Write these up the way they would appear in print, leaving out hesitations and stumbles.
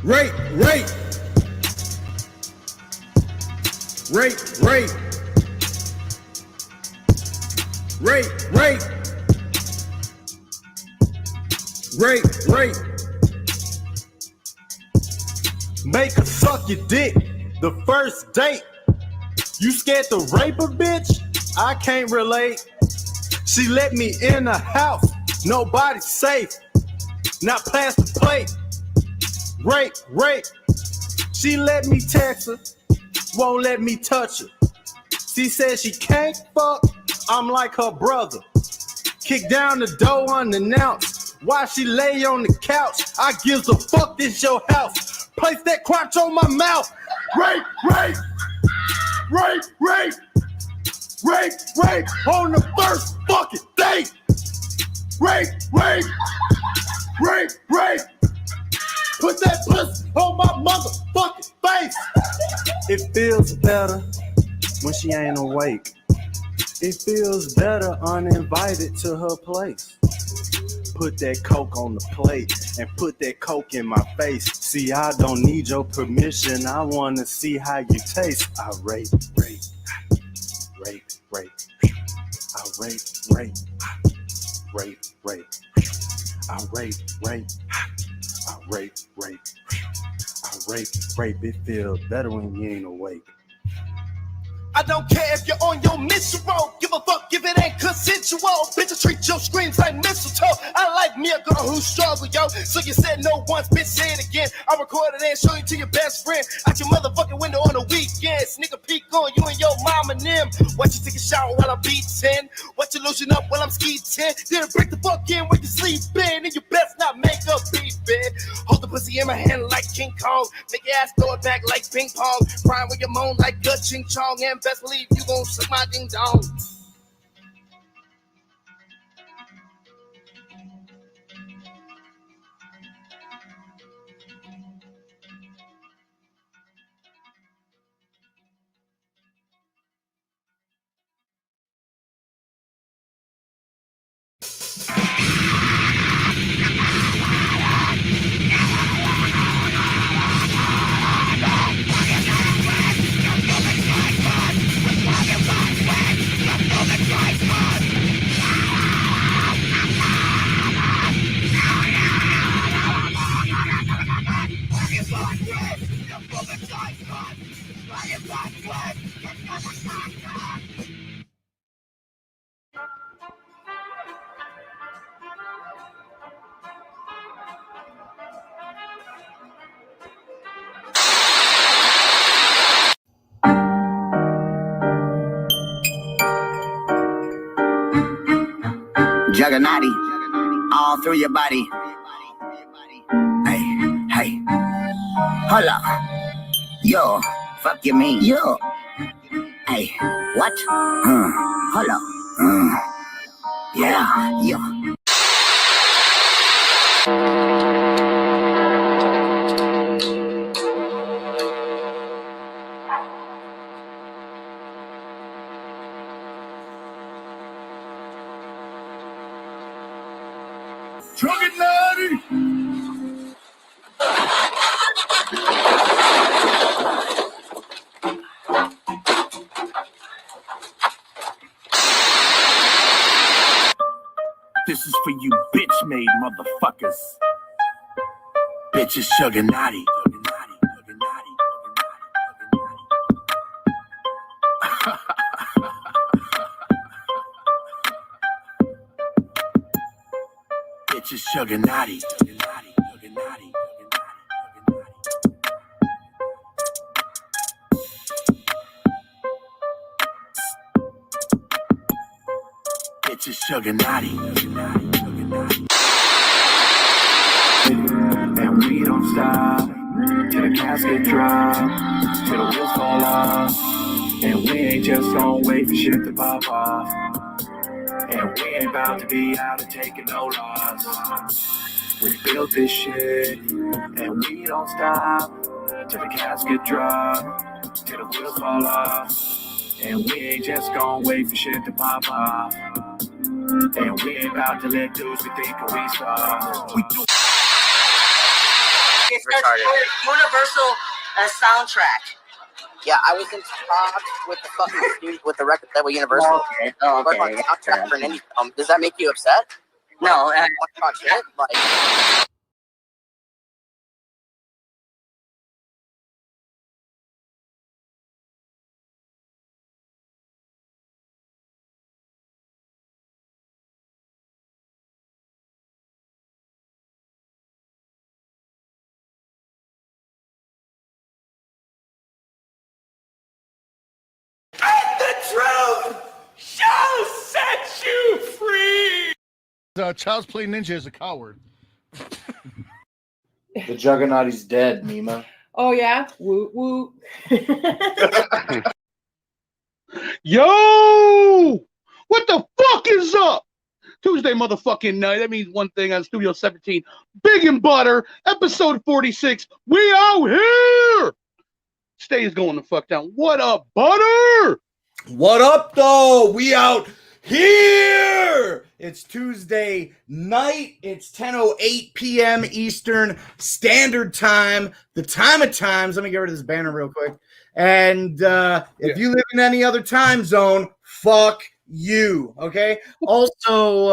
Rape, rape. Rape, rape. Rape, rape. Rape, rape. Make her suck your dick the first date. You scared to rape a bitch? I can't relate. She let me in the house, nobody's safe. Not plastic plate. Rape, rape. She let me text her, won't let me touch her. She said she can't fuck, I'm like her brother. Kick down the door unannounced, while she lay on the couch. I gives a fuck, this your house. Place that crotch on my mouth. Rape, rape. Rape, rape. Rape, rape on the first fucking date. Rape, rape. Rape, rape. Put that pussy on my motherfucking face. It feels better when she ain't awake. It feels better uninvited to her place. Put that coke on the plate and put that coke in my face. See, I don't need your permission. I wanna see how you taste. I rape, rape, rape, rape. I rape, rape, rape, rape. I rape, rape. I rape, rape. I rape, rape. It feels better when you ain't awake. I don't care if you're on your missional. Give a fuck if it ain't consensual. Bitches treat your screams like mistletoe. I like me a girl who struggle, yo. So you said no once, bitch, say it again. I record it and show you to your best friend. Out your motherfucking window on the weekends. Nigga peek on you and your mom and them. Watch you take a shower while I'm beating. Watch you loosen up while I'm skeeting. Then break the fuck in when you sleeping. And you best not make a beefing. Hold the pussy in my hand like King Kong. Make your ass throw it back like ping pong. Crying with your moan like good ching chong. And best believe you gon' suck my ding dong. Juggernaut, all through your body. Hey, hey, hold up. Yo, fuck you mean? Yo. Hey, what? Hold up. Yeah, yo. Juggernaut! This is for you bitch-made motherfuckers. Bitches Juggernaut. Bitches Juggernaut. Bitches Juggernaut. And we don't stop till the casket drop, till the wheels fall off. And we ain't just gonna wait for shit to pop off. And we ain't about to be out and taking no loss. We built this shit, and we don't stop till the casket drop, till the wheels fall off. And we ain't just gonna wait for shit to pop off. And we ain't about to let dudes be thinking we soft. We do retarded. Universal soundtrack. Yeah, I was in talks with the fucking dude with the record label Universal. Okay. Work on soundtrack for an indie film. Does that make you upset? No. Want to talk shit? Like. The truth shall set you free. Child's Play Ninja is a coward. The Juggernaut's dead, Nima. Oh yeah, woo woo. Yo, what the fuck is up? Tuesday motherfucking night. That means one thing on Studio 17. Big and Butter, episode 46. We out here. Stay is going the fuck down. What up, Butter? What up, though? We out here. It's Tuesday night. It's 10:08 p.m. Eastern Standard Time. The time of times. Let me get rid of this banner real quick. And if you live in any other time zone, fuck you. Okay. Also,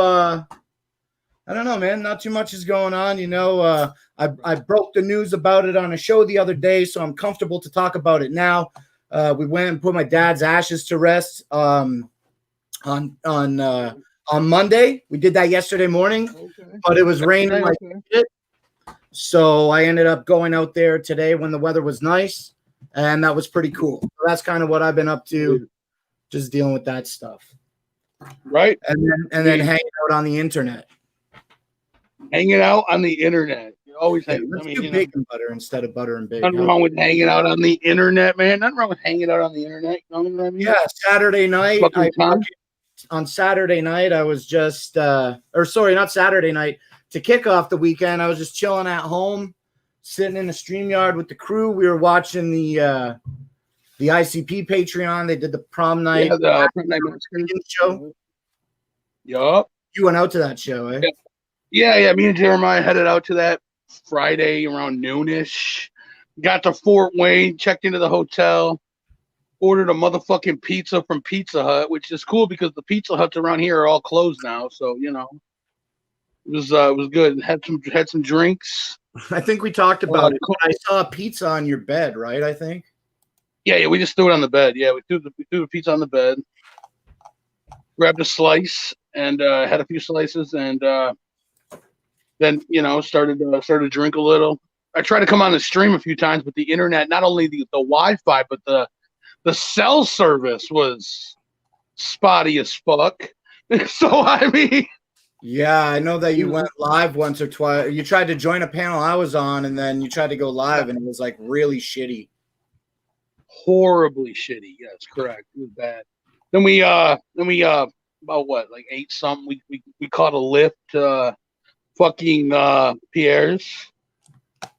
I don't know, man. Not too much is going on. You know, I broke the news about it on a show the other day, so I'm comfortable to talk about it now. We went and put my dad's ashes to rest on Monday. We did that yesterday morning, but it was raining like shit. So I ended up going out there today when the weather was nice, and that was pretty cool. So that's kind of what I've been up to, just dealing with that stuff. Right. And then hanging out on the internet. Hanging out on the internet. You're always hanging. Let's do big and butter instead of butter and big. Nothing wrong with hanging out on the internet, man. Nothing wrong with hanging out on the internet. You know what I mean? Yeah, Saturday night. On Saturday night, I was just, not Saturday night. To kick off the weekend, I was just chilling at home, sitting in the StreamYard with the crew. We were watching the ICP Patreon. They did the prom night, the prom night show. Yup. You went out to that show, eh? Yeah. Me and Jeremiah headed out to that Friday around noonish. Got to Fort Wayne, checked into the hotel, ordered a motherfucking pizza from Pizza Hut, which is cool because the Pizza Huts around here are all closed now. So you know, it was good. Had some drinks. I think we talked about it. I saw a pizza on your bed, right? I think. Yeah. We just threw it on the bed. Yeah, we threw the pizza on the bed. Grabbed a slice and had a few slices, and then started to drink a little. I tried to come on the stream a few times, but the internet, not only the Wi-Fi, but the cell service was spotty as fuck. So I mean, yeah, I know that you went live once or twice. You tried to join a panel I was on, and then you tried to go live, and it was like really shitty. Horribly shitty. Yes, correct. It was bad. Then we about what, like 8 something. We caught a lift to fucking Pierre's.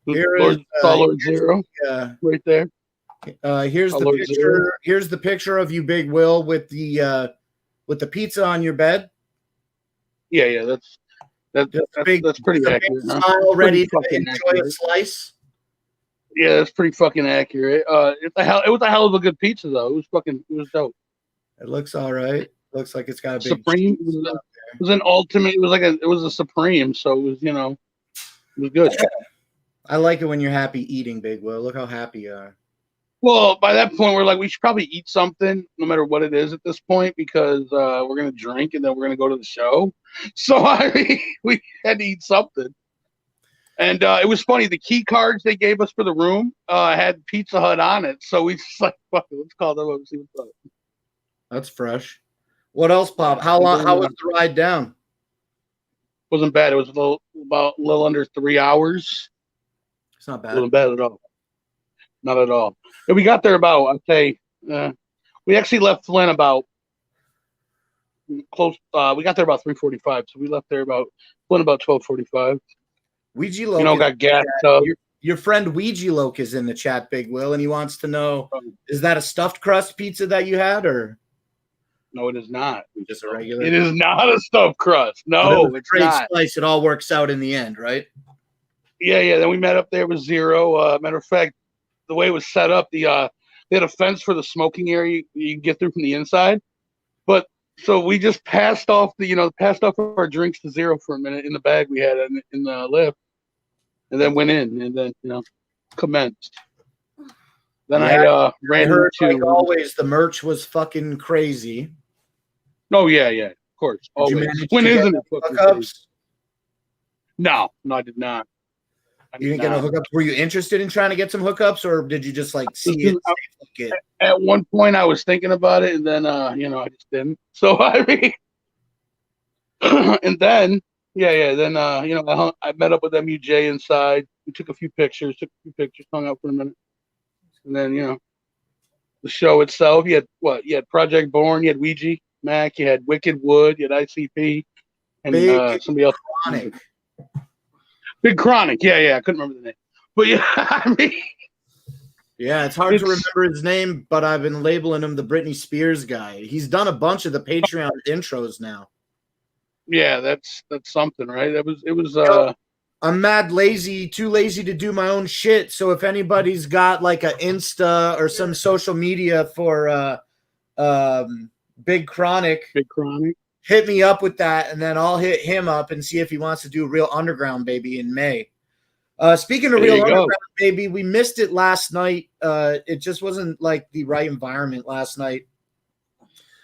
Lord Zero. Right there. Here's the picture. Zero. Here's the picture of you, Big Will, with the pizza on your bed. Yeah. That's pretty accurate. Smile, ready to enjoy a slice. Yeah, that's pretty fucking accurate. It was a hell of a good pizza though. It was dope. It looks all right. Looks like it's got a big Supreme. It was an ultimate. It was a Supreme. So it was, it was good. I like it when you're happy eating, Big Will. Look how happy you are. Well, by that point, we're like, we should probably eat something, no matter what it is at this point, because we're gonna drink and then we're gonna go to the show. So I mean, we had to eat something. And it was funny. The key cards they gave us for the room had Pizza Hut on it. So we just like, fuck it, let's call them up and see what's up. That's fresh. What else, Pop? How was the ride down? Wasn't bad. It was a little under 3 hours. It's not bad. It wasn't bad at all. Not at all. And we got there about, I'd say, we actually left Flint about close. We got there about 3:45, so we left there about 12:45. Ouija Loke, got gassed up. Your friend Ouija Loke is in the chat, Big Will, and he wants to know: is that a stuffed crust pizza that you had, or? No, it is not. Just a regular. It is not a stuffed crust. No, it's not. Slice. It all works out in the end, right? Yeah. Then we met up there with Zero. Matter of fact, the way it was set up, they had a fence for the smoking area you can get through from the inside. But so we just passed off our drinks to Zero for a minute in the bag we had in the lift, and then went in, and then commenced. Then I ran heard, into. like always, the merch was fucking crazy. Oh yeah, of course. Did you Always. manage When to isn't get it fucking hookups? crazy? No, I did not. You didn't get no hookups. Were you interested in trying to get some hookups, or did you just like see it? Say, fuck it? At one point, I was thinking about it, and then I just didn't. So I mean, and then then I met up with MUJ inside. We took a few pictures, hung out for a minute, and then the show itself. You had Project Born, you had Ouija Mac, you had Wicked Wood, you had ICP, and somebody else. Chronic. Big Chronic, I couldn't remember the name, but yeah, I mean, yeah, it's hard to remember his name, but I've been labeling him the Britney Spears guy. He's done a bunch of the Patreon intros now. Yeah, that's something, right? It was. I'm mad lazy, too lazy to do my own shit. So if anybody's got like an Insta or some social media for Big Chronic, hit me up with that, and then I'll hit him up and see if he wants to do Real Underground Baby in May. Speaking of Real Underground Baby, we missed it last night. It just wasn't like the right environment last night.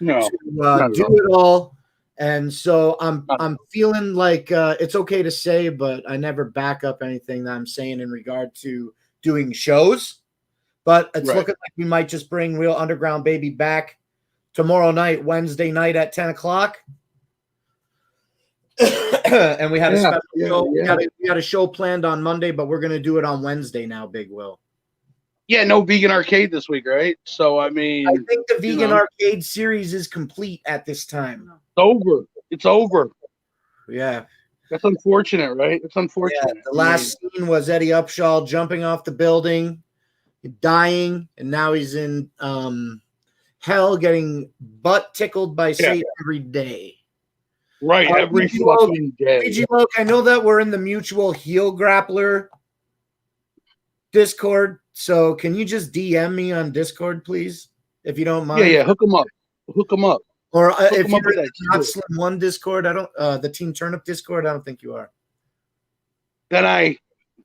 No, to do it all. And so I'm feeling like it's okay to say, but I never back up anything that I'm saying in regard to doing shows. But it's looking like we might just bring Real Underground Baby back tomorrow night, Wednesday night at 10 o'clock. And we had a special show. We had a show planned on Monday, but we're going to do it on Wednesday now, Big Will. Yeah, no vegan arcade this week, right? So, I mean, I think the vegan arcade series is complete at this time. It's over. Yeah. That's unfortunate, right? It's unfortunate. Yeah, the last scene was Eddie Upshaw jumping off the building, dying, and now he's in hell getting butt tickled by Satan every day. Right, every fucking day. PG Loke, I know that we're in the Mutual Heel Grappler Discord, so can you just DM me on Discord, please, if you don't mind? Yeah, hook them up. Or if you're in the Not Slim One Discord, I don't. The Team Turnip Discord, I don't think you are. Then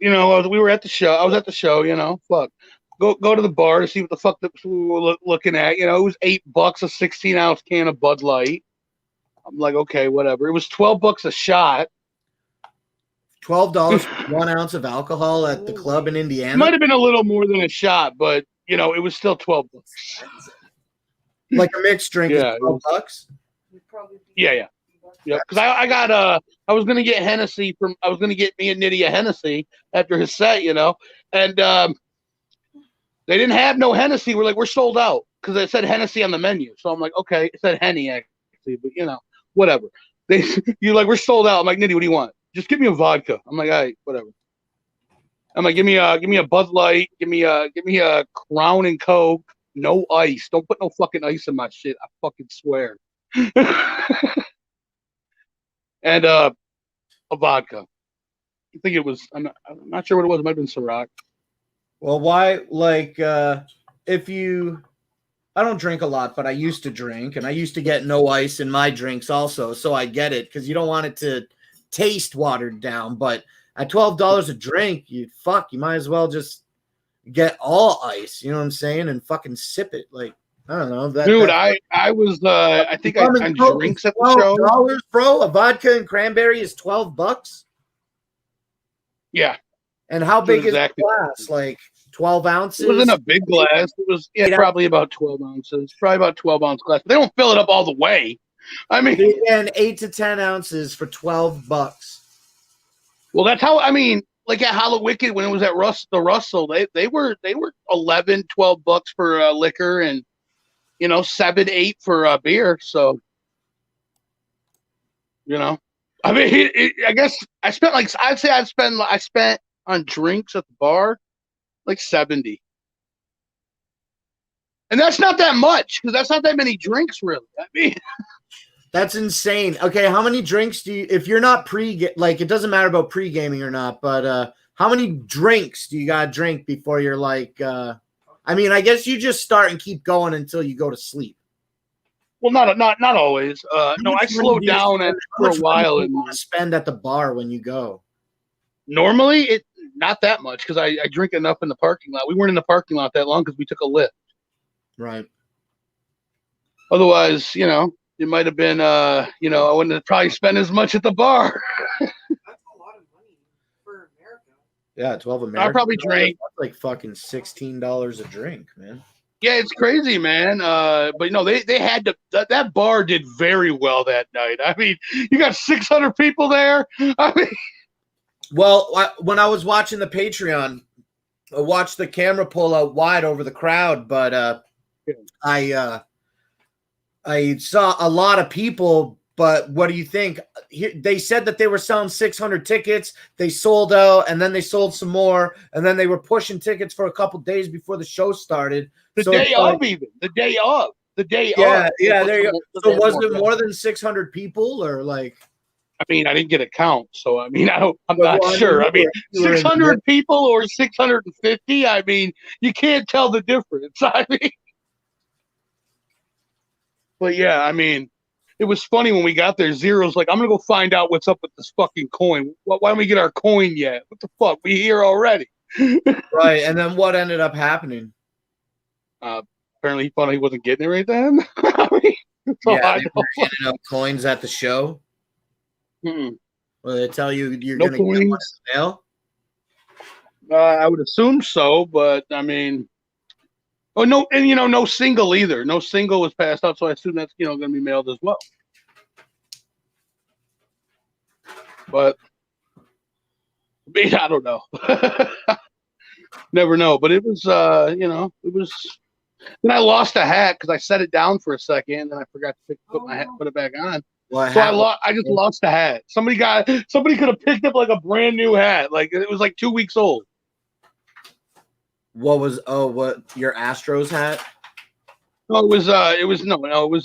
we were at the show. I was at the show. Fuck. Go to the bar to see what the fuck we were looking at. It was $8 a 16-ounce can of Bud Light. I'm like, okay, whatever. It was $12 a shot. $12 for 1 ounce of alcohol at the club in Indiana. It might have been a little more than a shot, but it was still $12. Like a mixed drink is $12. Yeah. Because I was gonna get Hennessy I was gonna get me and Nitty a Hennessy after his set, and they didn't have no Hennessy. We're like, we're sold out because it said Hennessy on the menu. So I'm like, okay, it said Henny actually, but whatever. You're like, we're sold out. I'm like, Nitty, what do you want? Just give me a vodka. I'm like, all right, whatever. I'm like, give me a Bud Light, give me a Crown and Coke, no ice. Don't put no fucking ice in my shit. I fucking swear. And a vodka. I think it was. I'm not sure what it was. It might have been Ciroc. Well, why? Like, if you, I don't drink a lot, but I used to drink, and I used to get no ice in my drinks also. So I get it because you don't want it to taste watered down. But at $12 a drink, you might as well just get all ice. You know what I'm saying? And fucking sip it. Like, I don't know. Dude, I was I think I had drinks at the show. $12, bro. A vodka and cranberry is $12. Yeah. And how big is the glass? Like 12 ounces? It wasn't a big glass. It was probably about 12 ounces. Probably about 12-ounce glass. They don't fill it up all the way. I mean, again, 8 to 10 ounces for $12. Well, that's how. I mean, like at Hollow Wicked when it was at the Russell, they were $11, $12 for liquor and $7, $8 for beer. So I mean, I guess I spent I spent on drinks at the bar like $70, and that's not that much because that's not that many drinks really. I mean, that's insane. Okay, how many drinks do you? If you're not it doesn't matter about pre-gaming or not, but How many drinks do you gotta drink before you're like? I mean, I guess you just start and keep going until you go to sleep. Well, not always. No, I slowed down for a while. And spend at the bar when you go. Normally, it not that much because I drink enough in the parking lot. We weren't in the parking lot that long because we took a lift. Right. Otherwise, it might have been, I wouldn't have probably spent as much at the bar. That's a lot of money for America. Yeah, 12 American. I probably drank like fucking $16 a drink, man. Yeah, it's crazy, man. But they had to. That bar did very well that night. I mean, you got 600 people there. I mean, well, when I was watching the Patreon, I watched the camera pull out wide over the crowd, but I saw a lot of people. But what do you think? They said that they were selling 600 tickets. They sold out, and then they sold some more, and then they were pushing tickets for a couple days before the show started. The day of. Yeah, there you go. So was it more than 600 people, or like? I mean, I didn't get a count, so I mean, I'm not sure. I mean, 600 people or 650. I mean, you can't tell the difference. I mean, but yeah, I mean, it was funny when we got there. Zero's like, I'm gonna go find out what's up with this fucking coin. Why don't we get our coin yet? What the fuck? We here already. Right, and then what ended up happening? Apparently, he thought he wasn't getting it right then. I mean, yeah, they were handing out coins at the show. Mm-mm. Well, they tell you you're no going to get one in the mail? I would assume so, but I mean, no, and no single either. No single was passed out, so I assume that's going to be mailed as well. But I mean, I don't know. Never know. But it was, it was. Then I lost a hat because I set it down for a second, and then I forgot to put it back on. I just lost a hat. Somebody could have picked up like a brand new hat. Like it was like 2 weeks old. What your Astros hat? No, it was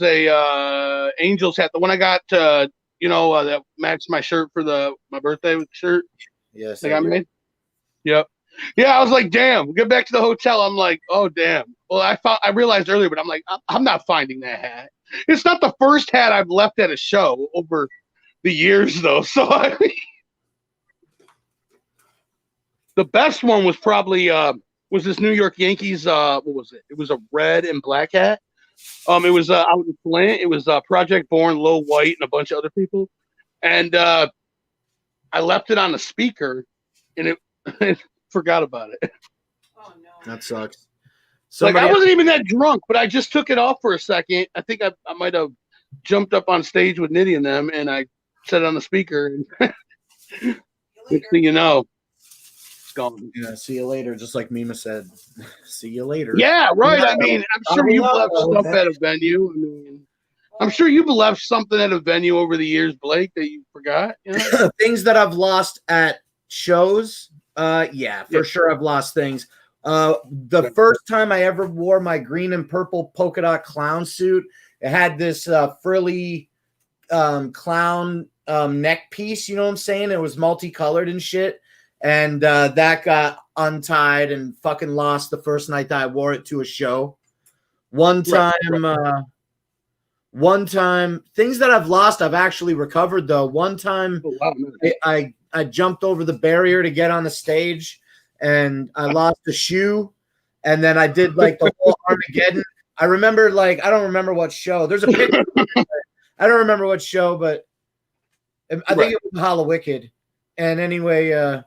a Angels hat. The one I got that matched my shirt for my birthday shirt. Yes. I got made. Yep. Yeah, I was like, damn. We get back to the hotel. I'm like, oh damn. Well, I realized earlier, but I'm like, I'm not finding that hat. It's not the first hat I've left at a show over the years, though. So I mean, the best one was probably was this New York Yankees. What was it? It was a red and black hat. It was out in Flint. It was Project Born, Lil White, and a bunch of other people. And I left it on the speaker, and it forgot about it. Oh no, that sucks. I wasn't even that drunk, but I just took it off for a second. I think I might have jumped up on stage with Nitty and them, and I set it on the speaker. And next thing you know, it's gone. Yeah, see you later. Just like Mima said, see you later. Yeah, right. I mean, I'm sure you've left stuff at a venue. I mean, I'm sure you've left something at a venue over the years, Blake, that you forgot. Things that I've lost at shows. Yeah, for sure I've lost things. The first time I ever wore my green and purple polka dot clown suit, it had this frilly clown neck piece, you know what I'm saying? It was multicolored and shit. And that got untied and fucking lost the first night that I wore it to a show. One time, things that I've lost, I've actually recovered though. One time I jumped over the barrier to get on the stage and I lost a shoe. And then I did like the whole Armageddon. I remember I don't remember what show. There's a picture. I don't remember what show, but I think it was Hollow Wicked. And anyway,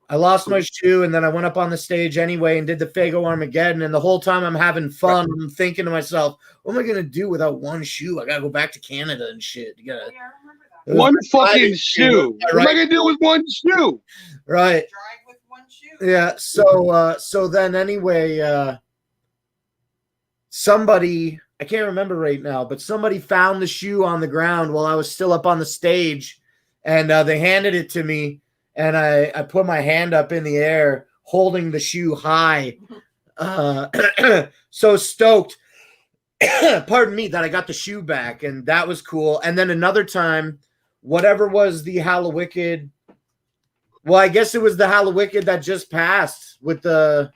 I lost my shoe and then I went up on the stage anyway and did the Fago Armageddon. And the whole time I'm having fun. I'm thinking to myself, what am I going to do without one shoe? I got to go back to Canada and shit. You gotta, one fucking shoe. What am I going to do with one shoe? Right. drive with one shoe. Yeah. So then anyway, somebody, I can't remember right now, but somebody found the shoe on the ground while I was still up on the stage and they handed it to me. And I put my hand up in the air, holding the shoe high. So stoked, pardon me, that I got the shoe back. And that was cool. And then another time, whatever was the Hallow Wicked Well, I guess it was the Hallowicked that just passed with the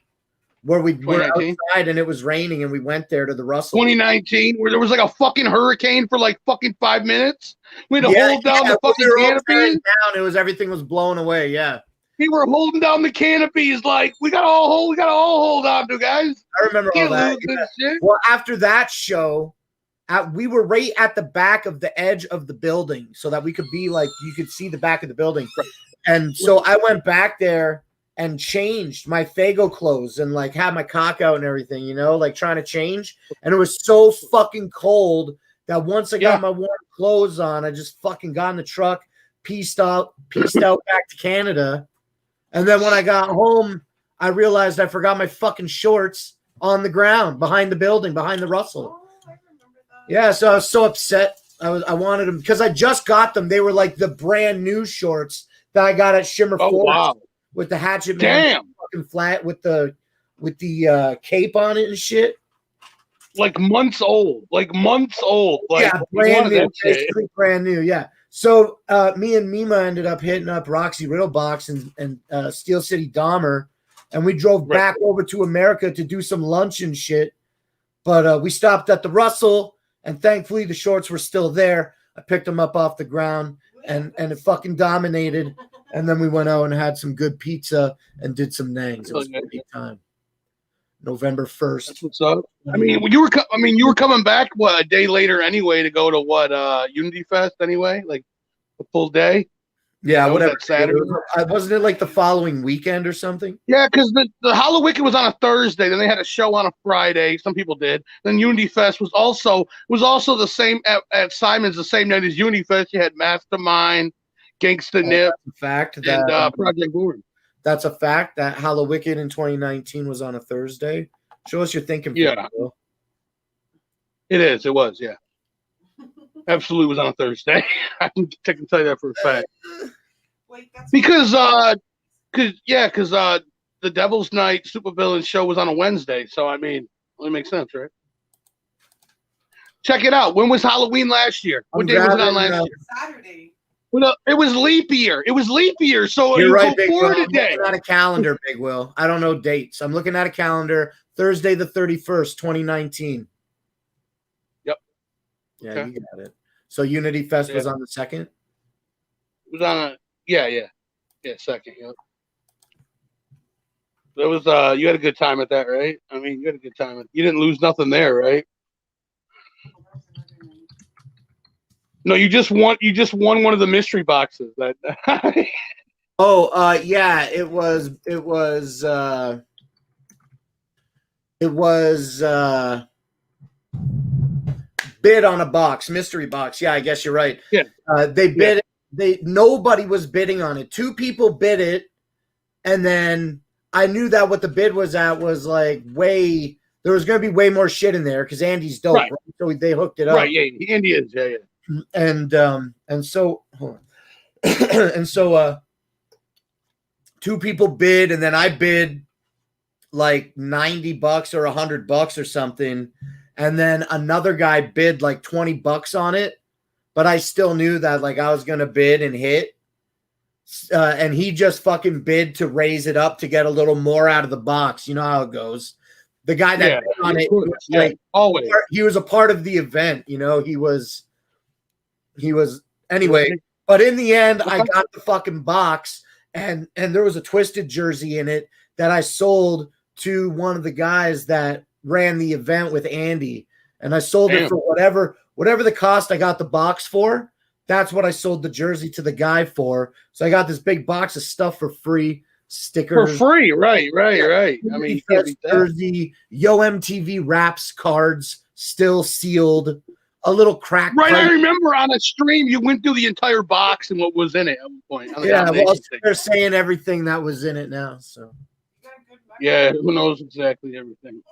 where we were 2019? outside and it was raining and we went there to the Russell. 2019, where there was like a fucking hurricane for like fucking 5 minutes. We had to Yeah, hold down the when fucking we were all tearing canopies. down, everything was blown away. Yeah, We were holding down the canopies like we got all hold on to, guys. I remember all Can't that. lose this shit. Well, after that show, we were right at the back of the edge of the building so that we could be like, you could see the back of the building. Right. And so I went back there and changed my Fago clothes and like had my cock out and everything, you know, like trying to change. And it was so fucking cold that once I got my warm clothes on, I just fucking got in the truck, pieced out back to Canada. And then when I got home, I realized I forgot my fucking shorts on the ground behind the building, behind the Russell. Oh, I remember that. Yeah, so I was so upset. I wanted them because I just got them. They were like the brand new shorts that I got at Shimmer Oh Forest wow! with the Hatchet Man Damn! fucking flat with the cape on it and shit. Like months old. Like Yeah, you brand wanted new, that shit. basically brand new. Yeah. So me and Mima ended up hitting up Roxy Riddlebox and Steel City Dahmer, and we drove back over to America to do some lunch and shit. But we stopped at the Russell, and thankfully the shorts were still there. I picked them up off the ground, and it fucking dominated. And then we went out and had some good pizza and did some nangs. It was a great time. November 1st. That's what's up. I mean, you were coming back a day later anyway to go to Unity Fest anyway, like a full day. Yeah, whatever. Saturday. Wasn't it like the following weekend or something? Yeah, because the Hallowicked was on a Thursday. Then they had a show on a Friday. Some people did. Then Unity Fest was also the same at Simon's the same night as Unity Fest. You had Mastermind, Gangsta Nip, Fact and that Project Gordon. that's a fact that Hallowicked in 2019 was on a Thursday. Show us your thinking. Yeah. It is. It was. Yeah. Absolutely was on a Thursday. I can tell you that for a fact. Wait, that's Because the Devil's Night Supervillain show was on a Wednesday, so I mean, it only makes sense, right? Check it out. When was Halloween last year? What day was it on last year? Saturday. Well, it was leap year. It was leap year, so You're you right, go Big Will. forward I'm a day. looking at a calendar, Big Will. I don't know dates. I'm looking at a calendar. Thursday the 31st, 2019. Yep. Yeah, Okay. you got it. So Unity Fest was on the 2nd? It was on a second. Yep. That was you had a good time at that, right? I mean, you had a good time. You didn't lose nothing there, right? No, you just won one of the mystery boxes. That Yeah, it was bid on a box, mystery box. Yeah, I guess you're right. Yeah. They bid nobody was bidding on it. 2 people bid it, and then I knew that what the bid was at was like there was gonna be way more shit in there because Andy's dope, right? So they hooked it up. Right, yeah, Andy is, yeah. And so hold on. And so 2 people bid, and then I bid like $90 or $100 or something, and then another guy bid like $20 on it, but I still knew that like I was gonna bid and hit, and he just fucking bid to raise it up to get a little more out of the box. You know how it goes. The guy that bid on it, always he was a part of the event. You know, he was anyway. But in the end, I got the fucking box, and there was a Twisted jersey in it that I sold to one of the guys that ran the event with Andy, and I sold it for whatever the cost I got the box for. That's what I sold the jersey to the guy for. So I got this big box of stuff for free, stickers for free, right. I mean, you can't beat that. Jersey, Yo MTV Raps cards, still sealed. A little crack. Right, I remember on a stream you went through the entire box and what was in it at one point. Yeah, well, they're saying everything that was in it now. So yeah, who knows exactly everything.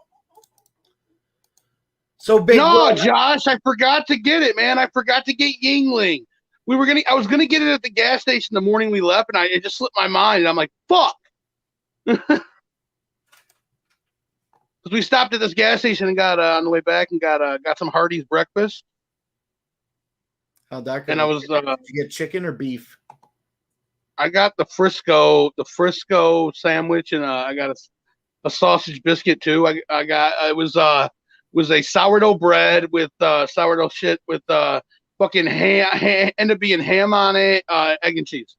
So big. No, Josh, I forgot to get it, man. I forgot to get Yingling. I was gonna get it at the gas station the morning we left, and it just slipped my mind, and I'm like, fuck. Because we stopped at this gas station and got on the way back and got some Hardee's breakfast. How'd that go? And I was did you get chicken or beef? I got the Frisco sandwich, and I got a sausage biscuit too. I got it was a sourdough bread with sourdough shit with fucking ham, ended up being ham on it, egg and cheese.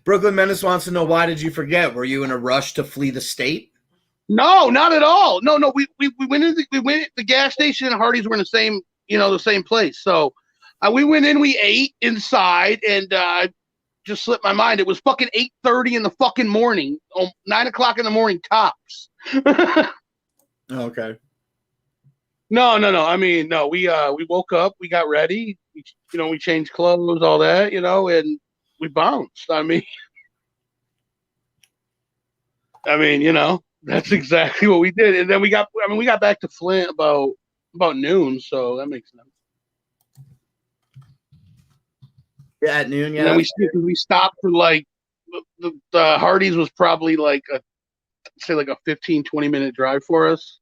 Brooklyn Menace wants to know, why did you forget? Were you in a rush to flee the state? No, not at all. No. We went in. We went the gas station and Hardee's were in the same place. So we went in. We ate inside, and just slipped my mind. It was fucking 8:30 in the fucking morning. 9 o'clock in the morning tops. Okay. No. I mean, no. We woke up. We got ready. We changed clothes, all that. And we bounced. I mean, that's exactly what we did. And then we got back to Flint about noon, so that makes sense. Yeah, at noon, yeah. And then we stopped for like the Hardee's was probably like a 15-20 minute drive for us.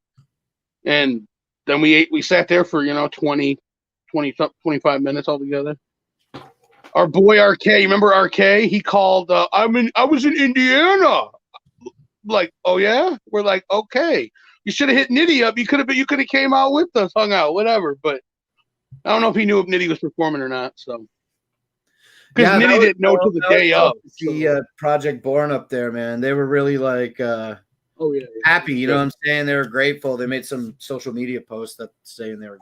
And then we sat there for 20 25 minutes altogether. Our boy RK, you remember RK? He called I was in Indiana. Like, oh yeah? We're like, okay. You should have hit Nitty up. You could have came out with us, hung out, whatever. But I don't know if he knew if Nitty was performing or not. So because Nitty didn't know till the day of. The Project Born up there, man. They were really like happy, you know what I'm saying? They were grateful. They made some social media posts that saying they were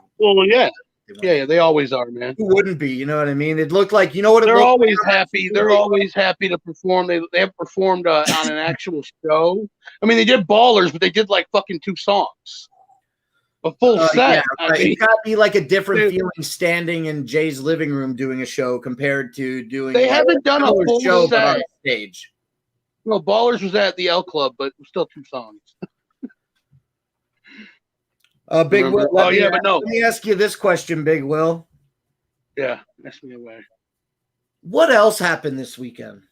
they always are, man. Who wouldn't be? You know what I mean? It looked like, you know what it They're looked always like? happy. They're always happy to perform. They have performed on an actual show. I mean, they did Ballers, but they did like fucking 2 songs. A full set. Yeah, right. It's got to be like a different feeling standing in Jay's living room doing a show compared to doing. They haven't done a full show set on stage. No, Ballers was at the L Club, but it was still 2 songs. Big Will. But no. Let me ask you this question, Big Will. Yeah, ask me away. What else happened this weekend?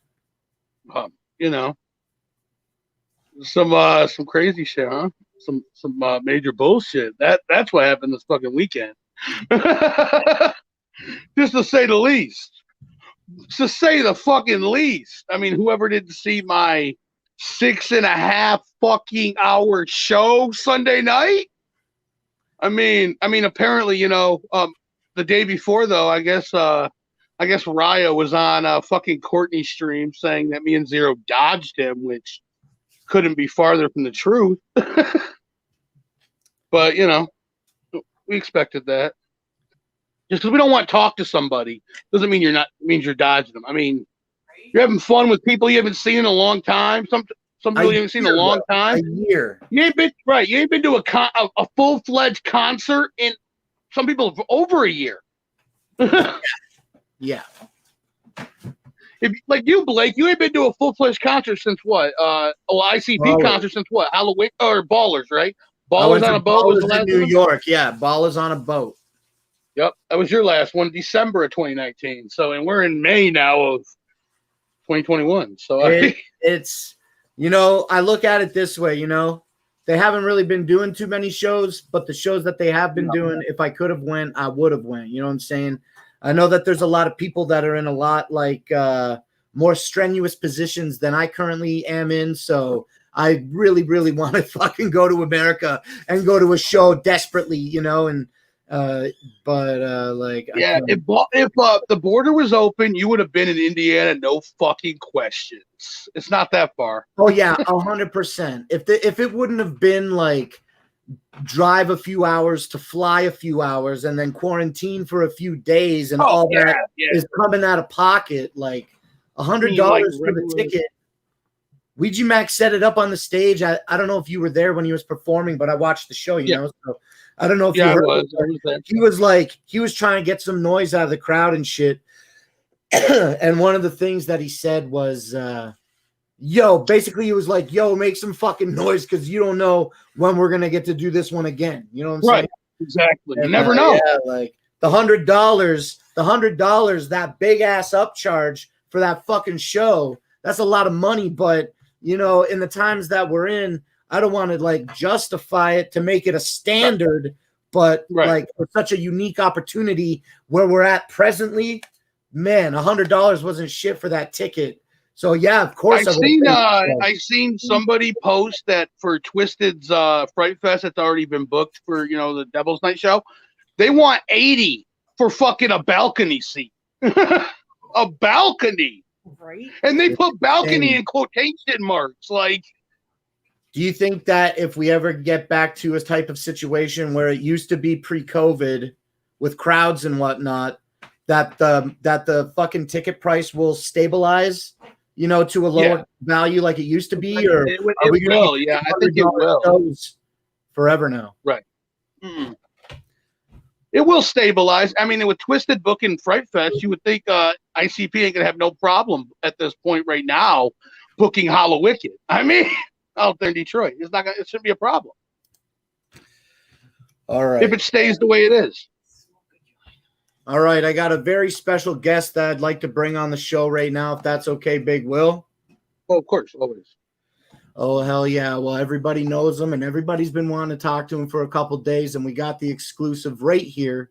Some crazy shit, huh? Some major bullshit. That's what happened this fucking weekend. Just to say the least. To say the fucking least. I mean, whoever didn't see my 6.5 fucking hour show Sunday night. I mean, apparently, the day before though, I guess Raya was on fucking Courtney's stream saying that me and Zero dodged him, which couldn't be farther from the truth. But we expected that. Just because we don't want to talk to somebody doesn't mean means you're dodging them. I mean, you're having fun with people you haven't seen in a long time. Some people you haven't seen in a long time. A year. You ain't been You ain't been to a full-fledged concert in some people for over a year. Yeah. Like you, Blake, you ain't been to a full-fledged concert since what? ICP concert since what? Halloween or Ballers, right? Ballers on a boat was the last in New York. Yeah, Ballers on a boat. Yep, that was your last one, December of 2019. So, and we're in May now of 2021. So it's, I look at it this way, they haven't really been doing too many shows, but the shows that they have been doing, if I could have went, I would have went. You know what I'm saying? I know that there's a lot of people that are in a lot like more strenuous positions than I currently am in. So I really, really want to fucking go to America and go to a show desperately, and if the border was open, you would have been in Indiana, no fucking questions. It's not that far. Oh yeah, 100%. If it wouldn't have been like drive a few hours to fly a few hours and then quarantine for a few days and that is coming out of pocket, like $100 for the ticket. Ouija Max set it up on the stage. I don't know if you were there when he was performing, but I watched the show, know. So I don't know if you heard. I was. He was trying to get some noise out of the crowd and shit. And one of the things that he said was, basically he was like, make some fucking noise because you don't know when we're gonna get to do this one again. You know what I'm saying? Exactly. You never know. Yeah, like the $100, that big ass upcharge for that fucking show. That's a lot of money, but in the times that we're in, I don't want to like justify it to make it a standard, but like for such a unique opportunity where we're at presently, man, $100 wasn't shit for that ticket. So yeah, of course. I seen somebody post that for Twisted's Fright Fest that's already been booked for, you know, the Devil's Night show. They want 80 for fucking a balcony seat. A balcony. Right. And they put balcony in quotation marks. Like, do you think that if we ever get back to a type of situation where it used to be pre-COVID with crowds and whatnot, that the fucking ticket price will stabilize, you know, to a lower value like it used to be? Or it will. Yeah, I think it will. Forever now. Right. Mm. It will stabilize. I mean, with Twisted booking Fright Fest, you would think ICP ain't gonna have no problem at this point right now booking Hollow Wicked. I mean, out there in Detroit, it shouldn't be a problem. All right. If it stays the way it is. All right, I got a very special guest that I'd like to bring on the show right now, if that's okay, Big Will. Oh, of course, always. Oh, hell yeah. Well, everybody knows him, and everybody's been wanting to talk to him for a couple days, and we got the exclusive right here.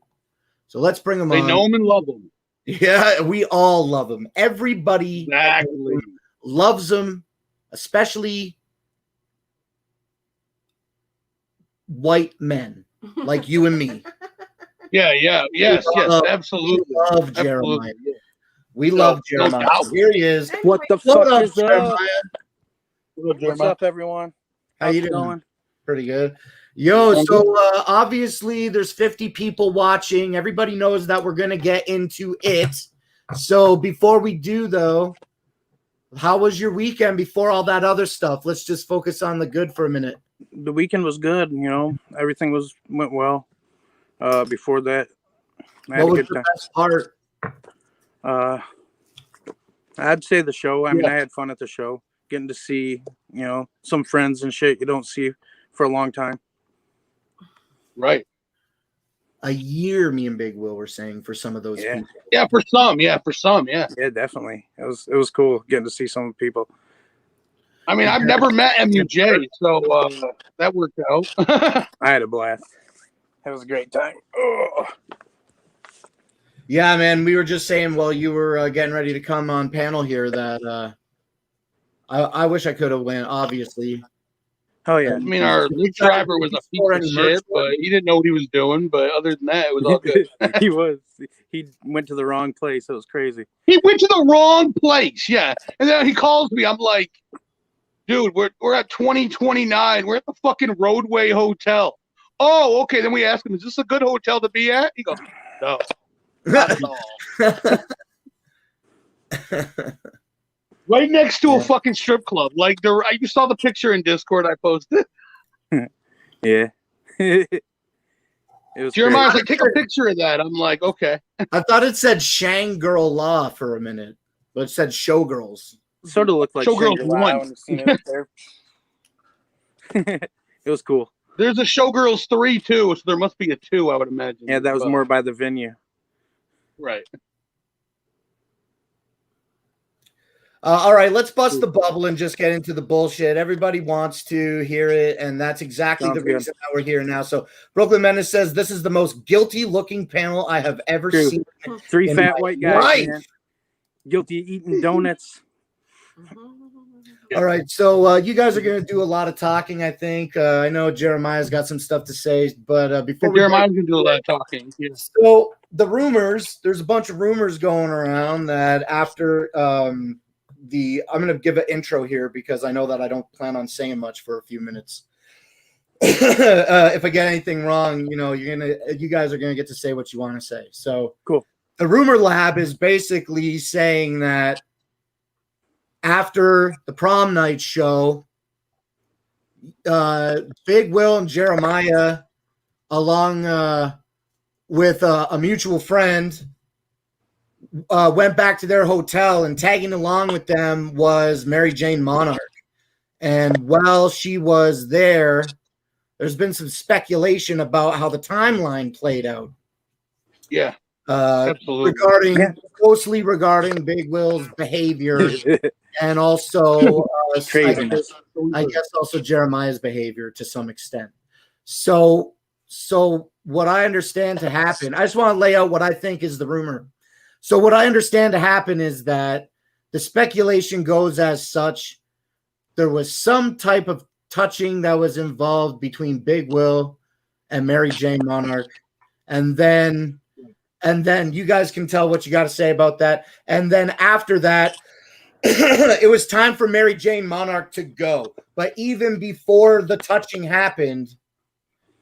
So let's bring him on. They know him and love him. Yeah, we all love him. Everybody loves him, especially white men like you and me. Yes, absolutely. We love Jeremiah. We love Jeremiah. Here he is. What the fuck up, is Jeremiah? What's up, everyone? How you doing? Pretty good. Yo, so obviously there's 50 people watching. Everybody knows that we're going to get into it. So before we do, though, how was your weekend before all that other stuff? Let's just focus on the good for a minute. The weekend was good. You know, everything went well. Before that, I had what a was good the time. best part? I'd say the show. I mean, I had fun at the show, getting to see, you know, some friends and shit you don't see for a long time. Right. A year, me and Big Will were saying for some of those people. Yeah, for some. Yeah, definitely. It was cool getting to see some people. I mean, I've never met MUJ, so that worked out. I had a blast. It was a great time. Ugh. Yeah, man. We were just saying while you were getting ready to come on panel here that I wish I could have went, obviously. Oh, yeah. I mean, our lead driver was a piece of shit, but he didn't know what he was doing. But other than that, it was all good. He went to the wrong place. It was crazy. He went to the wrong place, yeah. And then he calls me. I'm like, dude, we're at 2029. We're at the fucking Roadway Hotel. Oh, okay. Then we ask him, is this a good hotel to be at? He goes, no. Not at all. Right next to a fucking strip club. Like, you saw the picture in Discord I posted. Yeah. It was Jeremiah's like, take a picture of that. I'm like, okay. I thought it said Shangirl Law for a minute, but it said Showgirls. Sort of looked like Showgirls Shangri-La 1. It was cool. There's a Showgirls 3 too, so there must be a 2, I would imagine. Yeah, that was more by the venue. Right. All right, let's bust the bubble and just get into the bullshit. Everybody wants to hear it, and that's exactly the reason that we're here now. So Brooklyn Menace says, this is the most guilty-looking panel I have ever seen. 3 fat white guys, man. Guilty of eating donuts. All right, so you guys are going to do a lot of talking, I think. I know Jeremiah's got some stuff to say, but before Jeremiah's going to do a lot of talking. Yeah. So the rumors, there's a bunch of rumors going around that after I'm going to give an intro here because I know that I don't plan on saying much for a few minutes. If I get anything wrong, you know, you guys are going to get to say what you want to say. So cool. The rumor lab is basically saying that after the prom night show, Big Will and Jeremiah, along with a mutual friend, went back to their hotel, and tagging along with them was Mary Jane Monarch. And while she was there, there's been some speculation about how the timeline played out. Yeah. Absolutely. Closely regarding Big Will's behavior and also I guess also Jeremiah's behavior to some extent. So what I understand to happen, I just want to lay out what I think is the rumor. So what I understand to happen is that the speculation goes as such. There was some type of touching that was involved between Big Will and Mary Jane Monarch. And then you guys can tell what you got to say about that. And then after that, it was time for Mary Jane Monarch to go. But even before the touching happened,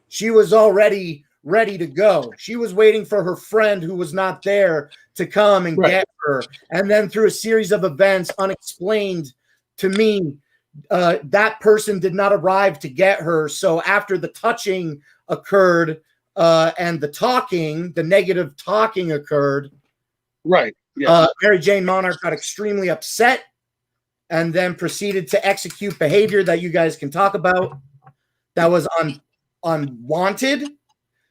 she was already ready to go. She was waiting for her friend who was not there to come and get her. And then through a series of events unexplained to me, that person did not arrive to get her. So after the touching occurred and the negative talking occurred, right. Yeah. Mary Jane Monarch got extremely upset and then proceeded to execute behavior that you guys can talk about that was unwanted.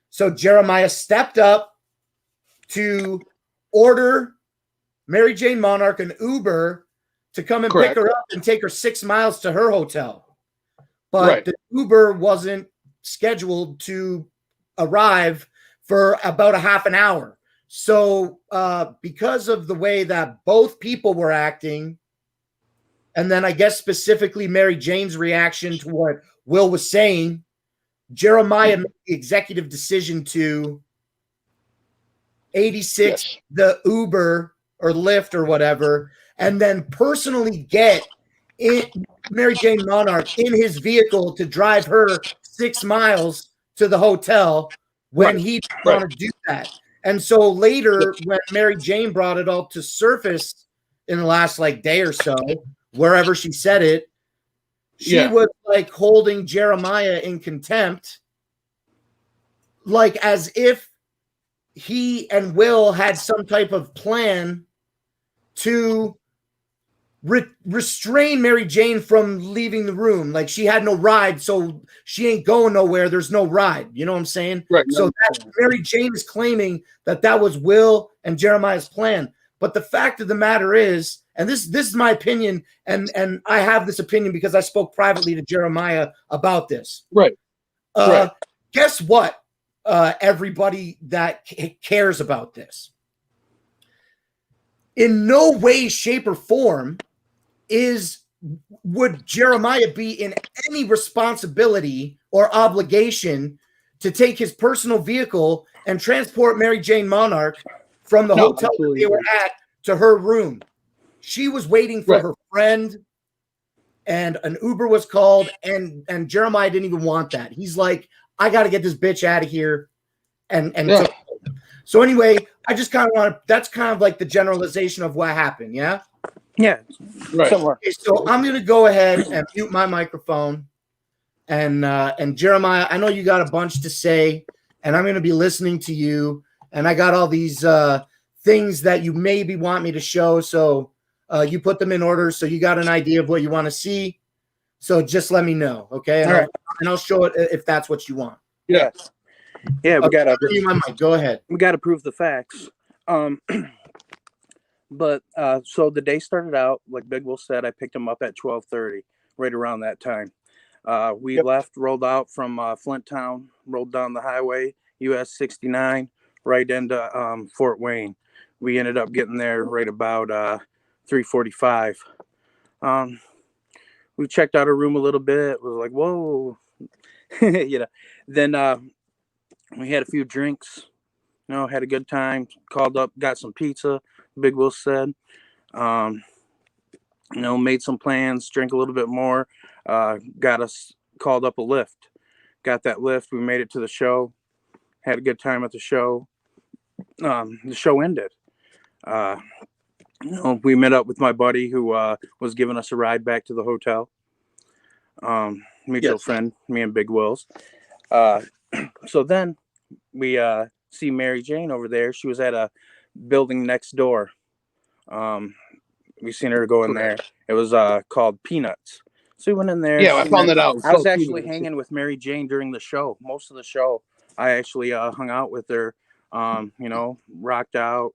So Jeremiah stepped up to order Mary Jane Monarch an Uber to come and pick her up and take her 6 miles to her hotel. But the Uber wasn't scheduled to arrive for about a half an hour. So because of the way that both people were acting, and then I guess specifically Mary Jane's reaction to what Will was saying, Jeremiah made the executive decision to 86 the Uber or Lyft or whatever, and then personally get Mary Jane Monarch in his vehicle to drive her 6 miles to the hotel when he didn't want to do that. And so later, when Mary Jane brought it all to surface in the last day or so, wherever she said it, she was holding Jeremiah in contempt, as if he and Will had some type of plan to restrain Mary Jane from leaving the room. She had no ride, so she ain't going nowhere. There's no ride. You know what I'm saying? Right. So Mary Jane is claiming that was Will and Jeremiah's plan. But the fact of the matter is, and this is my opinion, and I have this opinion because I spoke privately to Jeremiah about this. Right. Guess what? Everybody that cares about this. In no way, shape, or form would Jeremiah be in any responsibility or obligation to take his personal vehicle and transport Mary Jane Monarch from the hotel that they were at to her room. She was waiting for her friend, and an Uber was called, and Jeremiah didn't even want that. He's like, I got to get this bitch out of here. So anyway, I just kind of want to, that's kind of the generalization of what happened. Yeah. Yeah. Right. Okay, so I'm going to go ahead and mute my microphone. And Jeremiah, I know you got a bunch to say, and I'm going to be listening to you. And I got all these things that you maybe want me to show. So you put them in order. So you got an idea of what you want to see. So just let me know. Okay. And I'll show it if that's what you want. Yeah. Yeah. We got to go ahead. We got to prove the facts. But so the day started out, like Big Will said, I picked him up at 12:30, right around that time. We left, rolled out from Flint Town, rolled down the highway, US 69, right into Fort Wayne. We ended up getting there right about 3:45. We checked out our room a little bit. Was like, whoa, Then we had a few drinks. Had a good time. Called up, got some pizza. Big Will said, made some plans, drank a little bit more, got us called up a lift, got that lift. We made it to the show, had a good time at the show. The show ended. We met up with my buddy who was giving us a ride back to the hotel. Mutual friend, me and Big Will's. So then we see Mary Jane over there. She was at a building next door. We seen her go in there. It was called Peanuts. So we went in there. Yeah, I found that out. I was actually hanging with Mary Jane during the show. Most of the show, I actually hung out with her. Rocked out.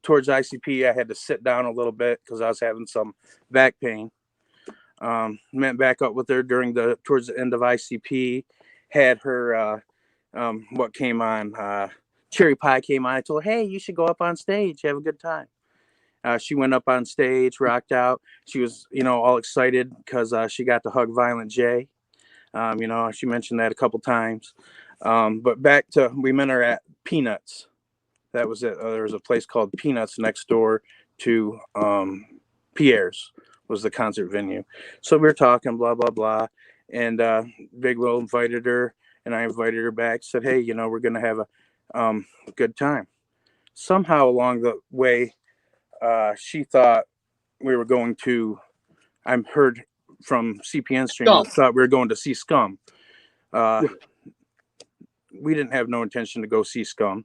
Towards ICP, I had to sit down a little bit because I was having some back pain. Met back up with her towards the end of ICP. Had her what came on Cherry Pie came on. I told her, hey, you should go up on stage, have a good time. She went up on stage, rocked out. She was, all excited because she got to hug Violent J. She mentioned that a couple times. But back to, we met her at Peanuts. That was it. There was a place called Peanuts next door to Pierre's, was the concert venue. So we were talking, blah, blah, blah. And Big Will invited her, and I invited her back, said, hey, we're going to have a good time. Somehow along the way, she thought we were going to, I heard from CPN stream, thought we were going to see Scum. We didn't have no intention to go see Scum.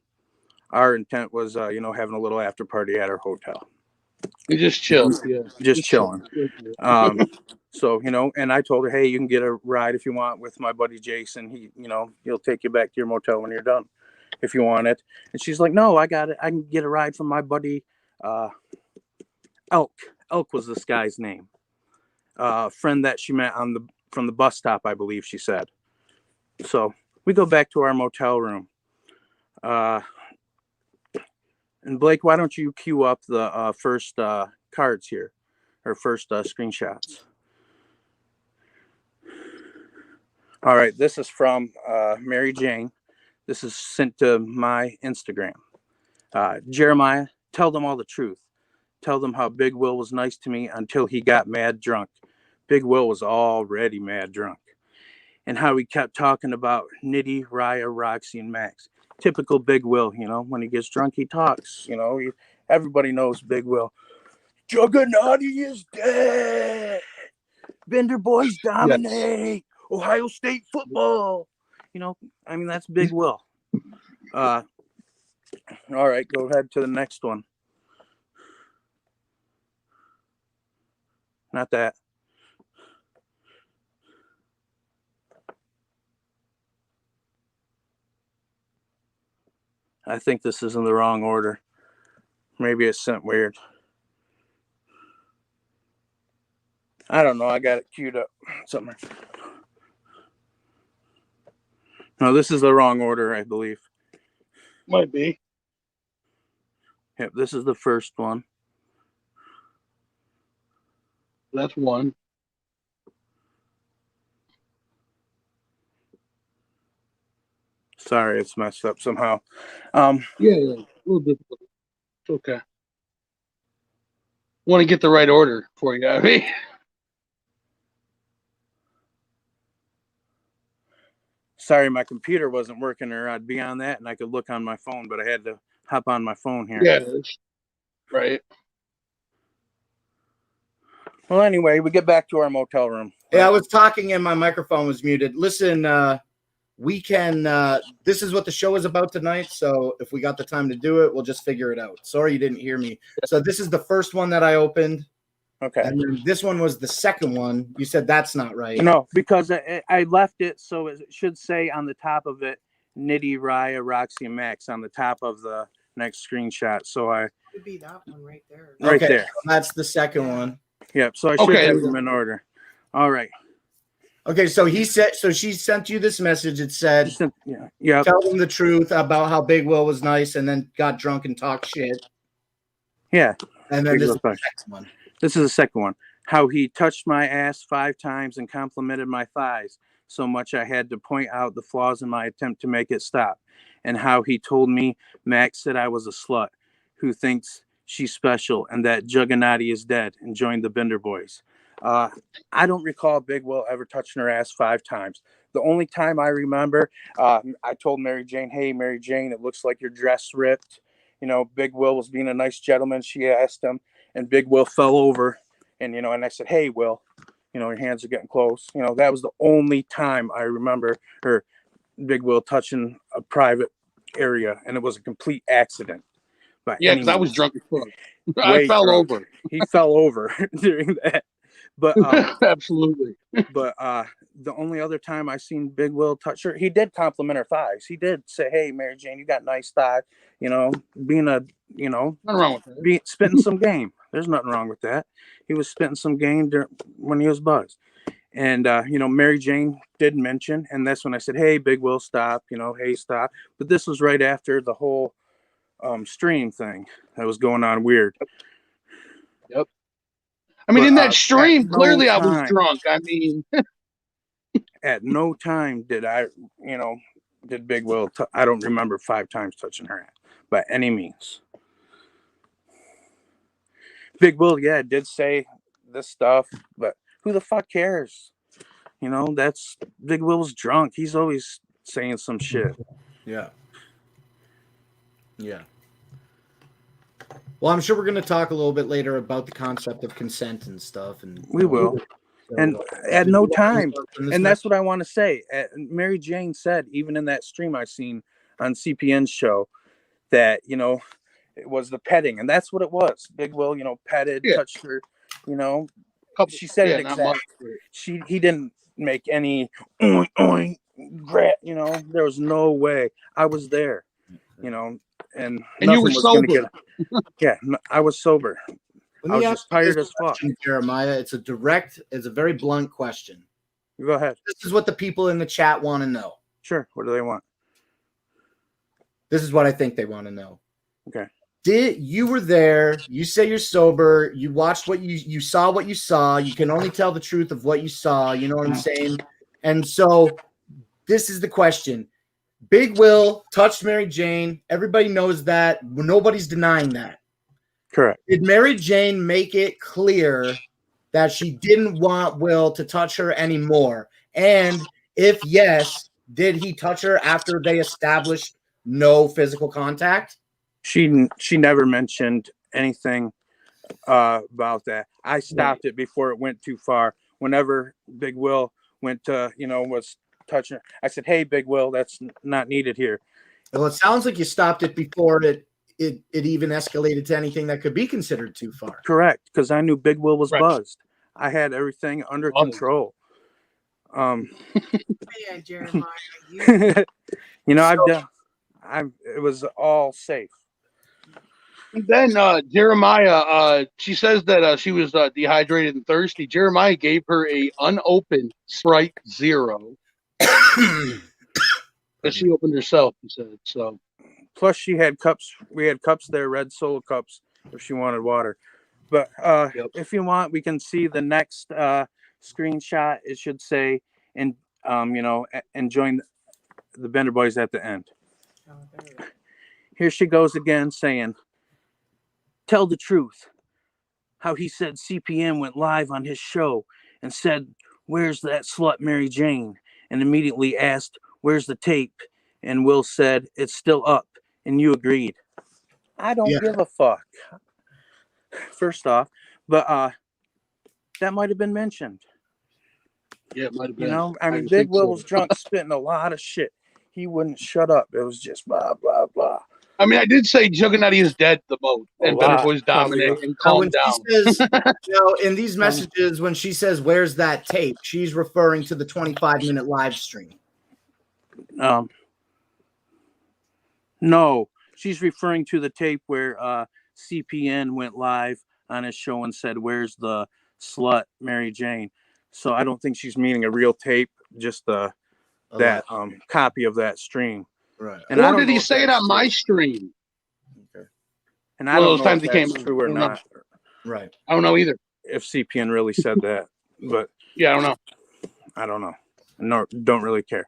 Our intent was, having a little after party at our hotel. We just chilled. Yeah. Just chilling. So, and I told her, hey, you can get a ride if you want with my buddy Jason. He'll take you back to your motel when you're done if you want it. And she's like, no, I got it. I can get a ride from my buddy Elk. Elk was this guy's name. Friend that she met from the bus stop, I believe she said. So we go back to our motel room. And Blake, why don't you queue up the first cards here, or first screenshots? All right, this is from Mary Jane. This is sent to my Instagram. Jeremiah, tell them all the truth. Tell them how Big Will was nice to me until he got mad drunk. Big Will was already mad drunk. And how he kept talking about Nitty, Raya, Roxy, and Max. Typical Big Will, when he gets drunk, he talks. Everybody knows Big Will. Juggernautty is dead. Bender boys dominate. Yes. Ohio State football. That's Big Will. All right, go ahead to the next one. Not that. I think this is in the wrong order. Maybe it's sent weird. I don't know. I got it queued up somewhere. No, this is the wrong order, I believe. Might be. Yep, this is the first one. That's one. Sorry, it's messed up somehow. Yeah, a little difficult. It's okay. Want to get the right order for you, Abby. Sorry, my computer wasn't working, or I'd be on that and I could look on my phone, but I had to hop on my phone here. Yeah, right. Well, anyway, we get back to our motel room. Yeah, I was talking and my microphone was muted. Listen, we can, this is what the show is about tonight. So if we got the time to do it, we'll just figure it out. Sorry you didn't hear me. So this is the first one that I opened. Okay. And then this one was the second one. You said that's not right. No, because I left it so it should say on the top of it, Nitty, Raya, Roxy, and Max on the top of the next screenshot. So it could be that one right there. Right there. So that's the second one. Yep. So I should have them in order. All right. Okay, so she sent you this message. It said, yeah, tell them the truth about how Big Will was nice and then got drunk and talked shit. Yeah. And then this is the next one. This is the second one. How he touched my ass 5 times and complimented my thighs so much I had to point out the flaws in my attempt to make it stop. And how he told me Max said I was a slut who thinks she's special and that Juggernautty is dead and joined the Bender Boys. I don't recall Big Will ever touching her ass 5 times. The only time I remember, I told Mary Jane, hey, Mary Jane, it looks like your dress ripped. Big Will was being a nice gentleman. She asked him, and Big Will fell over. And, and I said, hey, Will, your hands are getting close. That was the only time I remember her, Big Will, touching a private area. And it was a complete accident. Yeah, because I was drunk as fuck. I fell over. He fell over during that. But absolutely. But the only other time I seen Big Will touch her, he did compliment her thighs. He did say, "Hey, Mary Jane, you got nice thighs." Being a, nothing wrong with that. Spitting some game. There's nothing wrong with that. He was spitting some game when he was buzzed. And Mary Jane did mention, and that's when I said, "Hey, Big Will, stop." Hey, stop. But this was right after the whole stream thing that was going on weird. Yep. I mean, But, in that stream, at no clearly I was time- drunk. I mean, At no time did I, did Big Will. I don't remember 5 times touching her hand by any means. Big Will, yeah, did say this stuff, but who the fuck cares? That's Big Will's drunk. He's always saying some shit. Yeah. Yeah. Well, I'm sure we're going to talk a little bit later about the concept of consent and stuff. And We will. And at no time, and that's what I want to say. Mary Jane said, even in that stream I seen on CPN's show, that, it was the petting, and that's what it was. Big Will, petted, touched her, she said it exactly. He didn't make any oink, oink, there was no way. I was there, and you were sober. I was sober. I was just tired as fuck. Jeremiah, it's a very blunt question. Go ahead. This is what the people in the chat want to know. Sure. What do they want? This is what I think they want to know. Okay. You were there, you say you're sober, you watched you saw what you saw, you can only tell the truth of what you saw, you know what I'm saying? And so this is the question. Big Will touched Mary Jane. Everybody knows that. Nobody's denying that. Correct. Did Mary Jane make it clear that she didn't want Will to touch her anymore? And if yes, did he touch her after they established no physical contact? She never mentioned anything about that. I stopped it before it went too far. Whenever Big Will went to, was touching her, I said, "Hey, Big Will, that's not needed here." Well, it sounds like you stopped it before it even escalated to anything that could be considered too far. Correct, because I knew Big Will was buzzed. I had everything under control. Yeah, Jeremiah. It was all safe. And then Jeremiah, she says that she was dehydrated and thirsty. Jeremiah gave her a unopened Sprite Zero that she opened herself. He said so. Plus, she had cups. We had cups there, red Solo cups, if she wanted water. But if you want, we can see the next screenshot. It should say, and join the Bender Boys at the end. Here she goes again, saying, "Tell the truth. How he said CPN went live on his show and said, 'Where's that slut Mary Jane?' and immediately asked, 'Where's the tape?' And Will said, 'It's still up.' And you agreed." I don't give a fuck. First off, but that might have been mentioned. Yeah, it might have been. I mean, Big Will was drunk, spitting a lot of shit. He wouldn't shut up. It was just blah blah blah. I mean, I did say Juggernaut is dead the most, and Better Boys dominate and calm down. Says, in these messages, when she says, "Where's that tape?" she's referring to the 25-minute live stream. No, she's referring to the tape where CPN went live on his show and said, "Where's the slut Mary Jane?" So I don't think she's meaning a real tape, just that copy of that stream. Right. And or did he say it on my stream? Okay. And I don't know if that's true or not. Right. I don't know either. If CPN really said that, but yeah, I don't know. I don't know. No, don't really care.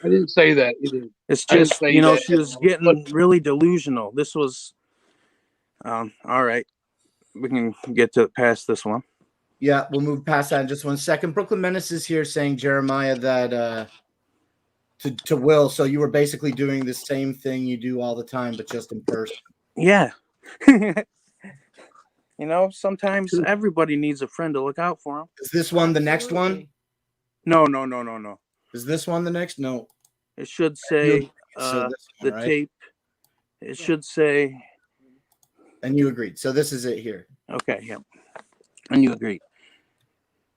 I didn't say that either. It's just, she was getting really delusional. This was, all right. We can get past this one. Yeah, we'll move past that in just 1 second. Brooklyn Menace is here saying, Jeremiah, that to Will, so you were basically doing the same thing you do all the time, but just in person. Yeah. Sometimes everybody needs a friend to look out for them. Is this one the next one? No. Is this one the next? No. It should say the tape. It should say. And you agreed. So this is it here. Okay, yeah. And you agreed.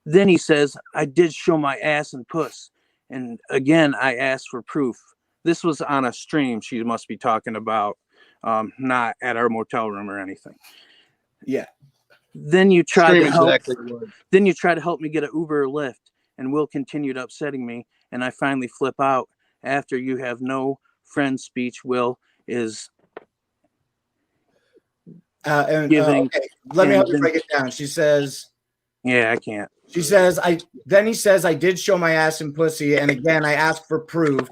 Then he says, "I did show my ass and puss. And again, I asked for proof." This was on a stream she must be talking about, not at our motel room or anything. Yeah. Then you tried Scream to help. exactly what. Then you try to help me get an Uber or Lyft, and Will continued upsetting me, and I finally flip out after you have no friend speech. Will is giving. Okay, let me and help you then- break it down. She says, Yeah, I can't. she says, then he says, I did show my ass and pussy, and again, I asked for proof.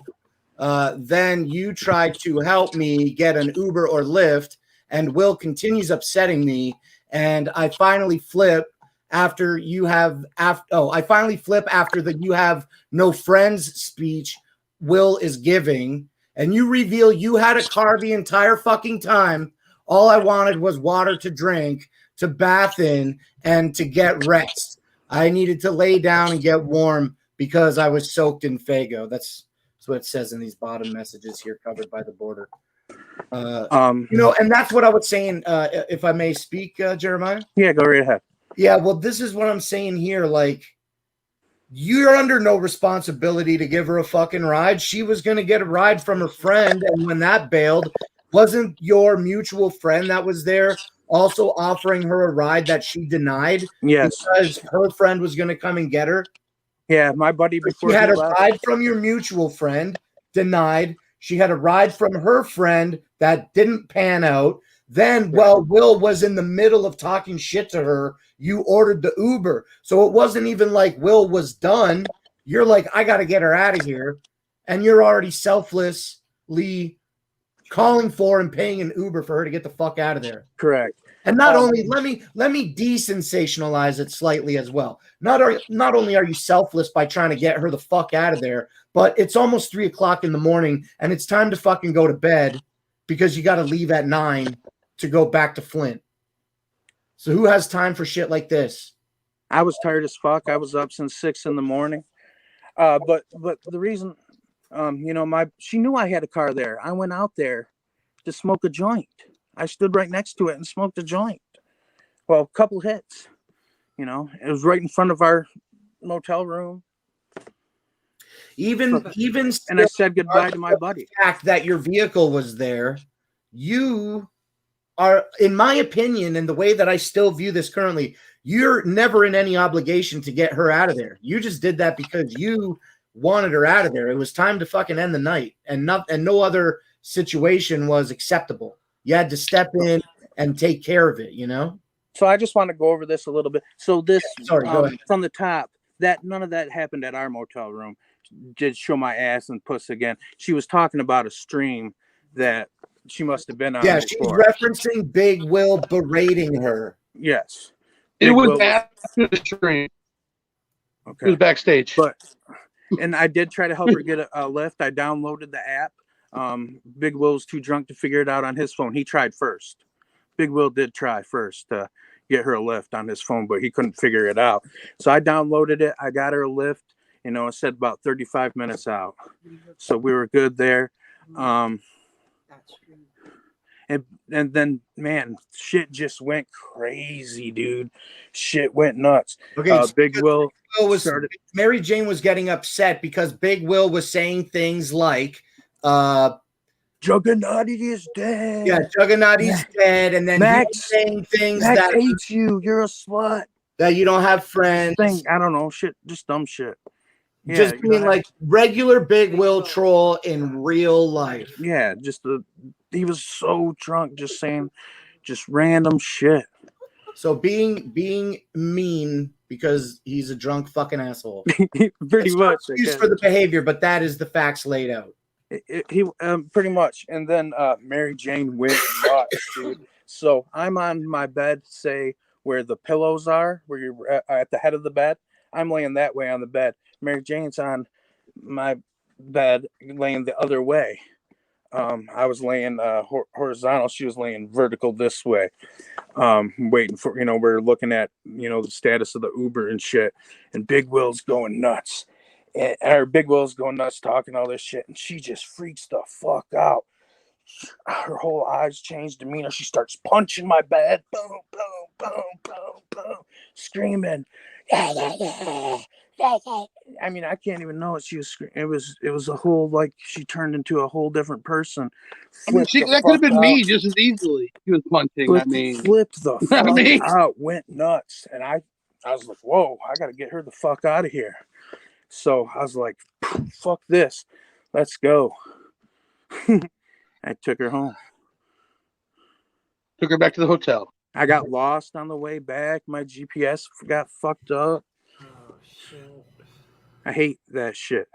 Then you tried to help me get an Uber or Lyft, and Will continues upsetting me, and I finally flip after you have I finally flip after the you have no friends speech Will is giving, and you reveal you had a car the entire fucking time. All I wanted was water to drink, to bath in, and to get rest. I needed to lay down and get warm because I was soaked in Fago. That's what it says in these bottom messages here, covered by the border. And that's what I was saying. If I may speak, Jeremiah. Yeah, go right ahead. Yeah, well, this is what I'm saying here. Like, you're under no responsibility to give her a fucking ride. She was going to get a ride from her friend, and when that bailed, wasn't your mutual friend that was there also offering her a ride that she denied? Yes, because her friend was going to come and get her. Yeah, my buddy before She had he a left. ride from your mutual friend, denied. She had a ride from her friend that didn't pan out. Then, while Will was in the middle of talking shit to her, you ordered the Uber. So it wasn't even like Will was done. You're like, I got to get her out of here. And you're already selflessly calling for and paying an Uber for her to get the fuck out of there. Correct. And not only let me desensationalize it slightly as well. Not only are you selfless by trying to get her the fuck out of there, but it's almost 3 o'clock in the morning and it's time to fucking go to bed because you got to leave at 9 to go back to Flint. So who has time for shit like this? I was tired as fuck. I was up since 6 in the morning. But the reason, she knew I had a car there. I went out there to smoke a joint. I stood right next to it and smoked a joint. Well, a couple hits. It was right in front of our motel room. Even and I said goodbye to my buddy. The fact that your vehicle was there, you are, in my opinion, and the way that I still view this currently, you're never in any obligation to get her out of there. You just did that because you wanted her out of there. It was time to fucking end the night, and no other situation was acceptable. You had to step in and take care of it, So I just want to go over this a little bit. So this, go ahead. From the top, that none of that happened at our motel room. Did show my ass and puss again. She was talking about a stream that she must have been on. Yeah, before. She's referencing Big Will berating her. Yes. It was after the stream. Okay. It was backstage. And I did try to help her get a lift. I downloaded the app. Big Will's too drunk to figure it out on his phone. He tried first. Big Will did try first to get her a lift on his phone, but he couldn't figure it out. So I downloaded it. I got her a lift. It said about 35 minutes out. So we were good there. And then, man, shit just went crazy, dude. Shit went nuts. Okay, Big Will started. Mary Jane was getting upset because Big Will was saying things like, Juggernaut is dead. Yeah, Juggernaut is dead. And then Max, he was saying things Max that hates you. You're a slut. That you don't have friends. I don't know. Shit, just dumb shit. Yeah, just being like regular Big Will troll in real life. Yeah, he was so drunk, just saying just random shit. So being mean because he's a drunk fucking asshole. Pretty much. Excuse for the behavior, but that is the facts laid out. He pretty much. And then Mary Jane went nuts, dude. So I'm on my bed, say where the pillows are, where you're at the head of the bed. I'm laying that way on the bed. Mary Jane's on my bed, laying the other way. I was laying horizontal. She was laying vertical this way. Waiting for, we're looking at, the status of the Uber and shit. And Big Will's going nuts. Big Will's going nuts talking all this shit. And she just freaks the fuck out. Her whole eyes change demeanor. She starts punching my bed. Boom, boom, boom, boom, boom. Screaming. I mean, I can't even know what she was screaming. It was a whole, like, she turned into a whole different person. I mean, that could have been me just as easily. She was punching. I mean, flipped the I fuck mean, out, went nuts, and I was like, whoa, I gotta get her the fuck out of here. So I was like, fuck this, let's go. I took her home. took her back to the hotel. I got lost on the way back. My GPS got fucked up. Oh shit. I hate that shit.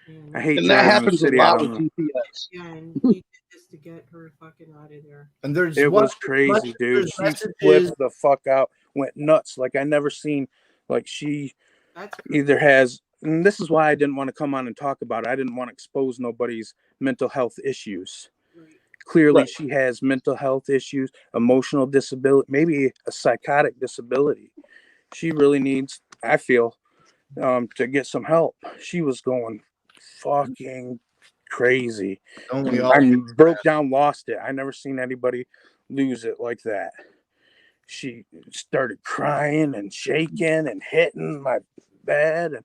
Yeah, I hate And that driving in the happens a city. I lot don't with know. GPS. yeah, and you did this to get her fucking out of there. And there's It what- was crazy, dude. there's She messages- flipped the fuck out, went nuts. Like I never seen. Like she That's either has, and this is why I didn't want to come on and talk about it. I didn't want to expose nobody's mental health issues. right. Clearly, Right. she has mental health issues, emotional disability, maybe a psychotic disability. She really needs, I feel, to get some help. She was going fucking crazy. Don't we all? I broke down, lost it. I never seen anybody lose it like that. She started crying and shaking and hitting my bed, and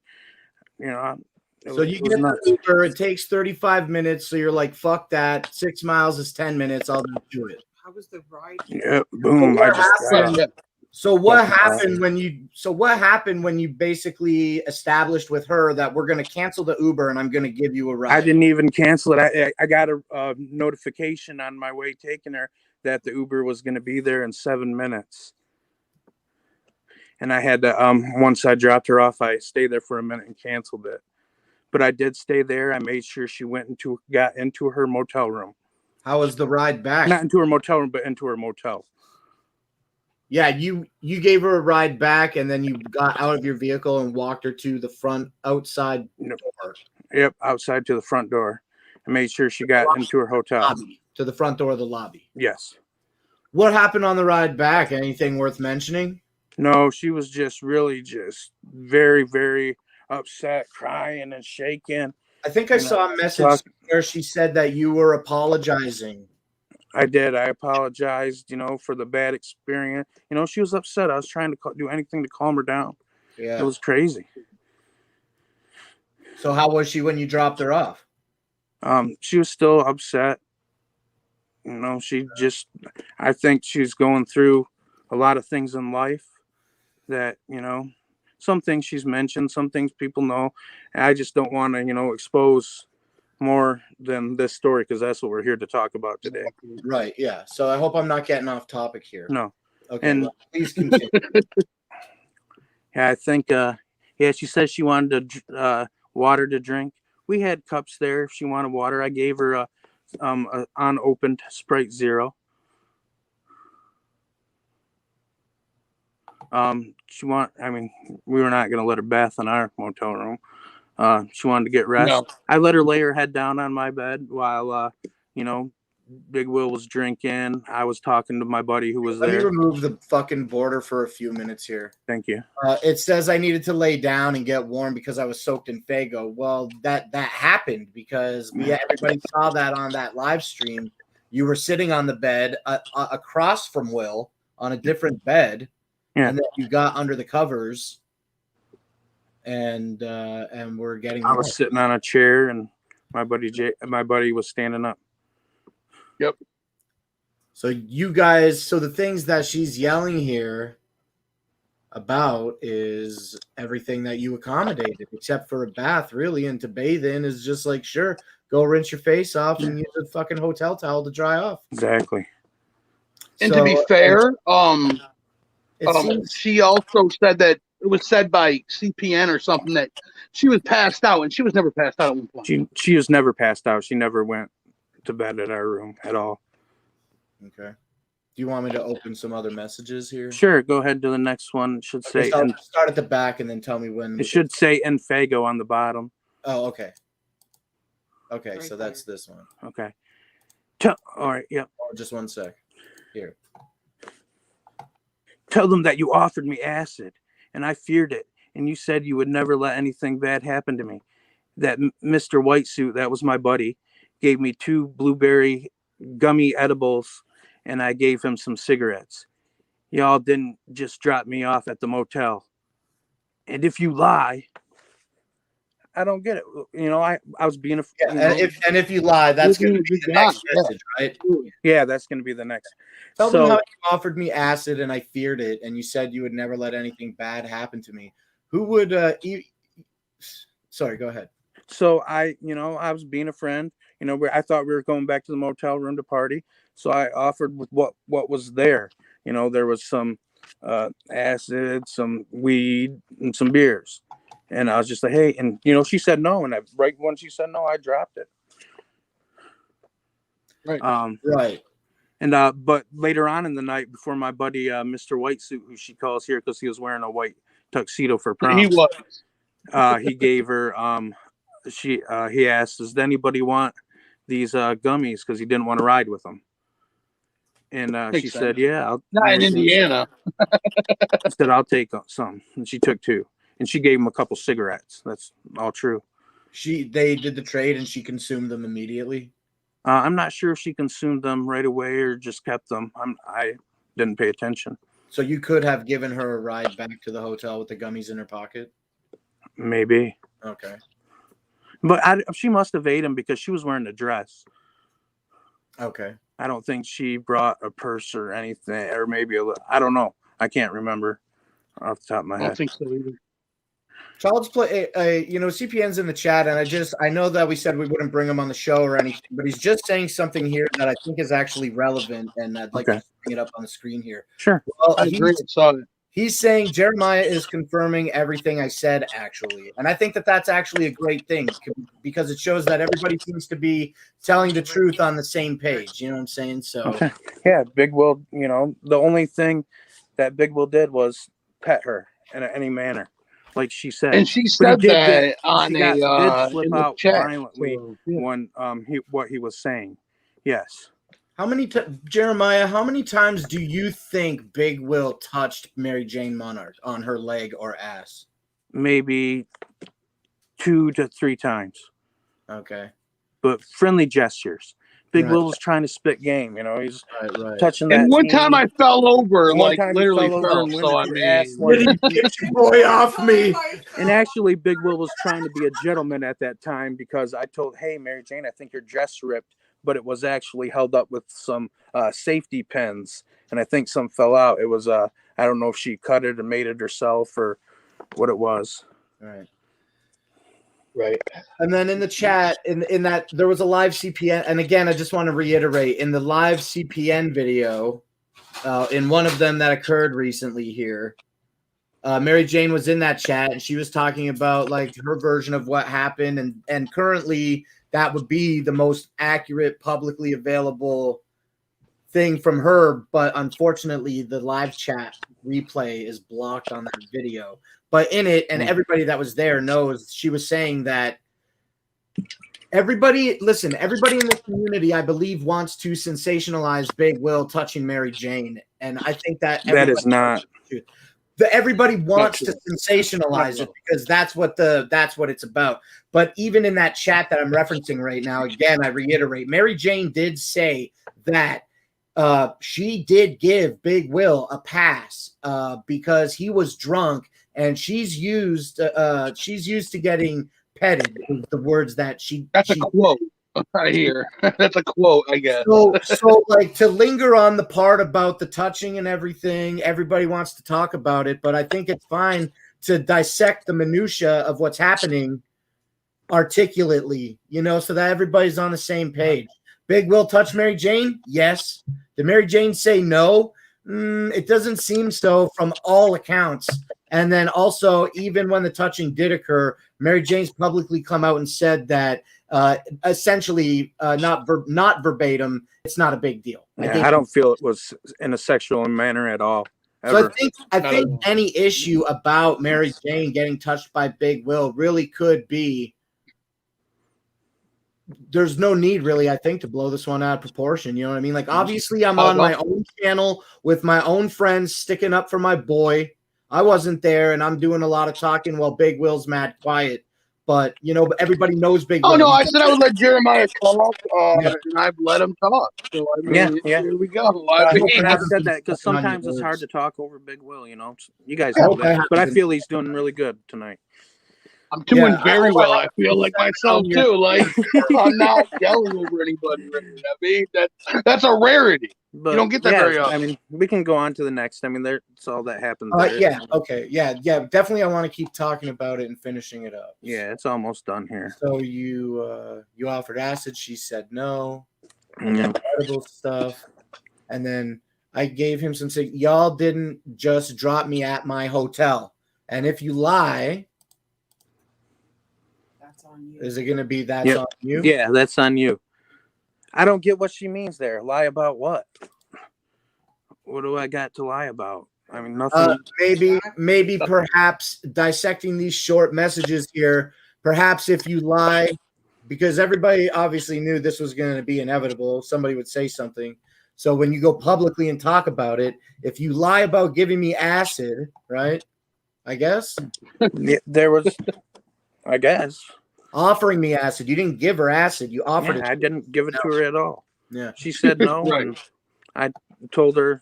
you know, So you get the Uber. It takes 35 minutes. So you're like, fuck that. 6 miles is 10 minutes. I'll just do it. How was the ride? yeah, boom. What I just got happened? up. So what Fucking happened when you? So what happened when you basically established with her that we're going to cancel the Uber and I'm going to give you a ride? I didn't even cancel it. I got a notification on my way taking her that the Uber was going to be there in 7 minutes. And I had to, once I dropped her off, I stayed there for a minute and canceled it. But I did stay there. I made sure she got into her motel room. How was the ride back? Not into her motel room, but into her motel. Yeah, you gave her a ride back, and then you got out of your vehicle and walked her to the front outside door. Yep, outside to the front door. I made sure she got into her hotel. Lobby, to the front door of the lobby. Yes. What happened on the ride back? Anything worth mentioning? No, she was just really just very, very upset, crying and shaking. I think I saw a message where she said that you were apologizing. I did. I apologized, for the bad experience. She was upset. I was trying to do anything to calm her down. Yeah. It was crazy. So how was she when you dropped her off? She was still upset. I think she's going through a lot of things in life that, some things she's mentioned, some things people know. And I just don't want to, expose more than this story, because that's what we're here to talk about today. Right. Yeah. So I hope I'm not getting off topic here. No. Okay. And well, please continue. yeah, I think, she said she wanted water to drink. We had cups there. If she wanted water, I gave her a unopened Sprite Zero. We were not going to let her bath in our motel room. She wanted to get rest. No. I let her lay her head down on my bed while, Big Will was drinking. I was talking to my buddy who was Let me there. remove the fucking border for a few minutes here. Thank you. It says I needed to lay down and get warm because I was soaked in Faygo. Well, that happened because everybody saw that on that live stream. You were sitting on the bed across from Will on a different bed, and then you got under the covers, and we're getting. I was sitting on a chair, and my buddy was standing up. Yep. So you guys, the things that she's yelling here about is everything that you accommodated, except for a bath, really, and to bathe in is just like, sure, go rinse your face off and use a fucking hotel towel to dry off. Exactly. And to be fair, seems, she also said that it was said by CPN or something that she was passed out, and she was never passed out at one point. She was never passed out. She never went to bed at our room at all. Okay. Do you want me to open some other messages here? Sure, go ahead to the next one. It should say start at the back and then tell me when. It should say Fago on the bottom. Oh, okay. Okay, Right so that's this one. Okay. All right, yep. Oh, just one sec. Here. Tell them that you offered me acid, and I feared it, and you said you would never let anything bad happen to me. That Mr. White Suit, that was my buddy, gave me 2 blueberry gummy edibles, and I gave him some cigarettes. Y'all didn't just drop me off at the motel. And if you lie, I don't get it. You know, I was being a Yeah, you know, and if you lie, that's going to be the next Yeah. message, right? yeah, that's going to be the next. Tell them So how you offered me acid and I feared it, and you said you would never let anything bad happen to me. Who would? Sorry, go ahead. so I was being a friend. You know, where I thought we were going back to the motel room to party. So I offered with what was there. You know, there was some acid, some weed, and some beers. And I was just like, hey, and you know, she said no, and right when she said no, I dropped it. Right. Right. And but later on in the night, before my buddy Mr. White Suit, who she calls here because he was wearing a white tuxedo for prom, He was. he gave her he asked, does anybody want these gummies, because he didn't want to ride with them. And she Makes said, sense. yeah, Not in Indiana. She said, I'll take some. And she took 2. And she gave him a couple cigarettes. That's all true. They did the trade and she consumed them immediately. I'm not sure if she consumed them right away or just kept them. I didn't pay attention. So you could have given her a ride back to the hotel with the gummies in her pocket? Maybe. Okay. But she must have ate them because she was wearing a dress. Okay. I don't think she brought a purse or anything, or maybe I don't know. I can't remember off the top of my head. I don't think so either. Child's Play, CPN's in the chat, and I know that we said we wouldn't bring him on the show or anything, but he's just saying something here that I think is actually relevant, and I'd like to bring it up on the screen here. Sure. Well, I agree. Saw it. He's saying Jeremiah is confirming everything I said, actually. And I think that that's actually a great thing because it shows that everybody seems to be telling the truth on the same page. You know what I'm saying? So, okay. Yeah, Big Will, you know, the only thing that Big Will did was pet her in any manner, like she said. And she said that on did slip in the out chat. violently So, yeah. when what he was saying. Yes. Jeremiah, how many times do you think Big Will touched Mary Jane Monarch on her leg or ass? Maybe 2 to 3 times. Okay. But friendly gestures. Big Right. Will was trying to spit game, you know. He's Right. touching that. And one time I fell over, And one like time he literally fell over fell. and went So I into your ass mean, Get your boy off me. And actually, Big Will was trying to be a gentleman at that time because I told, hey, Mary Jane, I think your dress ripped, but it was actually held up with some safety pins, and I think some fell out. It was, I don't know if she cut it or made it herself or what it was. right. And then in the chat, in that there was a live CPN, and again, I just want to reiterate, in the live CPN video, in one of them that occurred recently here, Mary Jane was in that chat, and she was talking about like her version of what happened, and currently that would be the most accurate, publicly available thing from her. But unfortunately, the live chat replay is blocked on that video. But in it, and everybody that was there knows, she was saying that everybody in the community, I believe, wants to sensationalize Big Will touching Mary Jane, and I think that is not. Everybody wants to sensationalize it because that's what it's about. But even in that chat that I'm referencing right now, again, I reiterate, Mary Jane did say that she did give Big Will a pass because he was drunk, and she's used to getting petted. Is the words that That's a quote right here. That's a quote, I guess. So like, to linger on the part about the touching and everything, everybody wants to talk about it, but I think it's fine to dissect the minutia of what's happening articulately, you know, so that everybody's on the same page. Big Will touch Mary Jane? Yes. Did Mary Jane say no? It doesn't seem so from all accounts. And then also, even when the touching did occur, Mary Jane's publicly come out and said that essentially, not verbatim, it's not a big deal. I don't feel it was in a sexual manner at all. Ever. So I think any issue about Mary Jane getting touched by Big Will really could be. There's no need, really, I think, to blow this one out of proportion. You know what I mean? Like, obviously, I'm on my own channel with my own friends sticking up for my boy. I wasn't there, and I'm doing a lot of talking while Big Will's mad quiet. But, you know, everybody knows Big Will. Oh, no, I said I would let Jeremiah talk, and I've let him talk. So, I mean, here we go. And I've said that because sometimes it's hard to talk over Big Will, you know. You guys know that. But I feel he's doing really good tonight. I'm doing Yeah, very well. I feel like myself Yeah. too. Like I'm not yelling over anybody. Really. I mean, that's a rarity. But You don't get that very often. I mean, we can go on to the next. I mean, that's all that happened. Yeah. Okay. Yeah. Definitely. I want to keep talking about it and finishing it up. Yeah, it's almost done here. So you offered acid. She said no. Yeah. Edible stuff, and then I gave him some. Y'all didn't just drop me at my hotel, and if you lie, That's on you. is it going to be that's Yep. on you? Yeah, that's on you. I don't get what she means there. Lie about what? What do I got to lie about? I mean, nothing. Maybe perhaps dissecting these short messages here. Perhaps if you lie, because everybody obviously knew this was going to be inevitable. Somebody would say something. So when you go publicly and talk about it, if you lie about giving me acid, right? I guess Yeah, there was, I guess. Offering me acid. You didn't give her acid. You offered it. I didn't give it to her at all. Yeah. She said no. Right. And I told her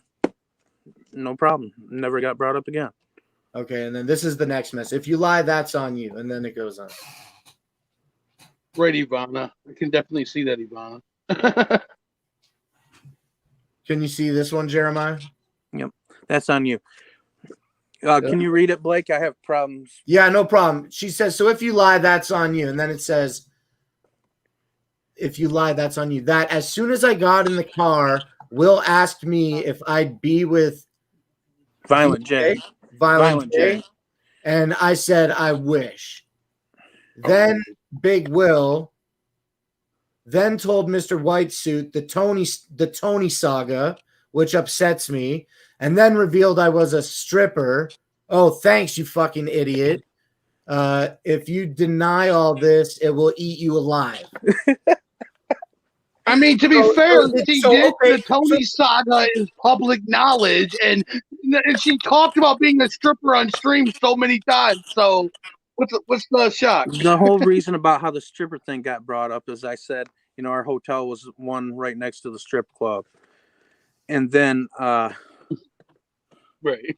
no problem. Never got brought up again. Okay, and then this is the next mess. If you lie, that's on you. And then it goes on. Right, Ivana. I can definitely see that, Ivana. Can you see this one, Jeremiah? Yep. That's on you. Can you read it, Blake? I have problems. Yeah, no problem. She says, so if you lie, that's on you. And then it says, if you lie, that's on you. That as soon as I got in the car, Will asked me if I'd be with Violent J. Violent J. And I said, I wish. Then Big Will then told Mr. Whitesuit the Tony saga, which upsets me, and then revealed I was a stripper. Oh, thanks, you fucking idiot. If you deny all this, it will eat you alive. I mean, to be fair, the Tony saga is public knowledge, and she talked about being a stripper on stream so many times. So, what's the shock? The whole reason about how the stripper thing got brought up is I said, you know, our hotel was one right next to the strip club, and then right.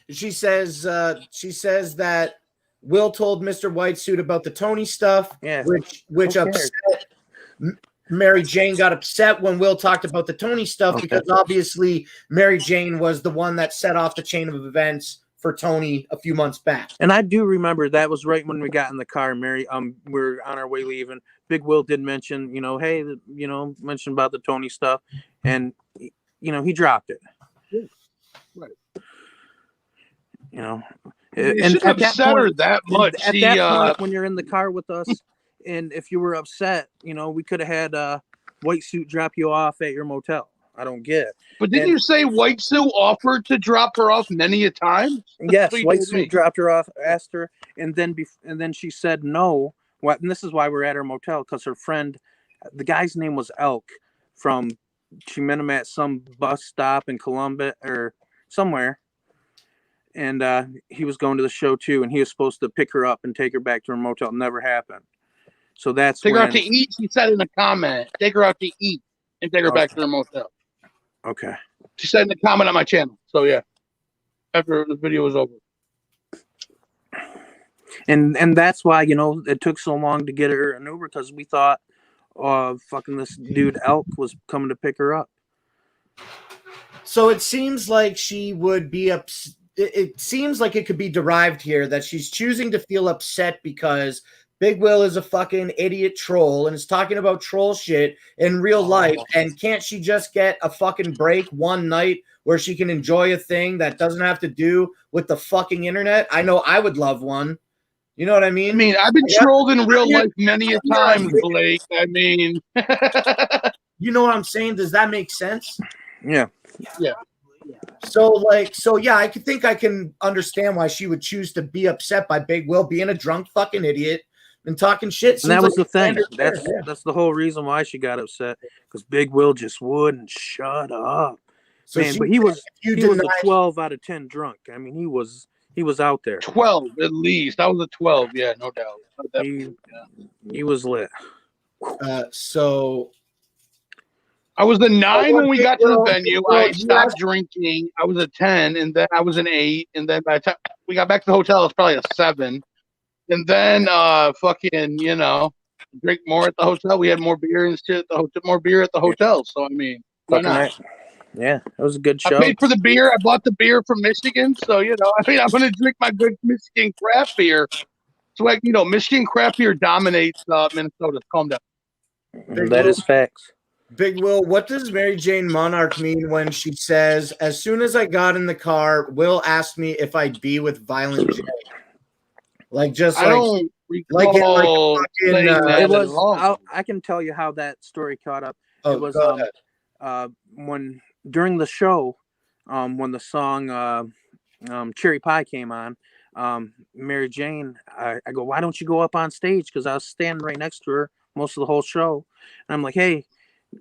She says that Will told Mr. Whitesuit about the Tony stuff, which upset. Mary Jane got upset when Will talked about the Tony stuff because obviously Mary Jane was the one that set off the chain of events for Tony a few months back. And I do remember that was right when we got in the car, Mary. We're on our way leaving. Big Will did mention, hey, mention about the Tony stuff, and he dropped it. Yeah. Right. And at that much. At that point, when you're in the car with us, and if you were upset, we could have had White Suit drop you off at your motel. I don't get it. But didn't you say White Suit offered to drop her off many a time? Yes, White Suit dropped her off, asked her, and then she said no. And this is why we're at her motel, because her friend, the guy's name was Elk, she met him at some bus stop in Columbus or somewhere. And he was going to the show too, and he was supposed to pick her up and take her back to her motel. Never happened. So that's take her out to eat. She said in a comment, take her out to eat and take her back to her motel. Okay. She said in the comment on my channel. So yeah, after the video was over. And that's why it took so long to get her an Uber, because we thought, fucking this dude Elk was coming to pick her up. So it seems like she would be upset. It seems like it could be derived here that she's choosing to feel upset because Big Will is a fucking idiot troll and is talking about troll shit in real life. And can't she just get a fucking break one night where she can enjoy a thing that doesn't have to do with the fucking internet? I know I would love one. You know what I mean? I mean, I've been trolled in real life many a time, Blake. I mean, you know what I'm saying? Does that make sense? Yeah. Yeah. So yeah, I think I can understand why she would choose to be upset by Big Will being a drunk fucking idiot and talking shit. And that was the thing. That's the whole reason why she got upset, because Big Will just wouldn't shut up. So man, but he was a 12 out of 10 drunk. I mean, he was out there. 12 at least. I was a 12. Yeah, no doubt. He was lit. So. I was a 9 when we got to the venue. I stopped drinking. I was a 10, and then I was an 8, and then by the time we got back to the hotel, it's probably a 7. And then fucking, you know, drink more at the hotel. We had more beer and shit at the hotel, more beer at the hotel. So I mean, why Fucking not? right. Yeah, it was a good I show. paid for the beer. I bought the beer from Michigan, so you know, I mean, I'm gonna drink my good Michigan craft beer. So like, you know, Michigan craft beer dominates Minnesota. Calm down. That is facts. Big Will, what does Mary Jane Monarch mean when she says, as soon as I got in the car, Will asked me if I'd be with Violent J? Like, just I don't recall fucking, saying that It at was. all. I can tell you how that story caught up. Oh, It was go ahead. when during the show, when the song Cherry Pie came on, Mary Jane, I go, why don't you go up on stage? Because I was standing right next to her most of the whole show, and I'm like, hey,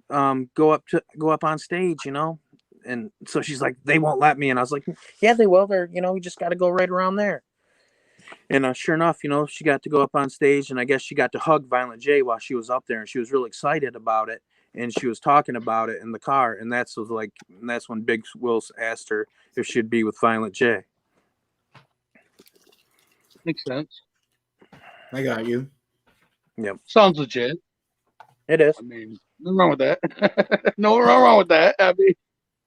go up on stage, you know. And so she's like, they won't let me, and I was like, yeah, they will. They're, you know, we just got to go right around there. And sure enough, you know, she got to go up on stage, and I guess she got to hug Violent J while she was up there, and she was really excited about it, and she was talking about it in the car, and that's when Big Wills asked her if she'd be with Violent J. Makes sense. I got you. Yep. Sounds legit. It is. I mean, nothing wrong with that. No wrong with that. I mean,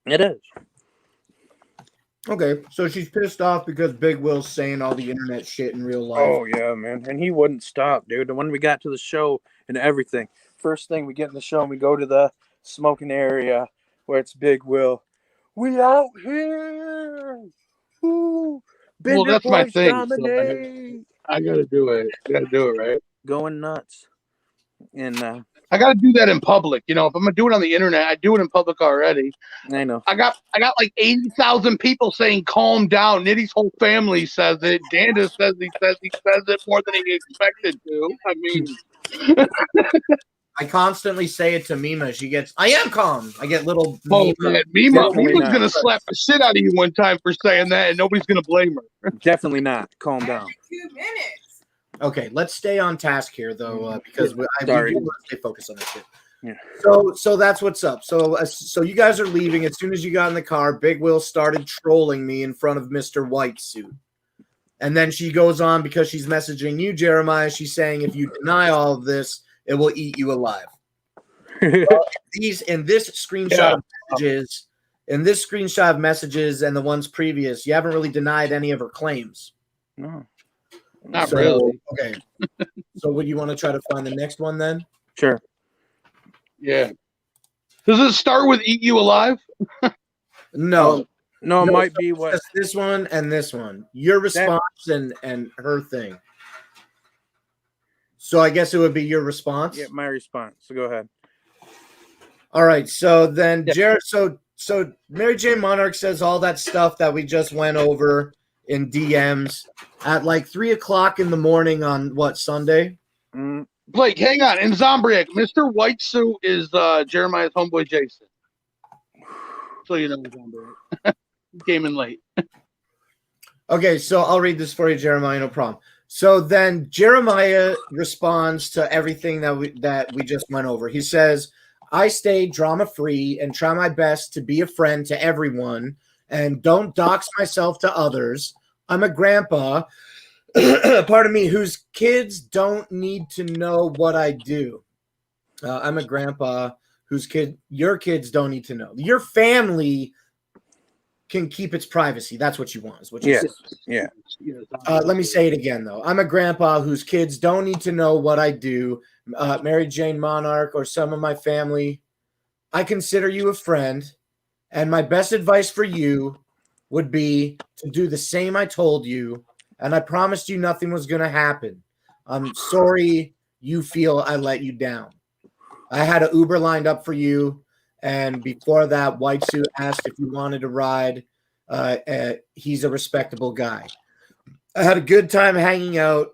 it is. Okay, so she's pissed off because Big Will's saying all the internet shit in real life. Oh yeah, man, and he wouldn't stop, dude. And when we got to the show and everything, first thing we get in the show and we go to the smoking area where it's Big Will. We out here. Woo. well, that's my thing. Dominate. So I gotta do it. I gotta do it, right? Going nuts. And I gotta do that in public. You know, if I'm gonna do it on the internet, I do it in public already. I know. I got like 80,000 people saying calm down. Nitty's whole family says it. Danda says he says it more than he expected to. I mean, I constantly say it to Mima. She gets, I am calm. I get little Mima's gonna slap the shit out of you one time for saying that, and nobody's gonna blame her. Definitely not. Calm down. 2 minutes. Okay, let's stay on task here, though, because we do want to stay focused on this shit. Yeah. So that's what's up. So you guys are leaving. As soon as you got in the car, Big Will started trolling me in front of Mr. White Suit. And then she goes on because she's messaging you, Jeremiah. She's saying if you deny all of this, it will eat you alive. In this screenshot of messages and the ones previous, you haven't really denied any of her claims. No. Not really. Okay. So would you want to try to find the next one then? Sure. Yeah. Does it start with "eat you alive"? No. No, it might be what this one and this one. Your response and her thing. So I guess it would be your response. Yeah, my response. So go ahead. All right. So then, Jared. So Mary Jane Monarch says all that stuff that we just went over in DMs at like 3:00 in the morning on what, Sunday? Blake, hang on. In Zombriac, Mr. White Suit is Jeremiah's homeboy Jason. So you know Zombriac. Came in late. Okay, so I'll read this for you, Jeremiah. No problem. So then Jeremiah responds to everything that we just went over. He says, "I stay drama free and try my best to be a friend to everyone and don't dox myself to others. I'm a grandpa, pardon me, whose kids don't need to know what I do. I'm a grandpa whose your kids don't need to know. Your family can keep its privacy. That's what you want, is what you said. Yeah. Let me say it again, though. I'm a grandpa whose kids don't need to know what I do. Mary Jane Monarch or some of my family, I consider you a friend. And my best advice for you would be to do the same I told you. And I promised you nothing was going to happen. I'm sorry you feel I let you down. I had an Uber lined up for you. And before that, White Suit asked if you wanted to ride. He's a respectable guy. I had a good time hanging out.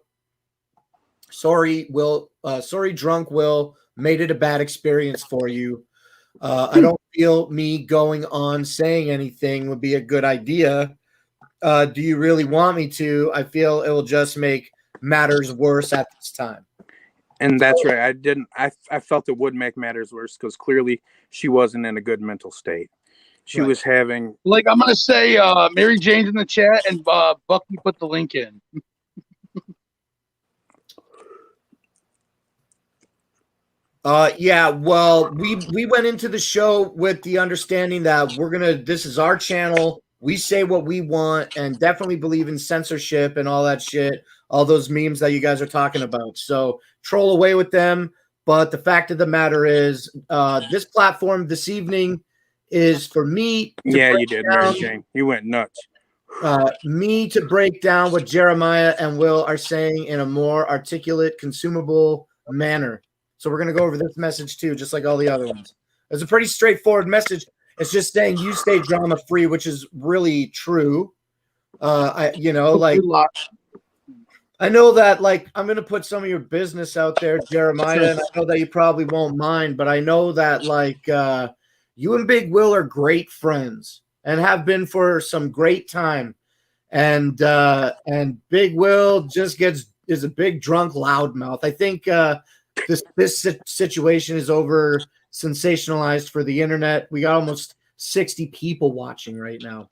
Sorry, drunk Will made it a bad experience for you. I don't feel me going on saying anything would be a good idea. Do you really want me to? I feel it will just make matters worse at this time." And that's right. I felt it would make matters worse because clearly she wasn't in a good mental state. She was having, like, I'm gonna say Mary Jane's in the chat and Bucky put the link in. Yeah, well, we went into the show with the understanding that this is our channel. We say what we want and definitely believe in censorship and all that shit, all those memes that you guys are talking about. So troll away with them. But the fact of the matter is, this platform this evening is for me to Yeah, break you did, down, Mary Jane. You went nuts. me to break down what Jeremiah and Will are saying in a more articulate, consumable manner. So we're going to go over this message too, just like all the other ones. It's a pretty straightforward message. It's just saying you stay drama free, which is really true. I know that I'm going to put some of your business out there, Jeremiah, and I know that you probably won't mind, but I know that you and Big Will are great friends and have been for some great time. And Big Will just is a big drunk loudmouth. I think this situation is over sensationalized for the internet. We got almost 60 people watching right now.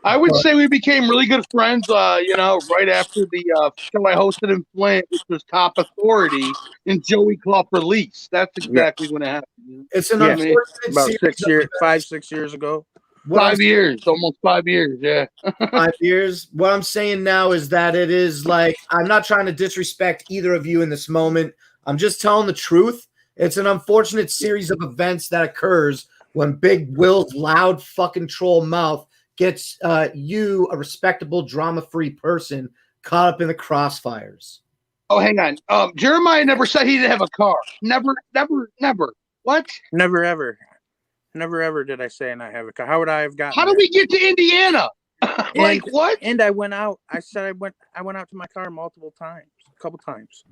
I would say we became really good friends, right after the show I hosted in Flint, which was Top Authority, and Joey Clough release. That's exactly when it happened. It's an Yeah. unfortunate About series 6 years ago. Almost 5 years, yeah. 5 years. What I'm saying now is that it is I'm not trying to disrespect either of you in this moment. I'm just telling the truth. It's an unfortunate series of events that occurs when Big Will's loud fucking troll mouth gets you, a respectable, drama-free person, caught up in the crossfires. Oh, hang on. Jeremiah never said he didn't have a car. Never. What? Never ever did I say and I have a car. How would I have gotten How did we get to Indiana? What? And I went out. I said I went out to my car multiple times, a couple times.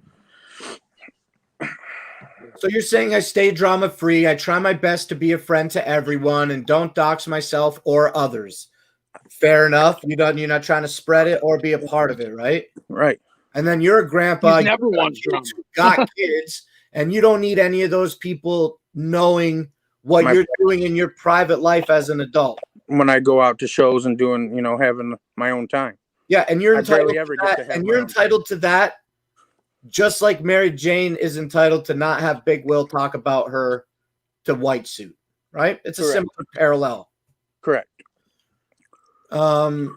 So you're saying I stay drama free. I try my best to be a friend to everyone and don't dox myself or others. Fair enough. You're not trying to spread it or be a part of it, right? Right. And then you're a grandpa. He's never wants drama. Got kids, and you don't need any of those people knowing what you're doing in your private life as an adult. When I go out to shows and doing, having my own time. Yeah, and you're entitled to that. And you're entitled to that. Just like Mary Jane is entitled to not have Big Will talk about her to White Suit, right? It's a similar parallel. Correct. Mary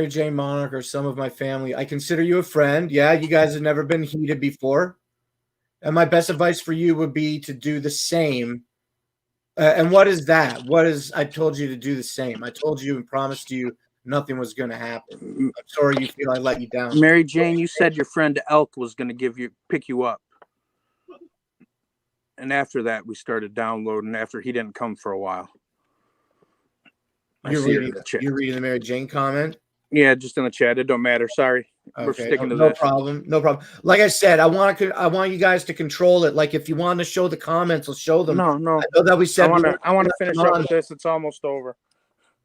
Jane Monarch or some of my family, I consider you a friend. Yeah, you guys have never been heated before. And my best advice for you would be to do the same. And what is that? I told you to do the same. I told you and promised you nothing was going to happen. I'm sorry you feel I let you down. Mary Jane, you said your friend Elk was going to pick you up. And after that, we started downloading after he didn't come for a while. You're reading the Mary Jane comment? Yeah, just in the chat. It don't matter. Sorry. Okay. We're sticking to No this. problem. Like I said, I want you guys to control it. Like if you want to show the comments, let's show them. No. I know that we said I want to finish up with this. It's almost over.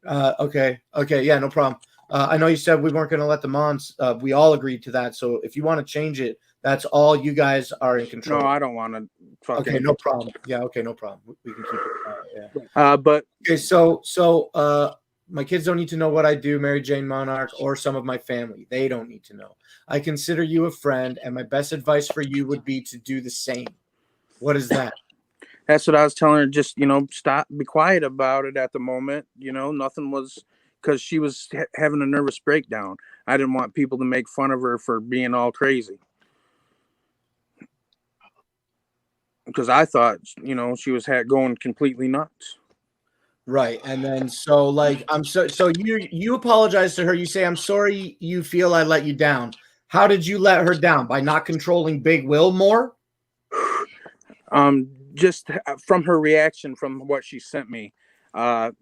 Okay. Yeah, no problem. I know you said we weren't going to let them on. We all agreed to that. So if you want to change it, that's all you guys are in control. No, I don't want to. Okay, no problem. Yeah, okay, no problem. We can keep it. But okay, so my kids don't need to know what I do, Mary Jane Monarch, or some of my family. They don't need to know. I consider you a friend, and my best advice for you would be to do the same. What is that? That's what I was telling her. Just, stop, be quiet about it at the moment. Nothing was, because she was having a nervous breakdown. I didn't want people to make fun of her for being all crazy. Because I thought, she was going completely nuts. Right. And then so you apologize to her. You say, I'm sorry you feel I let you down. How did you let her down? By not controlling Big Will more? Just from her reaction, from what she sent me,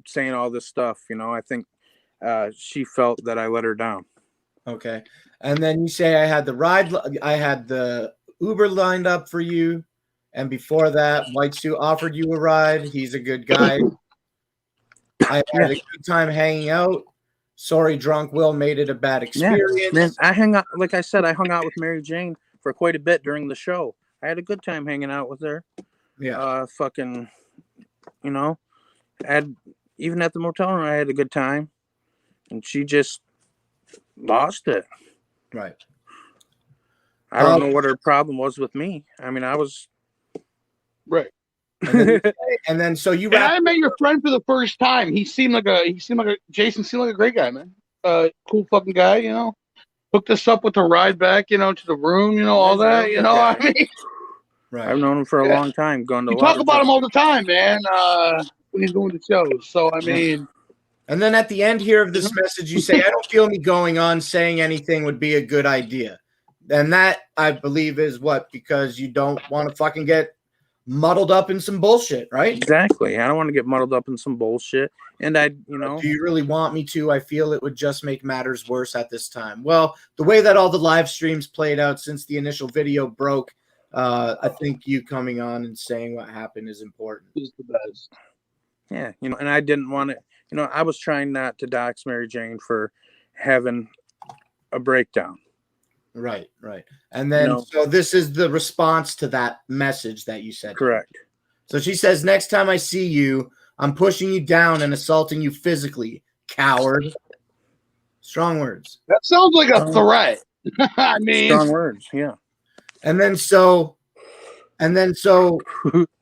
saying all this stuff, I think she felt that I let her down. Okay. And then you say I had the Uber lined up for you. And before that, White Suit offered you a ride. He's a good guy. I had a good time hanging out. Sorry, drunk Will made it a bad experience. Yeah, man, I hung out, like I said, I hung out with Mary Jane for quite a bit during the show. I had a good time hanging out with her. Yeah. Even at the motel room, I had a good time. And she just lost it. Right. I don't know what her problem was with me. I mean, I was right. And then so you and I met your friend for the first time. Jason seemed like a great guy, man. Cool fucking guy, you know. Hooked us up with a ride back, you know, to the room, you know, all that, you know. I mean, right. I've known him for a long time. Gone to we talk about him all the time, man. When he's doing the shows. So I mean, and then at the end here of this message, you say, "I don't feel me going on saying anything would be a good idea," and that I believe is what, because you don't want to fucking get muddled up in some bullshit, right? Exactly. I don't want to get muddled up in some bullshit. And do you really want me to? I feel it would just make matters worse at this time. Well, the way that all the live streams played out since the initial video broke, I think you coming on and saying what happened is important. Is the best. Yeah, you know, and I didn't want to, you know, I was trying not to dox Mary Jane for having a breakdown. Right. And then, so this is the response to that message that you said. Correct. So she says, "Next time I see you, I'm pushing you down and assaulting you physically, coward." Strong words. That sounds like a threat. I mean, strong words, yeah. And then so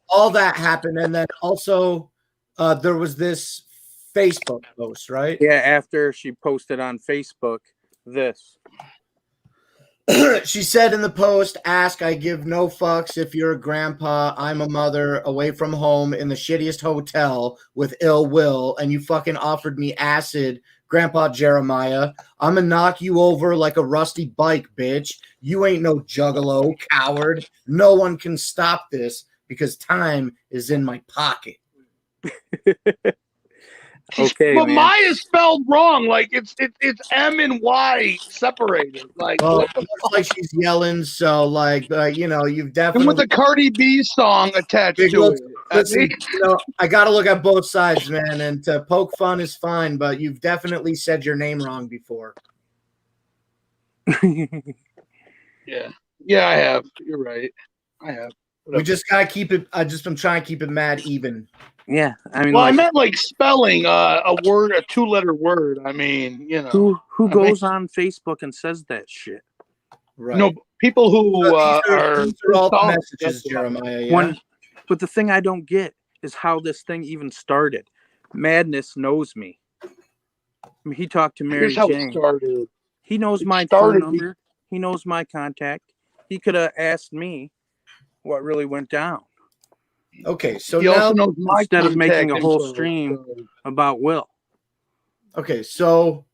all that happened, and then also there was this Facebook post, right? Yeah, after she posted on Facebook this. She said in the post, "Ask, I give no fucks if you're a grandpa. I'm a mother away from home in the shittiest hotel with ill will, and you fucking offered me acid, Grandpa Jeremiah. I'm gonna knock you over like a rusty bike, bitch. You ain't no juggalo, coward. No one can stop this because time is in my pocket." Okay, but man. Maya's spelled wrong. Like it's M and Y separated. Like, well, it looks like she's yelling. So, like, you know, you've definitely and with the Cardi B song attached to it. Listen, you know, I got to look at both sides, man. And to poke fun is fine, but you've definitely said your name wrong before. Yeah, I have. You're right. I have. We just gotta keep it. I'm trying to keep it mad even. Yeah, I mean, well, I meant like spelling a word, a 2-letter word. I mean, you know, who goes on Facebook and says that shit? Right. No, people who these are all the messages, Jeremiah. Yeah? But the thing I don't get is how this thing even started. Madness knows me. I mean, he talked to Mary Jane. He knows my phone number. He knows my contact. He could have asked me what really went down. Okay, so he now also knows my instead of making a whole info, stream about Will. Okay, so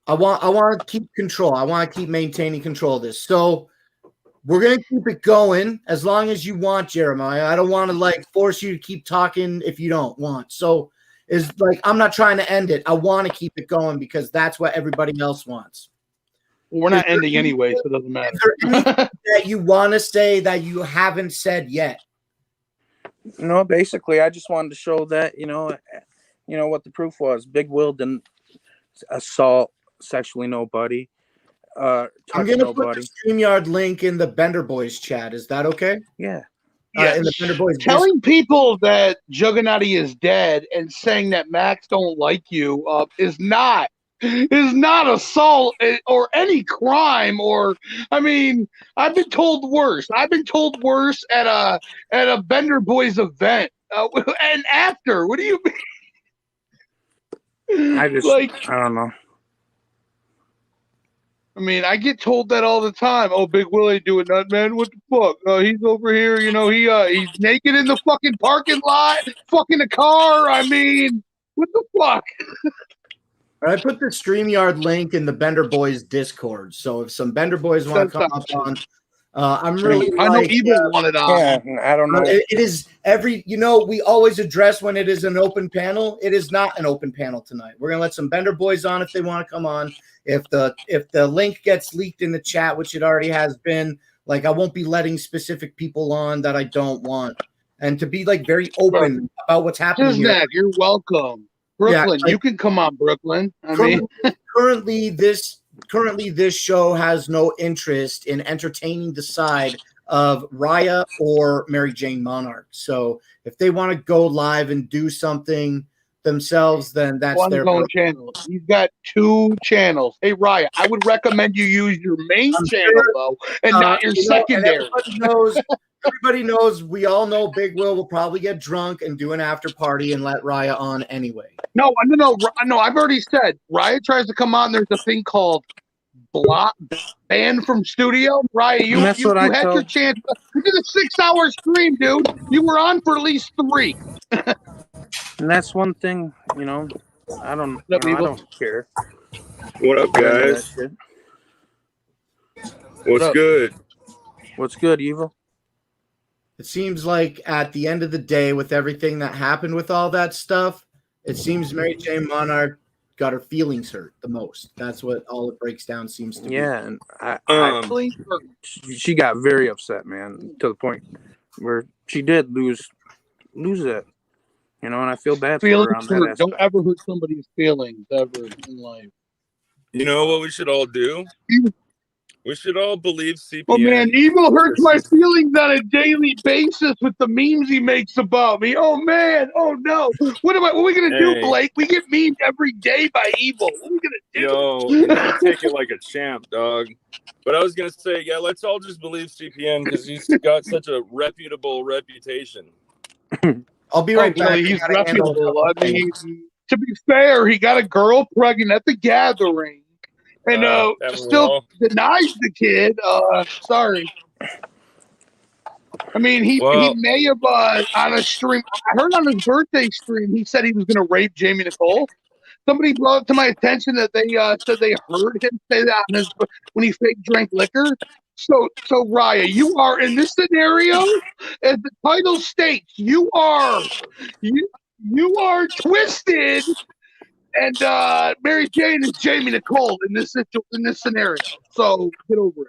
I want to keep control. I want to keep maintaining control of this. So we're gonna keep it going as long as you want, Jeremiah. I don't want to like force you to keep talking if you don't want. So is like I'm not trying to end it. I want to keep it going because that's what everybody else wants. Well, we're not ending anyway, so it doesn't matter. Is there anything that you want to say that you haven't said yet? No, basically, I just wanted to show that you know what the proof was. Big Will didn't assault sexually nobody. I'm gonna put the StreamYard link in the Bender Boys chat. Is that okay? Yeah. Yeah, in the Bender Boys telling people that Juggernauty is dead and saying that Max don't like you is not assault or any crime. Or I mean, I've been told worse. I've been told worse at a Bender Boys event and after. What do you mean? I don't know. I mean, I get told that all the time. Oh, Big Willie doing that, man. What the fuck? He's over here, you know, he's naked in the fucking parking lot, fucking a car. I mean, what the fuck? I put the StreamYard link in the Bender Boys Discord. So if some Bender Boys want to come up on, I'm really I know Evil wanted on. Yeah, I don't know. It is we always address when it is an open panel. It is not an open panel tonight. We're gonna let some Bender Boys on if they want to come on. If the link gets leaked in the chat, which it already has been, like I won't be letting specific people on that I don't want. And to be like very open about what's happening here. You're welcome. Brooklyn, you can come on, Brooklyn. Currently this show has no interest in entertaining the side of Raya or Mary Jane Monarch. So if they want to go live and do something, themselves, then that's On their his own channel. He's got 2 channels. Hey, Riot, I would recommend you use your main channel, though, and not your you know, and secondary. everybody knows, we all know Big Will will probably get drunk and do an after party and let Raya on anyway. No, I've already said, Riot tries to come on. There's a thing called ban from studio. Riot, you had your chance. You did a 6-hour stream, dude. You were on for at least 3. And that's one thing, you know, I don't care. What up, guys? What's good? What's good, Evil? It seems like at the end of the day, with everything that happened with all that stuff, it seems Mary Jane Monarch got her feelings hurt the most. That's what all it breaks down seems to be. Yeah, and she got very upset, man, to the point where she did lose it. You know, and I feel bad for her on that aspect. Don't ever hurt somebody's feelings ever in life. You know what we should all do? We should all believe CPN. Oh man, Evil hurts my feelings on a daily basis with the memes he makes about me. Oh man, oh no. What are we gonna do, Blake? We get memed every day by Evil. What are we gonna do? Yo, you gotta take it like a champ, dog. But I was gonna say, yeah, let's all just believe CPN because he's got such a reputable reputation. I'll be right back. He's reputable. I mean, to be fair, he got a girl pregnant at the gathering, and still denies the kid. Sorry. I mean, he may have on a stream. I heard on his birthday stream he said he was going to rape Jamie Nicole. Somebody brought it to my attention that they said they heard him say that when he fake drank liquor. So Raya, you are in this scenario, as the title states, you are twisted, and Mary Jane is Jamie Nicole in this scenario. So get over it.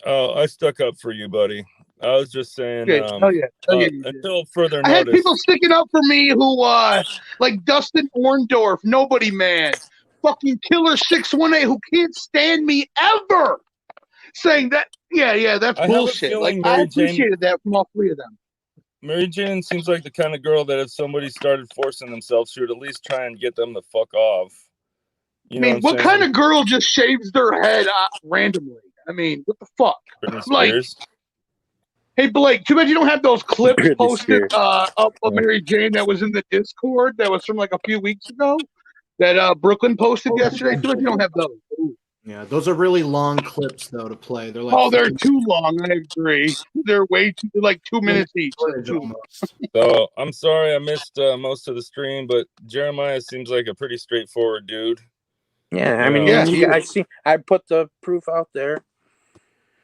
Oh, I stuck up for you, buddy. I was just saying. Until further notice. I had people sticking up for me who, like Dustin Orndorff, Nobody Man, fucking Killer 618, who can't stand me ever. Saying that, that's bullshit. Like, I appreciated that from all 3 of them. Mary Jane seems like the kind of girl that if somebody started forcing themselves, she would at least try and get them the fuck off. I mean, what kind of girl just shaves their head randomly? I mean, what the fuck? Like, hey, Blake, too bad you don't have those clips posted up of Mary Jane that was in the Discord that was from like a few weeks ago that Brooklyn posted yesterday. Too bad you don't have those. Ooh. Yeah, those are really long clips though to play. They're like they're too long. I agree. They're way too like 2 minutes each. So I'm sorry I missed most of the stream, but Jeremiah seems like a pretty straightforward dude. Yeah, I mean, I put the proof out there.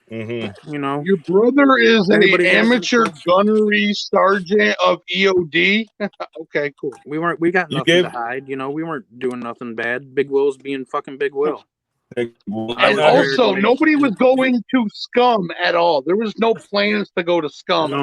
Mm-hmm. You know, your brother is an amateur gunnery sergeant of EOD. Okay, cool. We got nothing to hide. You know, we weren't doing nothing bad. Big Will's being fucking Big Will. And also, nobody was going to Scum at all. There was no plans to go to Scum.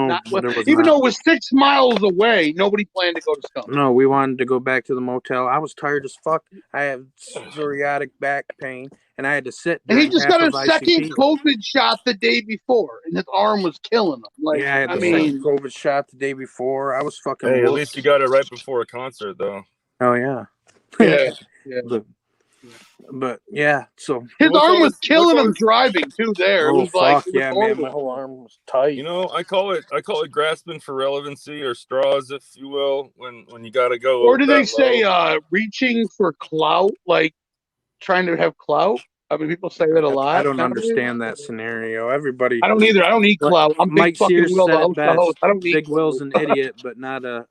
Even though it was 6 miles away, nobody planned to go to Scum. No, we wanted to go back to the motel. I was tired as fuck. I have psoriatic back pain, and I had to sit. And he just got a second COVID shot the day before, and his arm was killing him. Like, yeah, I had the second COVID shot the day before. I was fucking. Hey, at least you got it right before a concert, though. Oh yeah. Yeah. But yeah, so his arm was killing him driving too. There, it was like, man, my whole arm was tight. You know, I call it grasping for relevancy or straws, if you will, when you got to go. Or do they say reaching for clout, like trying to have clout? I mean, people say that a lot. I don't understand that scenario. Everybody. I don't either. I don't need clout. I'm Mike big fucking Sears Will, said the it best. host. I don't need Big Will's an idiot, but not a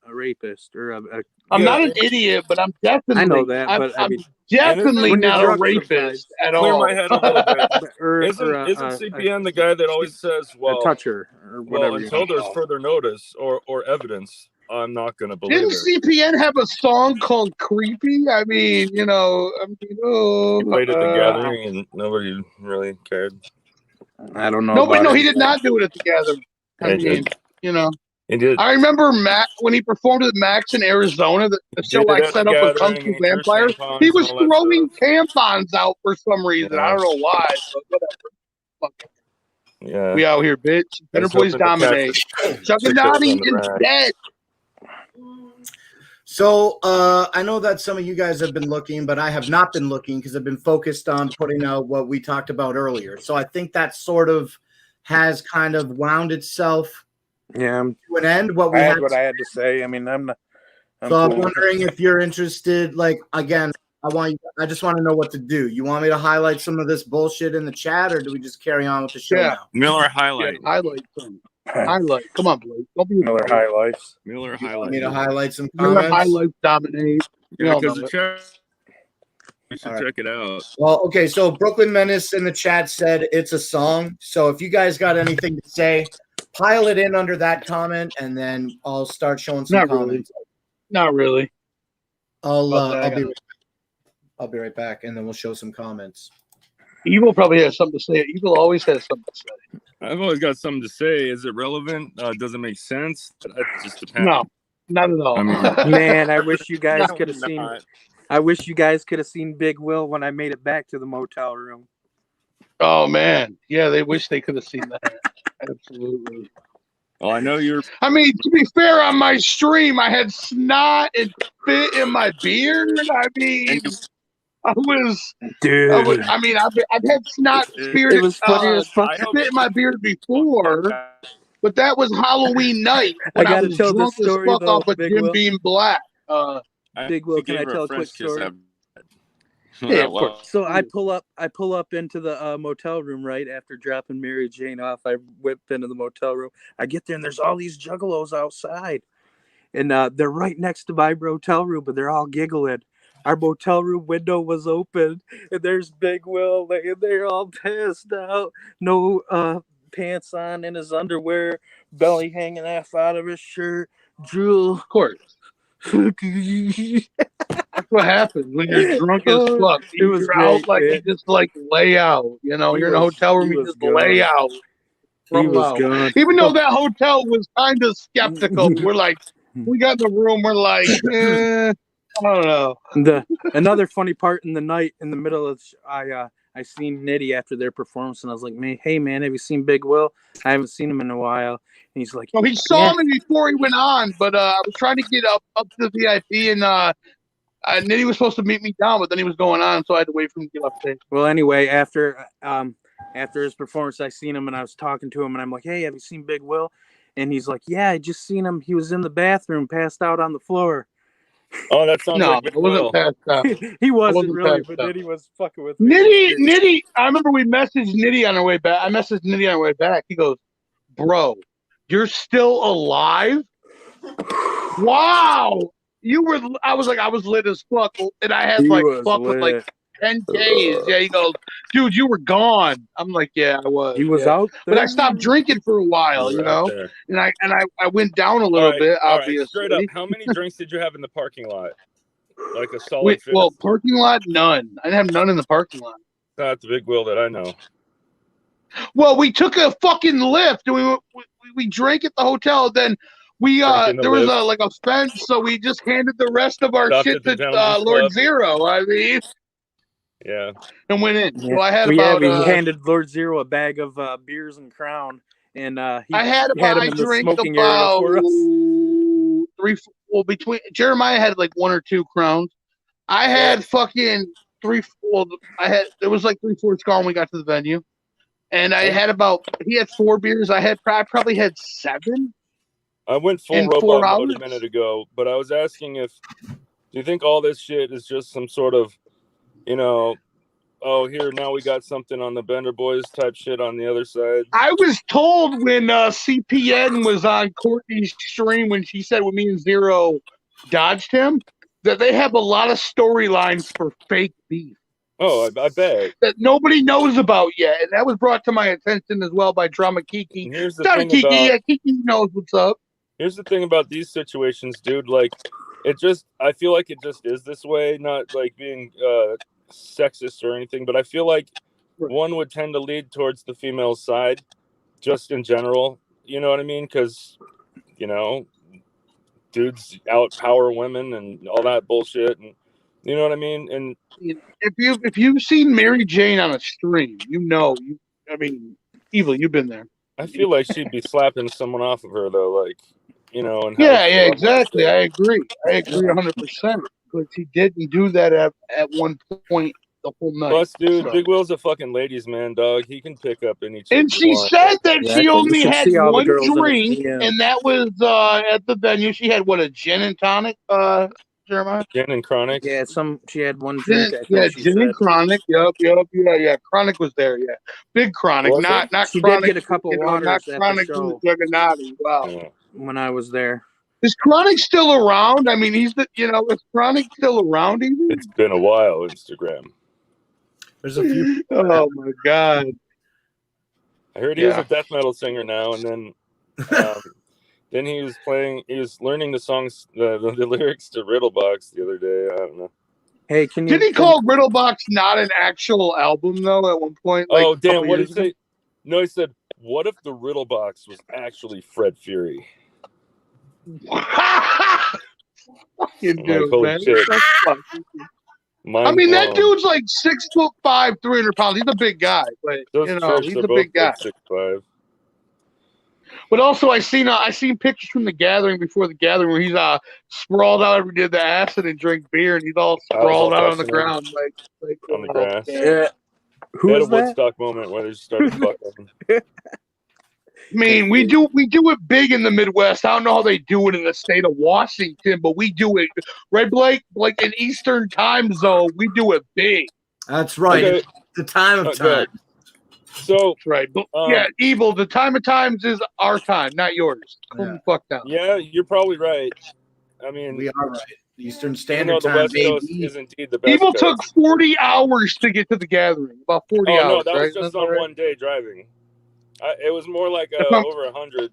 rapist or a I'm not an idiot, but I'm definitely. I know that, but I'm definitely not a rapist at all. Clear my head a little bit. Isn't CPN the guy that always says, "Well, a toucher or whatever"? Well, until there's further notice or evidence, I'm not going to believe it. Didn't CPN have a song called "Creepy"? I mean, you know, he played at the gathering and nobody really cared. I don't know. No, he did not do it at the gathering. I mean, you know. He did. I remember Matt when he performed at Max in Arizona. The show I set up with Kung Fu Vampire. He was throwing tampons out for some reason. I don't know why, but whatever. Yeah, we out here, bitch. Better boys dominate. Juggernaut is dead. So I know that some of you guys have been looking, but I have not been looking because I've been focused on putting out what we talked about earlier. So I think that sort of has kind of wound itself Yeah, to an end. What we I had. had what I had to say. I mean, I'm not. So I'm wondering if you're interested. Like again, I just want to know what to do. You want me to highlight some of this bullshit in the chat, or do we just carry on with the show now? Miller highlight. Yeah, highlight some. Highlight. Come on, Blake. Don't be Miller highlights. Miller You want highlight. me to highlight some Miller comments? highlights dominate. Yeah, all because know the it. chat. You should All right. check it out. Well, okay. So Brooklyn Menace in the chat said it's a song. So if you guys got anything to say, pile it in under that comment, and then I'll start showing some Not really. comments. Not really. I'll be right back, and then we'll show some comments. Evil probably has something to say. Evil always has something to say. I've always got something to say. Is it relevant? Does it make sense? That just depends. No, not at all. I mean, Man, I wish you guys No, could have seen. not. I wish you guys could have seen Big Will when I made it back to the motel room. Oh man, yeah, they wish they could have seen that. Absolutely. Well, I know you're. I mean, to be fair, on my stream, I had snot and spit in my beard. I mean, I was. Dude, I mean, I've had snot, spirit, it was funny as fuck. spit in my beard before, but that was Halloween night when I I gotta was tell drunk this as story, fuck though, off of Big Jim Will. Beam Black. Big Will, can I tell a quick story? Yeah, of course. So I pull up into the motel room right after dropping Mary Jane off. I whip into the motel room. I get there and there's all these juggalos outside, and they're right next to my motel room, but they're all giggling. Our motel room window was open, and there's Big Will laying there all passed out, no pants on, in his underwear, belly hanging half out of his shirt, drool. Of course. That's what happens when you're drunk as fuck. It was You're great, out like man. you just like lay out. You know, He you're in a was- hotel room, he you was just lay gone. out. He Throw was out. gone. Even though that hotel was kind of skeptical, we're like, we got in the room, we're like, I don't know. Another funny part in the night, in the middle of, I seen Nitty after their performance, and I was like, man, hey man, have you seen Big Will? I haven't seen him in a while. And he's like, Well, he saw yeah. me before he went on, but I was trying to get up to the VIP, and Nitty was supposed to meet me down, but then he was going on, so I had to wait for him to get up there. Well, anyway, after his performance, I seen him and I was talking to him, and I'm like, hey, have you seen Big Will? And he's like, yeah, I just seen him. He was in the bathroom, passed out on the floor. Oh, that sounds No, like Big it wasn't Will. passed out. He wasn't wasn't really, passed but out. Nitty was fucking with me. Nitty, I remember we messaged Nitty on our way back. I messaged Nitty on our way back. He goes, bro, you're still alive? Wow. I was lit as fuck. And I had He like was fuck with like lit. 10 Ks. Yeah, he goes, dude, you were gone. I'm like, yeah, I was. He was yeah. out But I there. stopped drinking for a while, you know? And I went down a little bit, All right, obviously. straight up, how many drinks did you have in the parking lot? Like a solid fifth? Well, parking lot, none. I didn't have none in the parking lot. Not the Big Will that I know. Well, we took a fucking lift and we drank at the hotel. Then we there was lift. a fence, so we just handed the rest of our Stopped shit at the to gentleman's Lord club. Zero. I mean, Yeah. and went in. Yeah. So I had we about. handed Lord Zero a bag of beers and Crown, and he I had had him I in the drank smoking area about for us. 3. Well, between Jeremiah had like 1 or 2 crowns. I had fucking 3. Well, there was like 3/4 gone when we got to the venue. And I had he had 4 beers. I probably had 7. I went full In 4 robot hours? mode a minute ago, but I was asking do you think all this shit is just some sort of, oh, here, now we got something on the Bender Boys type shit on the other side? I was told when CPN was on Courtney's stream when she said when me and Zero dodged him that they have a lot of storylines for fake beef. Oh, I bet. That nobody knows about yet. And that was brought to my attention as well by Drama Kiki. And here's the Shout out thing to Kiki. about- Yeah, Kiki knows what's up. Here's the thing about these situations, dude. Like, I feel like it just is this way, not like being sexist or anything, but I feel like one would tend to lead towards the female side just in general. You know what I mean? Because, dudes outpower women and all that bullshit. And you know what I mean? And if you've seen Mary Jane on a stream, Evil, you've been there. I feel like she'd be slapping someone off of her, though. Like, you know, and Yeah, how yeah, exactly. I agree. I agree 100%. Because he didn't do that at one point the whole night. Plus, dude, So. Big Will's a fucking ladies' man, dog. He can pick up any chick And he she wants. said that Yeah, she you only should had see all the one girls in drink, the and that was at the venue. She had what, a gin and tonic, Jeremiah? Gin and chronic. Yeah, she had one drink. I Yeah, think she gin said. and chronic. Yeah. Chronic was there. Yeah, big chronic, Was not She chronic. did get a couple Not waters at the chronic show Juggernaut. Wow. Yeah. when I was there. Is Chronic still around? I mean, is Chronic still around even? It's been a while, Instagram. There's a few. Oh my god. I heard he was a death metal singer now, and then he was learning the songs, the lyrics to Riddlebox the other day. I don't know. Hey, can you? Did he call Riddlebox not an actual album though? At one point, like, Oh damn! What did he ago? say? No, he said, "What if the Riddlebox was actually Fred Fury?" Fucking dude, holy man. shit. I mean, that dude's like 6'5", 300 pounds. He's a big guy, but Those you know, chicks he's are a both big guy. like 6'5". But also, I seen pictures from the gathering before the gathering where he's sprawled out after he did the acid and drank beer, and he's all sprawled out on the ground, like on the grass. Yeah. Who had a Woodstock moment where they just started fucking. I mean, we do it big in the Midwest. I don't know how they do it in the state of Washington, but we do it, right, Blake? Like in Eastern Time Zone, we do it big. That's right. Okay. It's the time of time. So that's right. But, yeah, Evil. The time of times is our time, not yours. Calm the fuck down. Yeah, you're probably right. I mean, we are right. Eastern you Standard know, the Time, West baby. Coast is indeed the best. Evil coast. took 40 hours to get to the gathering. About 40 hours. Oh no, that right? was just on one day driving. It was more like over 100.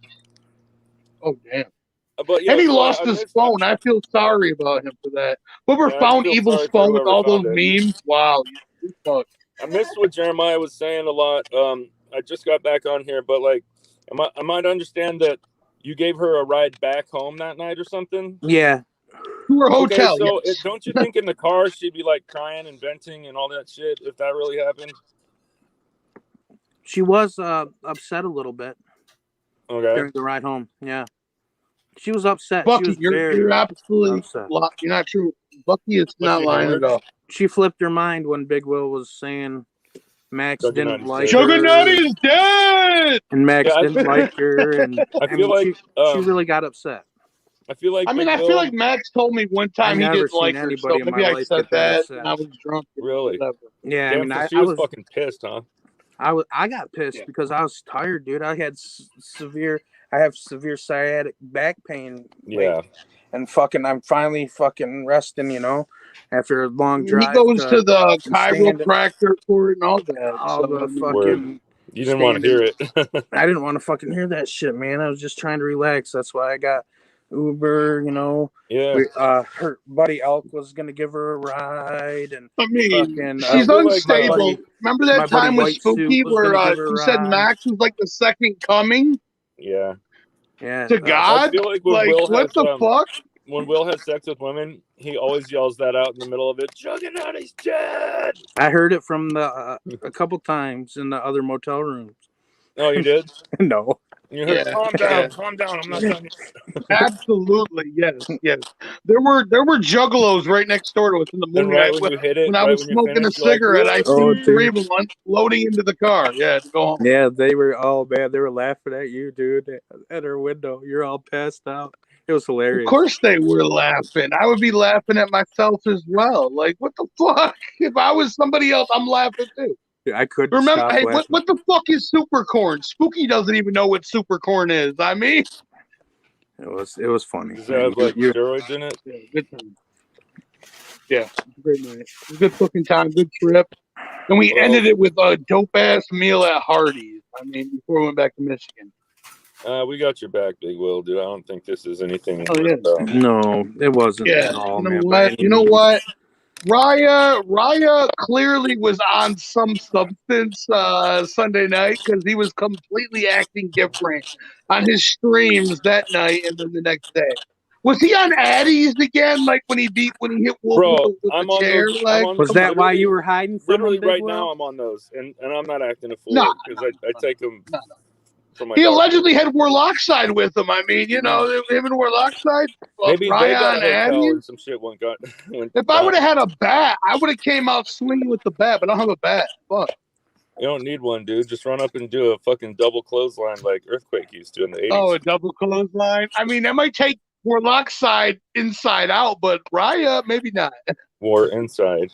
Oh damn! But yeah, and he so lost I his missed phone. I feel sorry about him for that. Whoever Yeah, I found feel Evil's sorry for phone with whoever all those found it. memes, wow, you fucked. I missed what Jeremiah was saying a lot. I just got back on here, but like, I might understand that you gave her a ride back home that night or something. Yeah. To her hotel. Okay, so yes. don't you think in the car she'd be like crying and venting and all that shit if that really happened? She was upset a little bit during Okay. the ride home. Yeah. She was upset. Bucky, she was you're absolutely upset. you're not true. Bucky is not lying at all. She flipped her mind when Big Will was saying Max Juggernaut didn't like Juggernaut her. is dead! And Max Yeah, didn't like her. And I feel like she really got upset. I feel like I feel like Max told me one time he never didn't seen like her, so anybody in maybe my I life said get that that upset. and I was drunk. or Really? whatever. Yeah, Damn, I mean, she was fucking pissed, huh? I got pissed because I was tired, dude. I had severe sciatic back pain. Yeah. And I'm finally resting, you know, after a long drive. He goes to the chiropractor for it and all that. All the fucking. Word. You didn't want to hear it. I didn't want to fucking hear that shit, man. I was just trying to relax. That's why I got Uber, you know. Yeah. Her buddy Elk was gonna give her a ride, and I mean, fucking, she's unstable. Remember that time with Spooky where you said Max was like the second coming? Yeah. Yeah. To God? I feel like when like Will what has, the fuck? When Will has sex with women, he always yells that out in the middle of it. Juggernaut is dead. I heard it from the a couple times in the other motel rooms. Oh, you did? No. You heard, calm down, I'm not done yet. Absolutely, yes. There were juggalos right next door to us in the Then morning. right when you hit it, when I right was when you smoking finish, a you're like, cigarette, I "Really?" see three of them loading into the car. Yeah, to go home. Yeah, they were they were laughing at you, dude, at her window. You're all passed out. It was hilarious. Of course they were laughing. I would be laughing at myself as well. Like, what the fuck? If I was somebody else, I'm laughing too. I couldn't remember. stop Hey, laughing. what the fuck is super corn? Spooky doesn't even know what super corn is. I mean, it was funny. Does it have like steroids in it? Yeah, good time. Yeah, great night. Good fucking time. Good trip. And we ended it with a dope ass meal at Hardee's. I mean, before we went back to Michigan. We got your back, Big Will, dude. I don't think this is anything. Oh, yeah. No, it wasn't Yeah. at all, You know man. what? You know what? Raya clearly was on some substance Sunday night because he was completely acting different on his streams that night and then the next day. Was he on Addies again? Like when he hit Wolf with the chair? Was that why you were hiding from literally him, Big right Will? now? I'm on those, and I'm not acting a fool No, because I take them from my He dog. allegedly had Warlockside with him. I mean, you know, him and Warlockside. Maybe they Ryan got a hotel Avenue. and some shit went If I would have had a bat, I would have came out swinging with the bat, but I don't have a bat. Fuck. You don't need one, dude. Just run up and do a fucking double clothesline like Earthquake used to in the 80s. Oh, a double clothesline. I mean, that might take Warlockside inside out, but Raya, maybe not. War inside.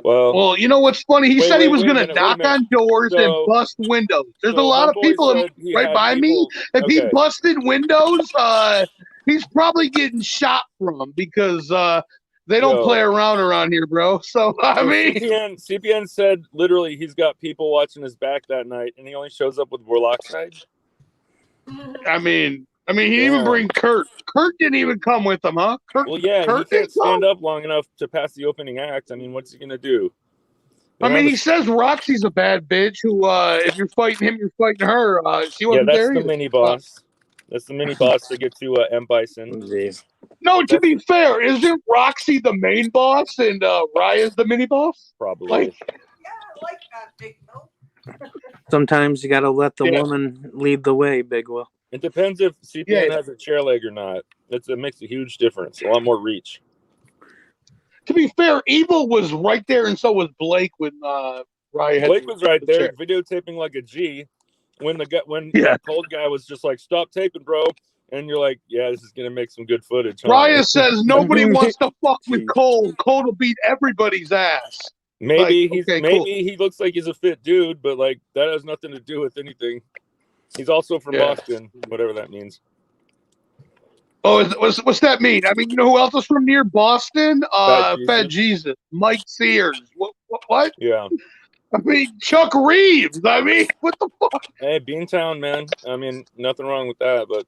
Well, you know what's funny? He said he was going to wait a knock minute. on doors and So- bust windows. There's a so lot of homeboy people said he right had by me. people- If he okay. busted windows, he's probably getting shot from because they don't Yo. play around here, bro. So, I So mean, CPN said literally he's got people watching his back that night, and he only shows up with Warlockside. I mean, he didn't even bring Kurt. Kurt didn't even come with him, huh? Kurt, Well, yeah, Kurt he can't didn't come? stand up long enough to pass the opening act. I mean, what's he gonna do? I mean, he says Roxy's a bad bitch who, if you're fighting him, you're fighting her. She yeah, wasn't that's there the either. mini boss. That's the mini boss to get to M Bison. No, to be fair, isn't Roxy the main boss and Raya's the mini boss? Probably. Like, I like that, Big Bill. Sometimes you got to let the woman lead the way, Big Will. It depends if CPN has a chair leg or not. It makes a huge difference. A lot more reach. to be fair, Evil was right there, and so was Blake when Raya had Blake was right there, chair. videotaping like a G. When that cold guy was just like, "Stop taping, bro," and you're like, "Yeah, this is gonna make some good footage." Huh? Raya says nobody wants to fuck with Cole. Cole will beat everybody's ass. Maybe Like, he looks like he's a fit dude, but like that has nothing to do with anything. He's also from Boston, whatever that means. Oh, what's that mean? I mean, you know who else is from near Boston? Fat Jesus. Mike Sears. What? Yeah. I mean, Chuck Reeves. I mean, what the fuck? Hey, Beantown, man. I mean, nothing wrong with that, but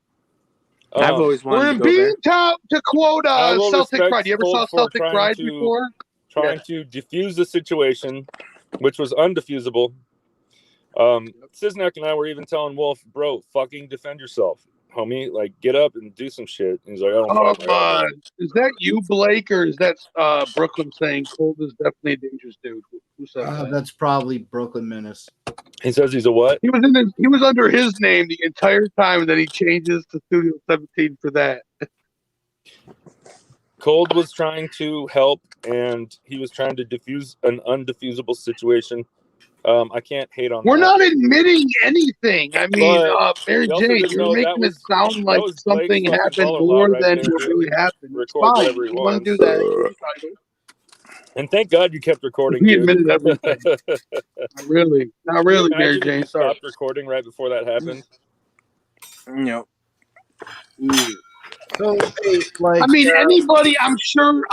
I've always We're wanted in to go there. Beantown to quote I will Celtic respect Pride. You ever Cole saw for Celtic trying Pride to- before? trying to diffuse the situation, which was undefusable. Cisnak and I were even telling Wolf, bro, fucking defend yourself, homie. Like, get up and do some shit. And he's like, I don't Oh, fuck my own. is that you, Blake, or is that Brooklyn saying Cold is definitely a dangerous dude? Who said that? That's probably Brooklyn Menace. He says he's a what? He was under his name the entire time, and then he changes to Studio 17 for that. Cold was trying to help, and he was trying to diffuse an undefusable situation. I can't hate on We're that. not admitting anything. I mean, But Mary we also Jane, didn't you're know that making it was- sound that like was Blake's something fucking happened follow-up more right than there what to really happened. It's record fine. whatever he You want wants. to do that? And thank God you kept recording, He dude. admitted everything. Not really. Not Can you really, Mary imagine if Jane. you Sorry. stopped recording right before that happened. No. So, hey, like, I mean, anybody, I'm sure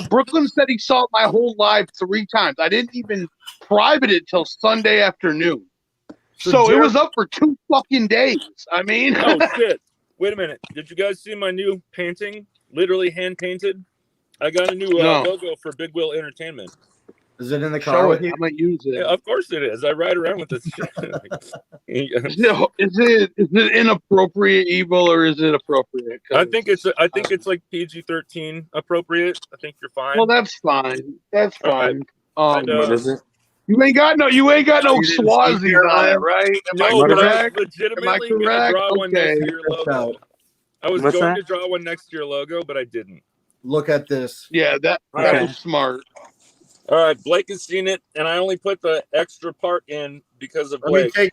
Brooklyn said he saw it my whole life 3 times. I didn't even private it till Sunday afternoon. So it was up for 2 fucking days. I mean, Oh shit! Wait a minute. Did you guys see my new painting? Literally hand painted. I got a new logo for Big Wheel Entertainment. is it in the show car it. with you? I might use it. Yeah, of course it is. I ride around with this shit. Is it inappropriate evil or is it appropriate? I think it's like PG-13 appropriate. I think you're fine. Well, that's fine. That's All right. fine. And, What is it? You ain't got no didn't Swazies see your on it, line? right? No, Am I but I correct? was legitimately Am I going to correct? draw one Okay. next to your logo. I was What's going that? to draw one next to your logo, but I didn't. Look at this. Yeah, that Okay. was smart. All right, Blake has seen it, and I only put the extra part in because of Let me Blake. take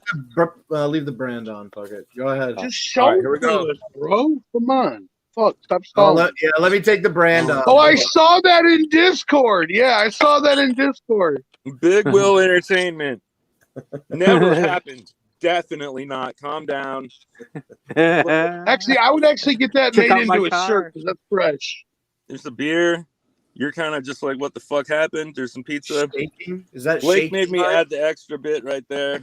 leave the brand on. Fuck it. Go ahead. Just show All right, here we go. us, bro. Come on. Fuck, stop stalling. Let me take the brand off. Oh, I saw that in Discord. Yeah, I saw that in Discord. Big Will Entertainment. Never happened. Definitely not. Calm down. Actually, I would actually get that Check made out my into a car. shirt because that's fresh. There's a beer. You're kind of just like, what the fuck happened? There's some pizza. Shaking? Is that Blake shaking made me line? add the extra bit right there.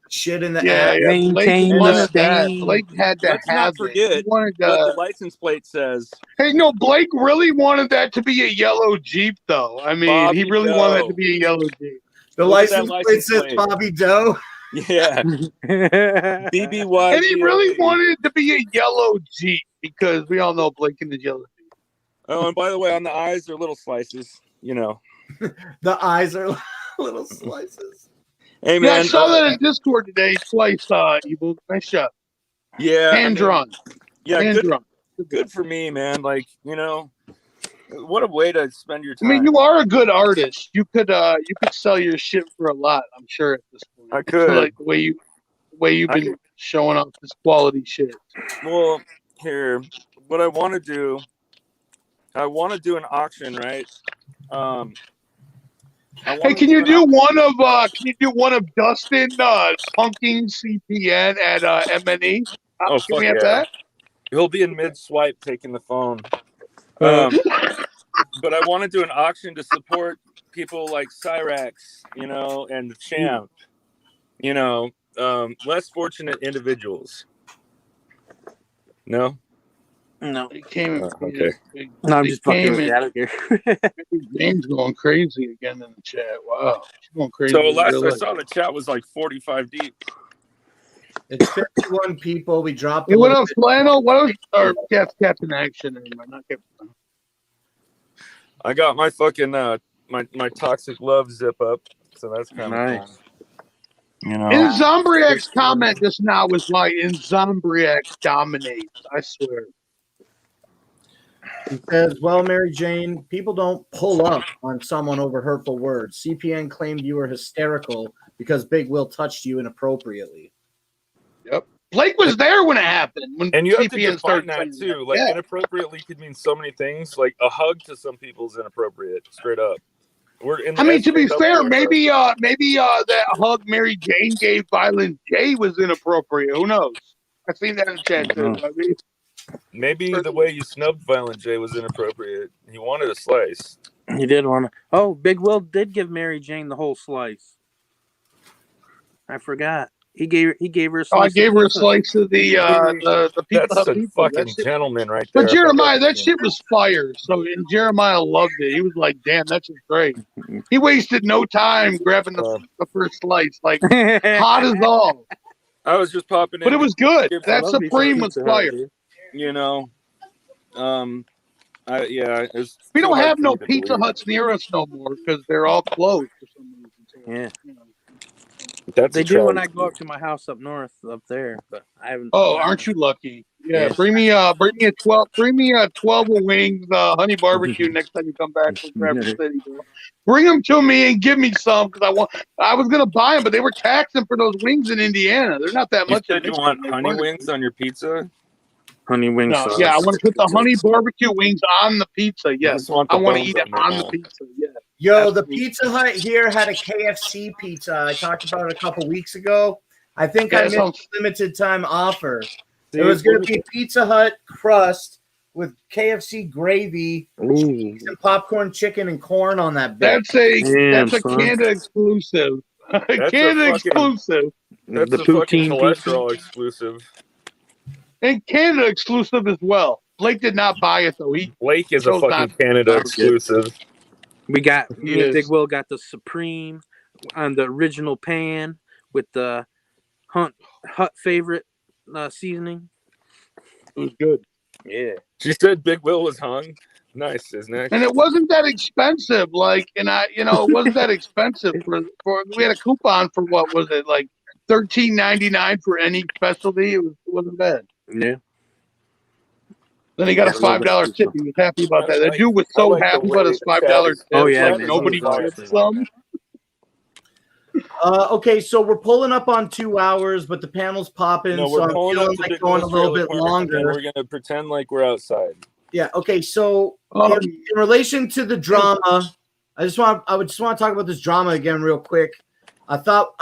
Shit in the Yeah, app? yeah. Maintain Blake the wanted that. stain. Blake had to Let's have not it. forget He wanted what the license plate says. Hey, no, Blake really wanted that to be a yellow Jeep, though. I mean, Bobby he really Doe. wanted it to be a yellow Jeep. The Look at that license plate license says plate. Bobby Doe. Yeah. BBY. And he really wanted it to be a yellow Jeep because we all know Blake in the yellow Jeep. Oh, and by the way, on the eyes, they're little slices, you know. The eyes are little slices. Hey, Yeah, I man. saw that in Discord today twice. Evil, nice job. Yeah. Hand drawn. Yeah, Hand good. drawn. Good for me, man. Like, you know, what a way to spend your I mean, time. you are a good artist. You could sell your shit for a lot. I'm sure at this point. I could. Like the way you've been showing off this quality shit. Well, here, what I want to do an auction, right? Hey, can you do one of Dustin punking CPN at MNE? Oh, Can fuck we have yeah. that? He'll be in mid-swipe taking the phone. But I want to do an auction to support people like Cyrax, you know, and the Champ, you know, less fortunate individuals. No? No. He came. Okay. No, I'm just fucking with you. I don't care. James going crazy again in the chat. Wow, she's going crazy. So in last real I life. saw, the chat was like 45 deep. It's 51 people. We dropped. Hey, what else, Flannel? What else? Or Captain Action? Not Captain. I got my fucking my toxic love zip up, so that's kind of nice. fun. You know, In Zombriac's comment just now was like, "In Zombriac dominates." I swear. He says, well, Mary Jane, people don't pull up on someone over hurtful words. CPN claimed you were hysterical because Big Will touched you inappropriately. Yep. Blake was there when it happened. When and you have to CPN define started that saying too. Like yeah. inappropriately could mean so many things. Like a hug to some people is inappropriate, straight up. We're in. I mean, to be fair, maybe that hug Mary Jane gave Violent J was inappropriate. Who knows? I've seen that in the chat too. I mean, maybe the way you snubbed Violent J was inappropriate. He wanted a slice. He did want to. Oh, Big Will did give Mary Jane the whole slice. I forgot. He gave her a slice. Oh, I gave her a slice of the pizza. That's a pizza. fucking gentleman right there. But Jeremiah, that shit was fire. So and Jeremiah loved it. He was like, "Damn, that's just great." He wasted no time grabbing the first slice, like hot as all. I was just popping in, but it was good. That Supreme was fire. You know, it's we don't have no Pizza Huts near us no more because they're all closed for some reason. So, yeah. You know. They do when I go up to my house up north, up there, but I haven't. Oh, aren't you lucky? Yeah, bring me a 12 of wings, honey barbecue next time you come back from Rapid City. Bro. Bring them to me and give me some because I was gonna buy them, but they were taxing for those wings in Indiana. They're not that much. You said you want honey wings on your pizza? Honey wings. No, yeah, I want to put the honey barbecue wings on the pizza. Yes, I want to eat it on the pizza. Yeah. Yo, the Pizza Hut here had a KFC pizza. I talked about it a couple weeks ago. I think I missed a limited time offer. It was going to be Pizza Hut crust with KFC gravy, cheese, and popcorn chicken and corn on that bitch. That's a Canada exclusive. Canada exclusive. That's the fucking cholesterol exclusive. And Canada exclusive as well. Blake did not buy it though. Blake is a fucking Canada exclusive. Me and Big Will got the Supreme on the original pan with the Hut favorite seasoning. It was good. Yeah. She said Big Will was hung. Nice, isn't it? And it wasn't that expensive. It wasn't that expensive for. We had a coupon for what was it like $13.99 for any specialty. It wasn't bad. Yeah. Then he got a $5 tip. He was happy about that. That dude was so happy about his $5 tip. Oh yeah, like nobody tipped some. Okay, so we're pulling up on 2 hours, but the panel's popping, No, so I'm pulling feeling up like going a little bit longer. We're gonna pretend like we're outside. Yeah. Okay. So in relation to the drama, I just want to talk about this drama again real quick. I thought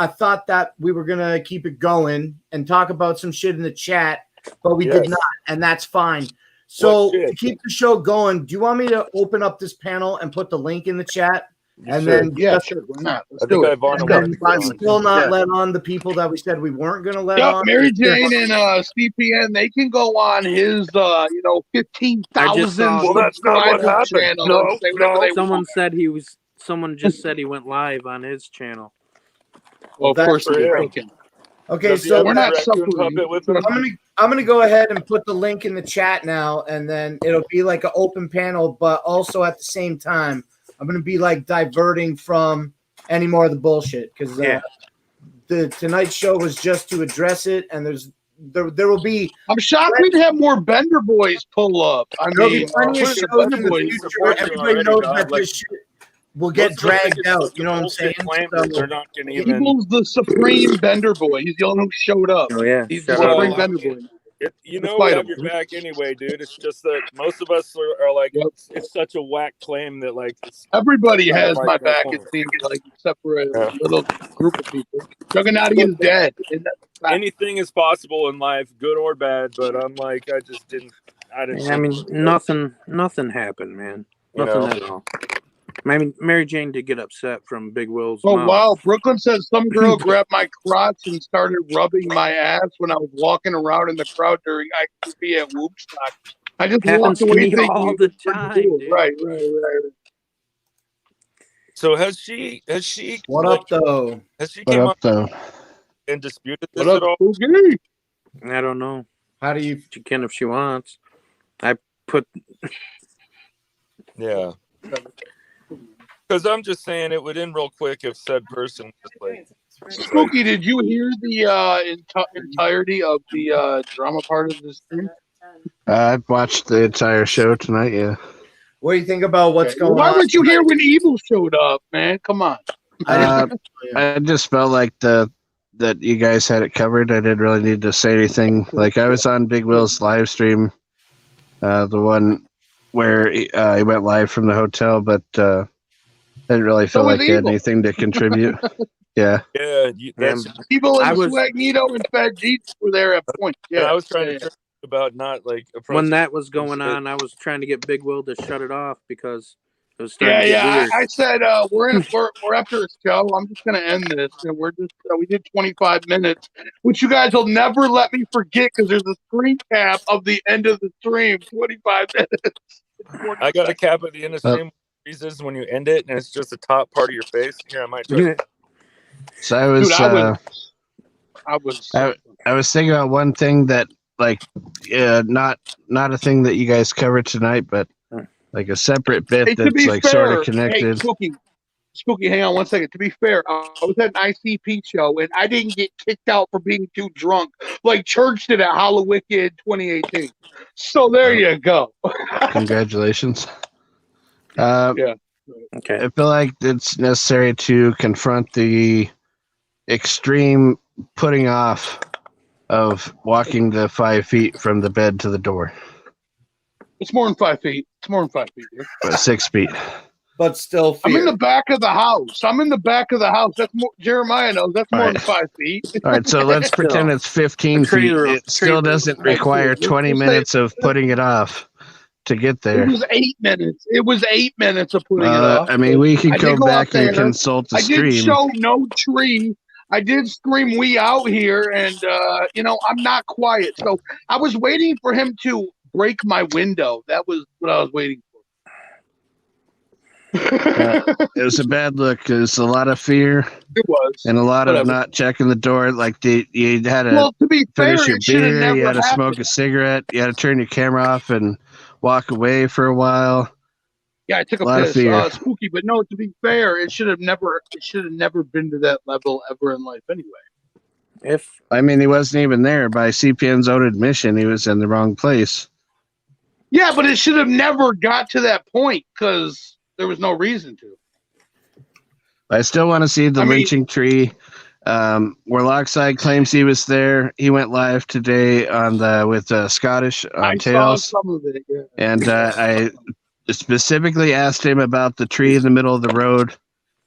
that we were gonna keep it going and talk about some shit in the chat, but we did not, and that's fine. So to keep the show going, do you want me to open up this panel and put the link in the chat? And then sure, why not? Let's do it. I'm still not let on the people that we said we weren't going to let on. Mary Jane and CPN, they can go on his 15,000 subscriber channel. No. Someone just said he went live on his channel. Well, of course they're thinking. Okay, so we're not suffering. I'm gonna go ahead and put the link in the chat now, and then it'll be like an open panel, but also at the same time, I'm gonna be like diverting from any more of the bullshit because the tonight's show was just to address it, and there will be. I'm shocked we'd have more Bender Boys pull up. I There'll be mean, plenty of where's the shows in Bender the Boys? future. Support you Everybody already, knows dog. that Like, this shit will get most of us think dragged it's out. such You a know what I'm bullshit saying? claim that they're not going to even. Abel's the supreme Bender Boy. He's the only one who showed up. Oh yeah, He's the shout out supreme to Bender Boy. You know, we Despite have him. your back anyway, dude. It's just that most of us are like, Yep. it's such a whack claim that like it's Everybody has my like, no back, point. it seems like, except for a Yeah. little group of people. Juggernaut is dead. Isn't that a fact? Anything is possible in life, good or bad. But I'm like, I didn't. Yeah, I mean, nothing happened, man. You Nothing know. at all. I mean, Mary Jane did get upset from Big Will's Oh, mouth. wow. Brooklyn says some girl grabbed my crotch and started rubbing my ass when I was walking around in the crowd during IQP at Woodstock. I just Happens walked to away me thinking all it the was pretty time, cool. dude. Right. So has she? What up, though? Has she What came up, up though? and disputed What this up, at all? Spooky? I don't know. How do you? She can if she wants. I put. Yeah. Because I'm just saying it would end real quick if said person was like. Spooky, did you hear the entirety of the drama part of this stream? I've watched the entire show tonight. Yeah. What do you think about what's going Why on? weren't you here when Evil showed up, man? Come on. I just felt like that you guys had it covered. I didn't really need to say anything. Like I was on Big Will's live stream, the one where he went live from the hotel, but I didn't really feel like I had anything to contribute. Yeah. Yeah, that's Evil and I was- Swagnito and Fed Jeets were there at point. Yeah, and I was trying to trick you about not like When that was going on, I was trying to get Big Will to shut it off because it was starting to get Yeah. weird. I said we're after a show. I'm just gonna end this, and we're just we did 25 minutes, which you guys will never let me forget because there's a screen cap of the end of the stream. 25 minutes. I got a cap at the end of the stream. Reasons when you end it, and it's just the top part of your face. Here, I might try. So I was. Dude, I was thinking about one thing that, like, not a thing that you guys covered tonight, but like a separate bit Hey, to that's be like fair, sort of connected. Hey, Spooky, hang on one second. To be fair, I was at an ICP show and I didn't get kicked out for being too drunk like Church did at Halloween 2018. So there you go. Congratulations. Yeah. Okay. I feel like it's necessary to confront the extreme putting off of walking the 5 feet from the bed to the door. It's more than 5 feet. It's more than 5 feet. Dude. 6 feet. But still, I'm in the back of the house. That's more. Jeremiah knows. That's more than 5 feet. All right, so let's pretend it's 15 feet. It still doesn't require 20 minutes of putting it off to get there. It was 8 minutes. It was 8 minutes of putting it off. I mean, we could go back and there. consult the I stream. did show no tree. I did scream "We out here," and I'm not quiet. So I was waiting for him to break my window. That was what I was waiting for. It was a bad look. It was a lot of fear. It was, and a lot of not checking the door. Like you had to, to be finish fair, your it should have beer. never You had to happened. smoke a cigarette. You had to turn your camera off and walk away for a while. Yeah, I took a lot of piss. fear. Spooky, but no. To be fair, it should have never been to that level ever in life. Anyway, I mean, he wasn't even there by CPN's own admission. He was in the wrong place. yeah, but it should have never got to that point because there was no reason to. I still want to see the lynching tree. Warlockside claims he was there. He went live today on with Scottish on I Tails, saw some of it. Yeah. and I specifically asked him about the tree in the middle of the road.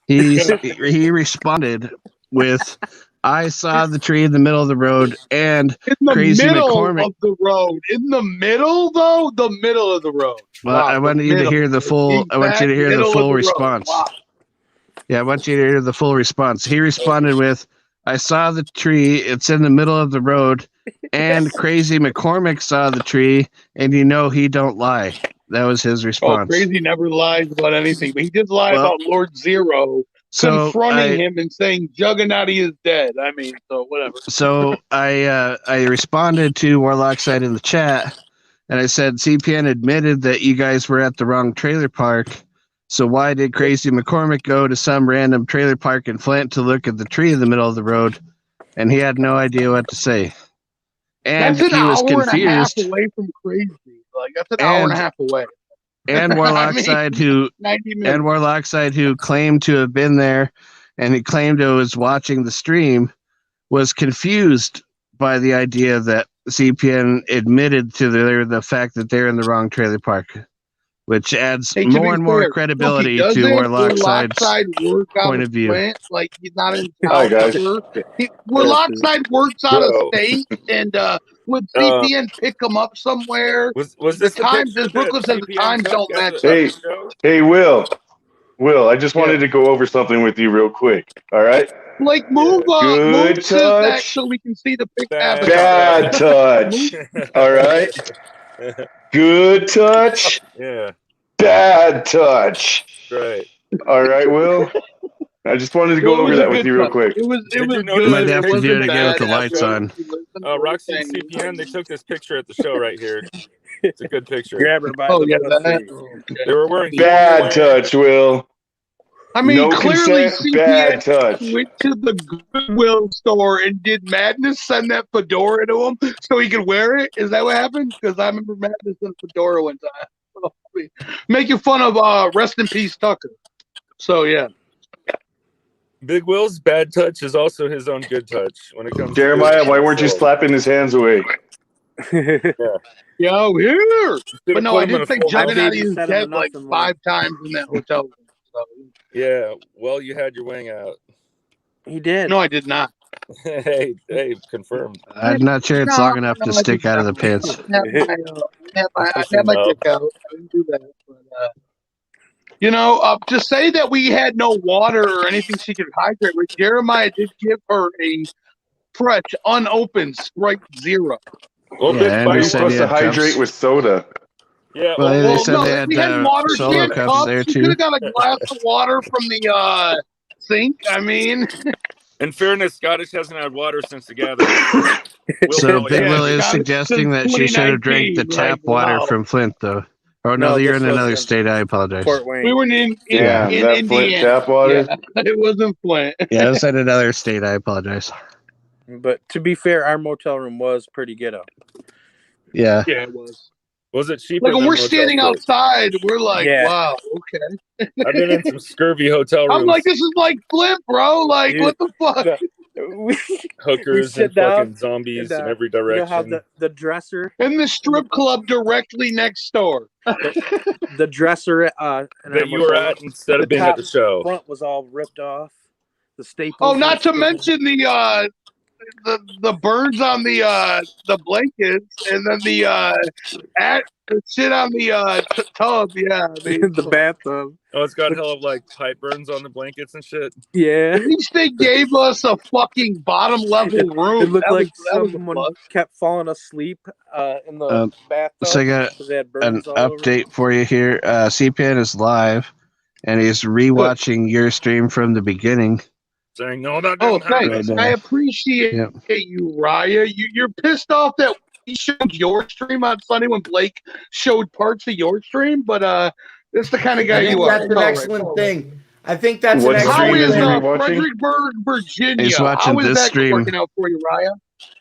He responded with, "I saw the tree in the middle of the road," and In the Crazy middle McCormick. of the road. In the middle, though, the middle of the road. Well, Wow, I wanted the you to middle. hear the full. I want you to hear the Middle of full road. response. Wow. Yeah, I want you to hear the full response. He responded with, "I saw the tree. It's in the middle of the road, and Crazy McCormick saw the tree, and he don't lie." That was his Oh, response. Crazy never lies about anything, but he did lie Well, about Lord Zero so confronting him and saying Juggernaut is dead. I mean, so whatever. So I responded to Warlockside in the chat, and I said CPN admitted that you guys were at the wrong trailer park, So why did Crazy McCormick go to some random trailer park in Flint to look at the tree in the middle of the road? And he had no idea what to say. And That's an he was hour and a half confused. away from Crazy. Like that's an hour and a half away. And Warlockside, who 90 minutes. and Warlockside, who claimed to have been there, and he claimed to was watching the stream, was confused by the idea that CPN admitted to the fact that they're in the wrong trailer park, which adds Hey, to more be and more fair, credibility Smokey, to doesn't Warlockside's work out point of of view. Flint? Like he's not in Hi, town guys. ever. Warlockside works out of state, and would CPN pick him up somewhere? Was the this the times? picture As Brooklyn that says, the CPN times took don't at match the up. show? Hey, Will, I just wanted to go over something with you real quick. All right. Like move Good to that touch. so we can see the pic Bad touch. All right. Good touch. Yeah. Bad touch. Right. All right, Will. I just wanted to go Well, it over was a that with good you real touch. quick. It was Did you good. notice Might the have to picture do it they again took with the at lights show? on. Roxy and CPN, they took this picture at the show right here. It's a good picture. Grab her by Oh the yeah, pussy. They were wearing Bad touch, Will. I mean, No clearly consent, bad CPN touch. went to the Goodwill store and did Madness send that fedora to him so he could wear it? Is that what happened? Because I remember Madness sent a fedora one time. Making fun of Rest in Peace Tucker. So yeah. Big Will's bad touch is also his own good touch when it comes Jeremiah, to why weren't you slapping his hands away? Yo, here. But no, I did think I Juggernaut is babysat him dead enough like in 5 times in that hotel room. So. Yeah, well, you had your wing out. He did. No, I did not. hey, confirmed. I'm not sure it's long enough to stick out of the pants. I had my dick out. I didn't do that. But, to say that we had no water or anything she could hydrate with, Jeremiah did give her a fresh, unopened Sprite Zero. Well, Yeah, and You're they said supposed he to had hydrate cups. with soda. Yeah, Well, they Well, said no, they had we had water. She solo had cups cups. there She could too. have got a glass of water from the sink. I mean, in fairness, Scottish hasn't had water since the gathering. So Big Will is Scottish suggesting since that she should have drank the 2019, tap like, water wow. from Flint, though. Oh no, No, you're this in was another in state. I apologize. Fort Wayne. We were in Damn, that Flint Indiana. tap water. Yeah, it wasn't Flint. Yeah, I was in another state. I apologize. But to be fair, our motel room was pretty ghetto. Yeah. Yeah, it was. Was it cheaper? Like when than we're motel standing food? outside, we're like, Yeah. wow, okay. I've been in some scurvy hotel rooms. I'm like, this is like Flint, bro. Like, Dude, what the fuck? Hookers sit and down fucking zombies in every You know direction. how the dresser, In the strip club directly next door. the dresser in our that you were motel at instead of being at the show. front was all ripped off. The staples. Oh, not to mention the birds on the blankets, and then the shit on the tub. Yeah, the bathtub. Oh, it's got hell of like pipe burns on the blankets and shit. Yeah. At least they gave us a fucking bottom level room. It looked That like was a someone plus. kept falling asleep in the bathtub. So I got 'cause they had an burns all over. update for you here. CPN is live, and he's rewatching your stream from the beginning. Saying no, that Oh, didn't happen. thanks. I appreciate you, Raya. You're pissed off that we showed your stream on Sunday when Blake showed parts of your stream, but that's the kind of guy I think you are. that's an excellent thing. I think that's What an stream excellent is he thing. rewatching? Fredericksburg, Virginia. He's watching How is this that stream. working out for you, Raya?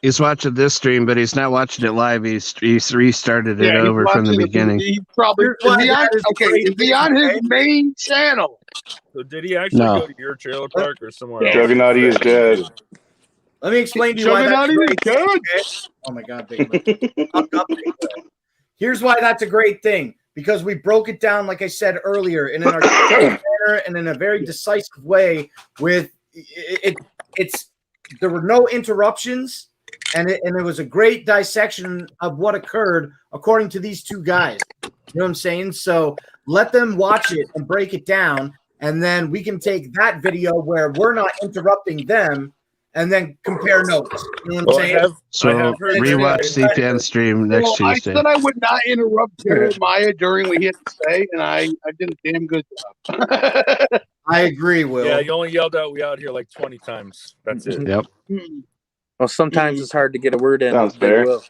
He's watching this stream, but he's not watching it live. He's restarted it Yeah, he's over from the watching it. beginning. He probably Here's why that is he on his main channel? So did he actually No. go to your trailer park or somewhere else? Juggernaut is dead. Let me explain to you why Juggernaut that's a is great dead. thing. Okay? Oh my God, Big Will. Up, Big Will. Here's why that's a great thing. Because we broke it down, like I said earlier, in an articulate manner and in a very decisive way. With it's there were no interruptions, and it was a great dissection of what occurred according to these two guys. You know what I'm saying? So let them watch it and break it down, and then we can take that video where we're not interrupting them, and then compare notes. You know what I'm saying? So rewatch CPN stream next Tuesday. I said I would not interrupt Jeremiah during what he had to say, and I did a damn good job. I agree, Will. Yeah, you only yelled out "We out here" like 20 times. That's it. Yep. Well, sometimes it's hard to get a word in. Sounds with Big fair. Will.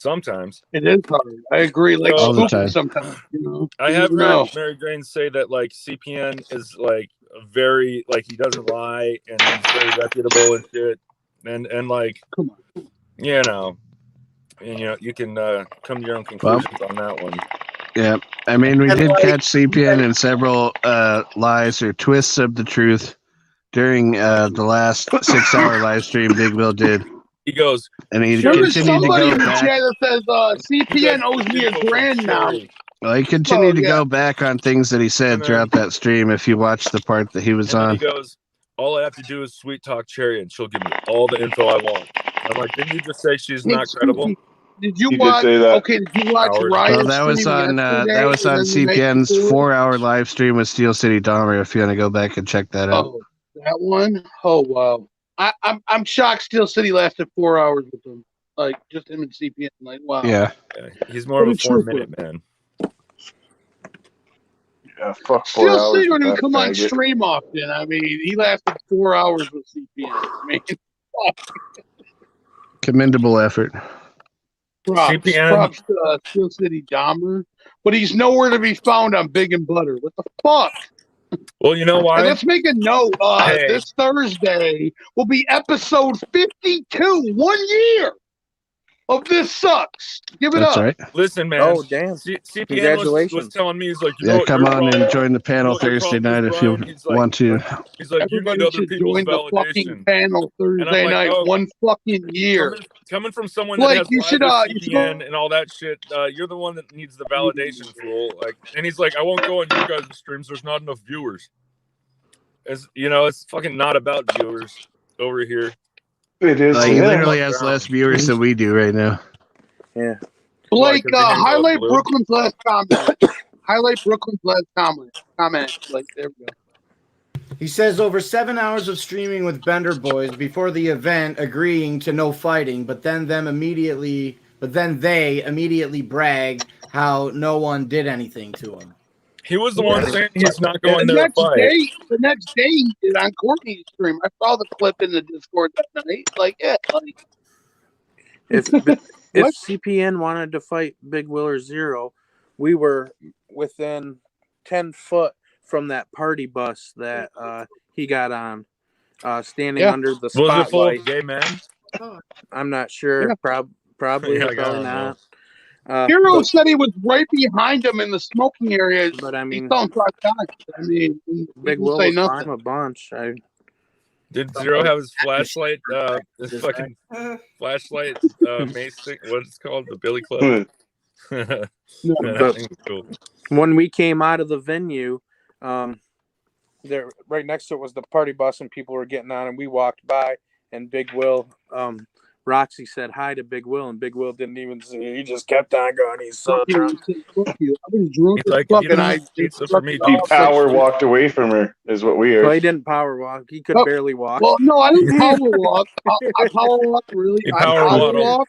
Sometimes It is hard. I agree. Like So- All the scooping time. sometimes. You know? I have You heard know. Mary Jane say that like CPN is like very like he doesn't lie and he's very reputable and shit. And like Come on. you know, and you know you can come to your own conclusions on that one. Yeah, I mean, we And, did like, catch CPN in several lies or twists of the truth during the last 6-hour live stream Big Will did, He goes, and he Sure, There is continued to somebody go in the back. chat that says "You CPN got owes me info from $1,000 now. Sherry." Well, he continued to yeah. go back on things that he said And then- throughout that stream. If you watch the part that he was And then on, he goes, "All I have to do is sweet talk Cherry, and she'll give me all the info I want." I'm like, "Didn't you just say she's Hey, not credible?" Suki, Did you He did watch? say that. Okay, did you watch Howard. Riot's well, that was stream on yesterday, and then the night CPN's before? 4-hour live stream with Steel City Dahmer. If you want to go back and check that out. Oh, that one? Oh wow! I'm shocked. Steel City lasted 4 hours with him, like just him and CPN. Like wow. Yeah, Yeah, he's more of a What a trooper. 4-minute man. Yeah, fuck 4 Steel hours. City don't with even that come on faggot. stream often. I mean, he lasted 4 hours with CPN. I mean, commendable effort. CPN. props to Steel City Dahmer, but he's nowhere to be found on Big and Butter. What the fuck? Well, you know And why? let's make a note. Hey. This Thursday will be episode 52. 1 year of This Sucks. Give it That's up. right. Listen, man. Oh, damn. CPN was Congratulations. telling me, he's like, you know Yeah, what come your on problem- and join the panel you know what your Thursday problem night is, if you Brian? He's like, want to. He's like, you Everybody need other should people's join the fucking validation. panel Thursday like, night. oh, 1 fucking year. Coming from someone Blake, that has you live should, with you should CPN and all that shit, you're the one that needs the validation, fool. Like, and he's like, I won't go on your guys' streams. There's not enough viewers. As you know, it's fucking not about viewers over here. It is. He yeah. literally has less viewers than we do right now. Yeah. Blake, Why, 'cause he hangs out highlight blue? Brooklyn's last comment. Highlight Brooklyn's last comment. Like, there we go. He says over 7 hours of streaming with Bender Boys before the event, agreeing to no fighting, but then they immediately brag how no one did anything to him. He was the one saying he's not going the to next fight. day, the next day he did on Courtney's stream. I saw the clip in the Discord that night. Like, yeah, like If CPN wanted to fight Big Will or Zero, we were within 10 foot from that party bus that he got on, standing under the spotlight. Was it full of gay men? I'm not sure. Yeah. Probably, Yeah, I probably don't not. Hero said he was right behind him in the smoking area. But I mean, he saw him 5 times. I mean, he Big didn't Will say was nothing. fine a bunch. Did Zero have his flashlight? His fucking flashlight mace thing? What's it called? The Billy Club. That thing's cool. When we came out of the venue, there right next to it was the party bus, and people were getting on, and we walked by, and Big Will, Roxy said hi to Big Will, and Big Will didn't even see. He just kept on going. He's so drunk. Fuck you. I was drunk He's as like, fuck, you don't and I have pizza for me, He dude. power walked away from her, is what we Well, heard. he didn't power walk. He could Oh, barely walk. Well, no, I didn't power walk. I power walk really. He I power power waddled. walk.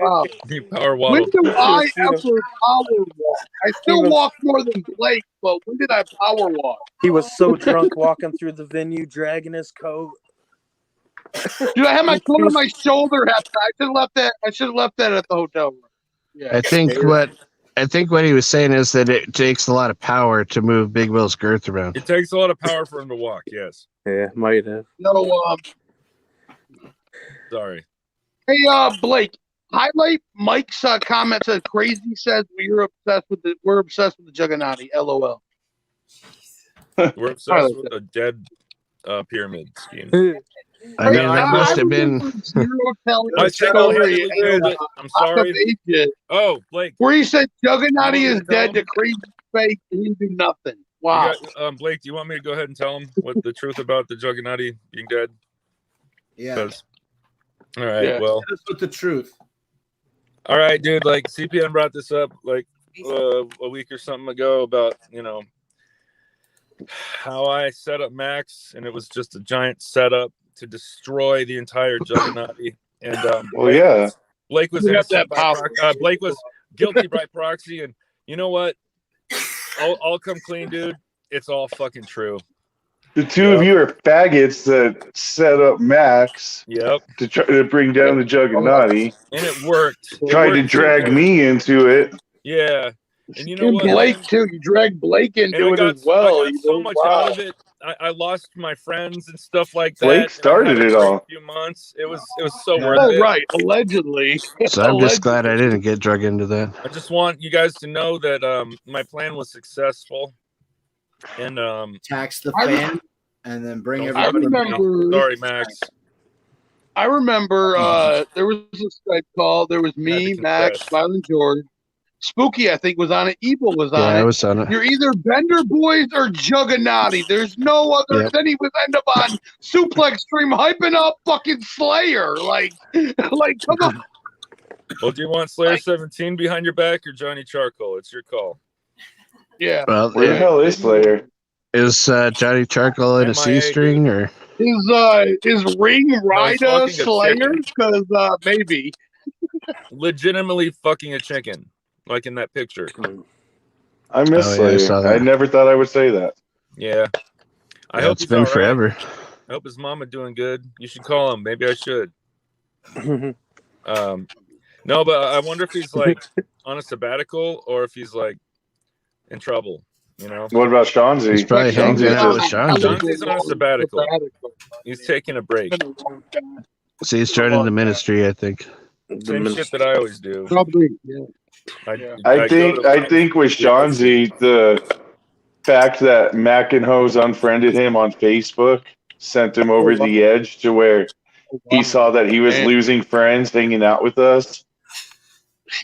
Wow. He power When waddled. do I You know, ever power walk? I still was- walk more than Blake, but when did I power walk? He was so drunk walking through the venue, dragging his coat. Dude, I had my coat on my shoulder. I should have left that. I should have left that at the hotel room. Yeah. I think what he was saying is that it takes a lot of power to move Big Will's girth around. It takes a lot of power for him to walk. Yes. Yeah, might have. No. Sorry. Hey, Blake. Highlight Mike's comment. Says crazy. Says we're obsessed with the Juggernaut. LOL. We're obsessed with a dead pyramid scheme. I mean, that must have been. I single-handedly Googled it. I'm sorry. Oh, Blake. Where he said Juggernaut You is want me to tell dead him? to crazy fake. He didn't do nothing. Wow. You got, Blake, do you want me to go ahead and tell him what the truth about the Juggernaut being dead? Yeah. All right. Yeah. Well. Hit us with the truth. All right, dude. Like CPN brought this up like a week or something ago about how I set up Max, and it was just a giant setup to destroy the entire Juggernaut. And Blake was innocent by Blake was guilty by proxy, and you know what? I'll come clean, dude. It's all fucking true. The two of you are faggots that set up Max Yep. to try to bring down the Juggernaut. And it worked. Tried to drag me into it. Yeah. And you know And what, Blake man? too. You dragged Blake into And it as well. I got so much out of it. I lost my friends and stuff like that. Blake started and I had a it great all. few months. It was so worth it. Right, allegedly. So I'm just glad I didn't get drug into that. I just want you guys to know that my plan was successful. And tax the fan and then bring I everybody. remember. Sorry, Max. I remember there was a Skype call. There was me, Max, Violent George, Spooky. I think was on it. Evil was on it. Yeah, I was on it. You're either Bender Boys or Juggernaut. There's no other. Yep. Then he would end up on Suplex Stream hyping up fucking Slayer. Like come on. Well, do you want Slayer 17 behind your back or Johnny Charcoal? It's your call. Yeah. Well, Where the hell is Slayer? Is Johnny Charcoal in a C string or? Is Ring he's Rida fucking a Slayer? chicken. Because maybe. Legitimately fucking a chicken, like in that picture. I miss Oh, yeah, I saw Slayer. that. I never thought I would say that. Yeah. I Yeah, hope it's he's been all right. forever. I hope his mama doing good. You should call him. Maybe I should. No, but I wonder if he's like on a sabbatical or if he's like in trouble. You know. What about Shanzi? He's probably hanging out with Shanzi. Shanzi's on a sabbatical. He's taking a break. See, he's joining the ministry, I think. Same shit that I always do. Probably. Yeah. I think with Shanzi, the fact that Mac and Hose unfriended him on Facebook sent him over the edge to where he saw that he was losing friends hanging out with us.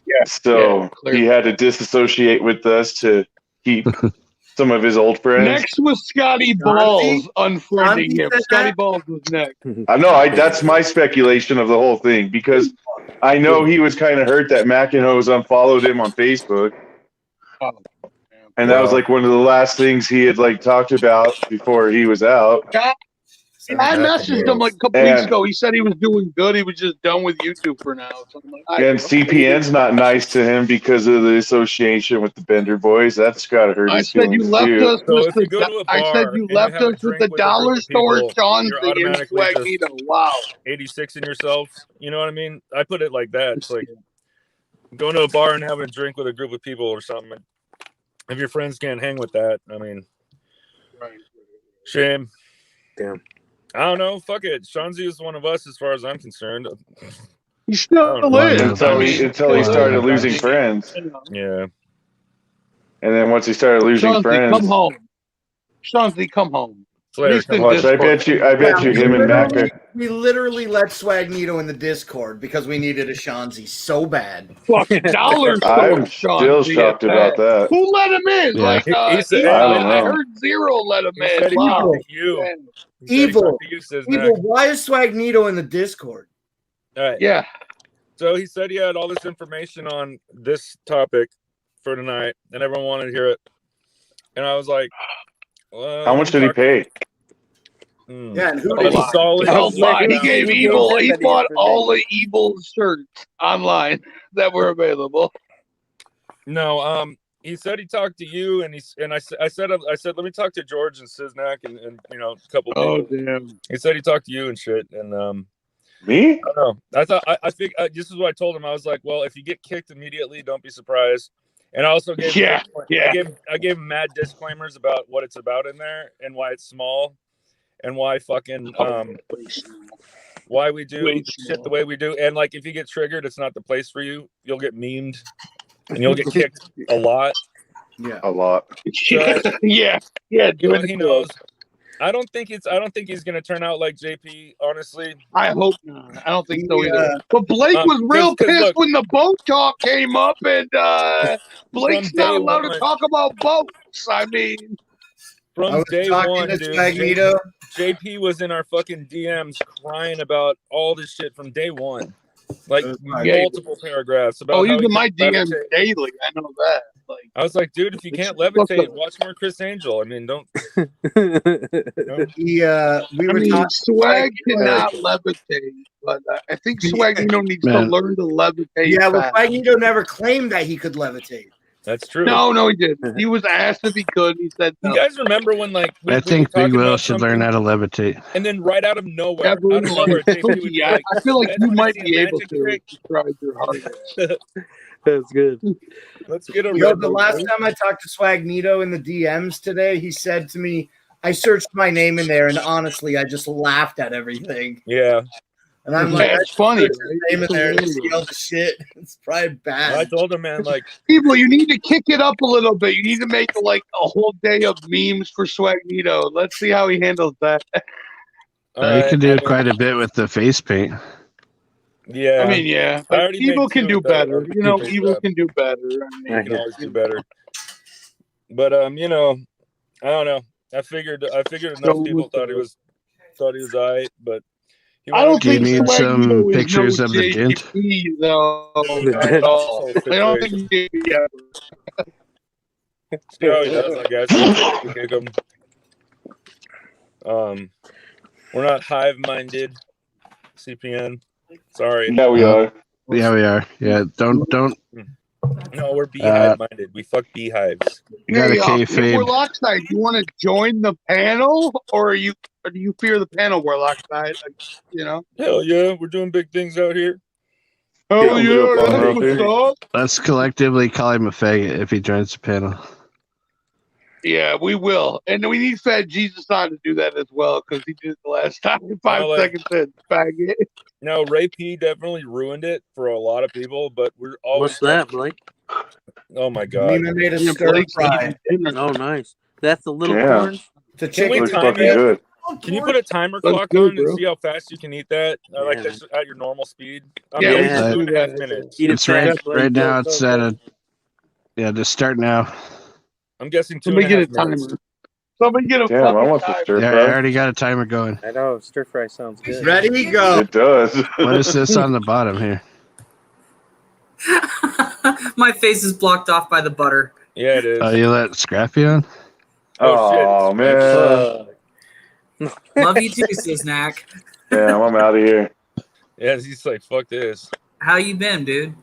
Yeah. So he had to disassociate with us to keep some of his old friends. Next was Scotty Balls unfriending him. Scotty Balls was next. I know. That's my speculation of the whole thing because I know he was kind of hurt that Mac and Hose unfollowed him on Facebook, and that was like one of the last things he had like talked about before he was out. I messaged him like a couple weeks ago. He said he was doing good. He was just done with YouTube for now. So I'm like, And CPN's not nice to him because of the association with the Bender Boys. That's got to hurt his said you feelings left too. us with the. I said you left us with the dollar store Chauncey and Swagito. Wow. 86 in yourself. You know what I mean? I put it like that. It's like going to a bar and having a drink with a group of people or something. If your friends can't hang with that, I mean, shame. Damn. I don't know. Fuck it. Shanzi is one of us as far as I'm concerned. He still is. Until he started losing friends. Yeah. And then once he started losing Shanzi, friends. come home. Shanzi, come home. Watch, I bet you him and Mac are. We literally let Swagnito in the Discord because we needed a Shanzi so bad. Fucking dollar store I'm still shocked about that. Who let him in? Yeah. Like, He said- I heard Zero let him in. Wow. Evil. Says Evil. Why is Swagnito in the Discord? All right. Yeah. So he said he had all this information on this topic for tonight, and everyone wanted to hear it. And I was like, well, How much did he pay? Yeah, and who a did he? solid. He gave Evil. He bought all the Evil shirts online that were available. No, he said he talked to you, and I said let me talk to George and Siznak and you know a couple people. Oh damn! He said he talked to you and shit, and me? I don't know. I thought I think this is what I told him. I was like, well, if you get kicked immediately, don't be surprised. And I also gave I gave him mad disclaimers about what it's about in there and why it's small and why fucking why we do shit the way we do. And like if you get triggered, it's not the place for you. You'll get memed and you'll get kicked a lot. Yeah, a lot. So, yeah. Doing he knows. I don't think he's gonna turn out like JP. Honestly, I hope not. I don't think so either. But Blake was real pissed when the boat talk came up, and Blake's not allowed to talk about boats. I mean, from day one, dude, Swagnito. JP was in our fucking DMs crying about all this shit from day one, like multiple paragraphs about. He's how in my can DMs levitate. daily. I know that. Like, I was like, dude, if you can't levitate, watch more Chris Angel. I mean, don't. Swag cannot levitate, but I think Swagnito needs to learn to levitate. Yeah, but fast. Swagnito never claimed that he could levitate. That's true. No, he didn't. He was asked if he could. He said no. You guys remember when like I we think were Big talking Will about should learn how to levitate. and then right out of nowhere, Definitely. JP would be like, I feel like "Guys you wanna might see a be able magic to. trick?" If you tried your hardest. That's good. Let's get a Yo, red the boat, last right? time I talked to Swagnito in the DMs today, he said to me, I searched my name in there, and honestly, I just laughed at everything. Yeah. And I'm Yeah, like, it's I funny, searched right? his name It's in there and hilarious. see all the shit. It's probably bad. I told him, man, like People, you need to kick it up a little bit. You need to make like a whole day of memes for Swagnito. Let's see how he handles that. You can do quite a bit with the face paint. Yeah. I mean, yeah, I but already evil made can two do with that better. on You know, face evil wrap. can do better. I mean, You can always do better. But you know, I don't know. I figured enough people thought he was alright, but he I don't Do you think need some Swagnito is pictures no of the dent? JP though The at all. dent. I don't think he See how he does, I guess. We'll kick him. We're not hive-minded. CPN. Sorry. Yeah, we are. Yeah, we are. Yeah, don't. No, we're beehive-minded. We fuck beehives. You got a Hey, kayfabe. Warlockside, you want to join the panel, or do you fear the panel, Warlockside? Like, you know? Hell yeah, we're doing big things out here. Oh yeah, that's what's up. Let's collectively call him a faggot if he joins the panel. Yeah, we will, and we need Fat Jesus on to do that as well because he did it the last time. 5 seconds in, faggot. No, Ray P definitely ruined it for a lot of people, but we're always. What's that, Blake? Oh my god! Lena made a stir fry. Oh, nice. That's the little Damn. corn. The Can we Looks time fucking it? good. Can you put a timer That's clock good, on bro. and see how fast you can eat that? Like this at your normal speed. Yeah, we just can do 2.5 that. minutes. Eat it It's right, fast, Blake. right now. Go, It's go, at go. a. Yeah, just start now. I'm guessing Somebody get a 2.5 timer. minutes. Somebody get a Damn, I fucking want some timer. stir Yeah, I fry. already got a timer going. I know, stir fry sounds good. Ready, go. It does. What is this on the bottom here? My face is blocked off by the butter. Yeah, it is. Oh, you let Scrappy on? Oh, man. Love you too, Sisnack. Damn, I'm out of here. Yeah, he's like, fuck this. How you been, dude?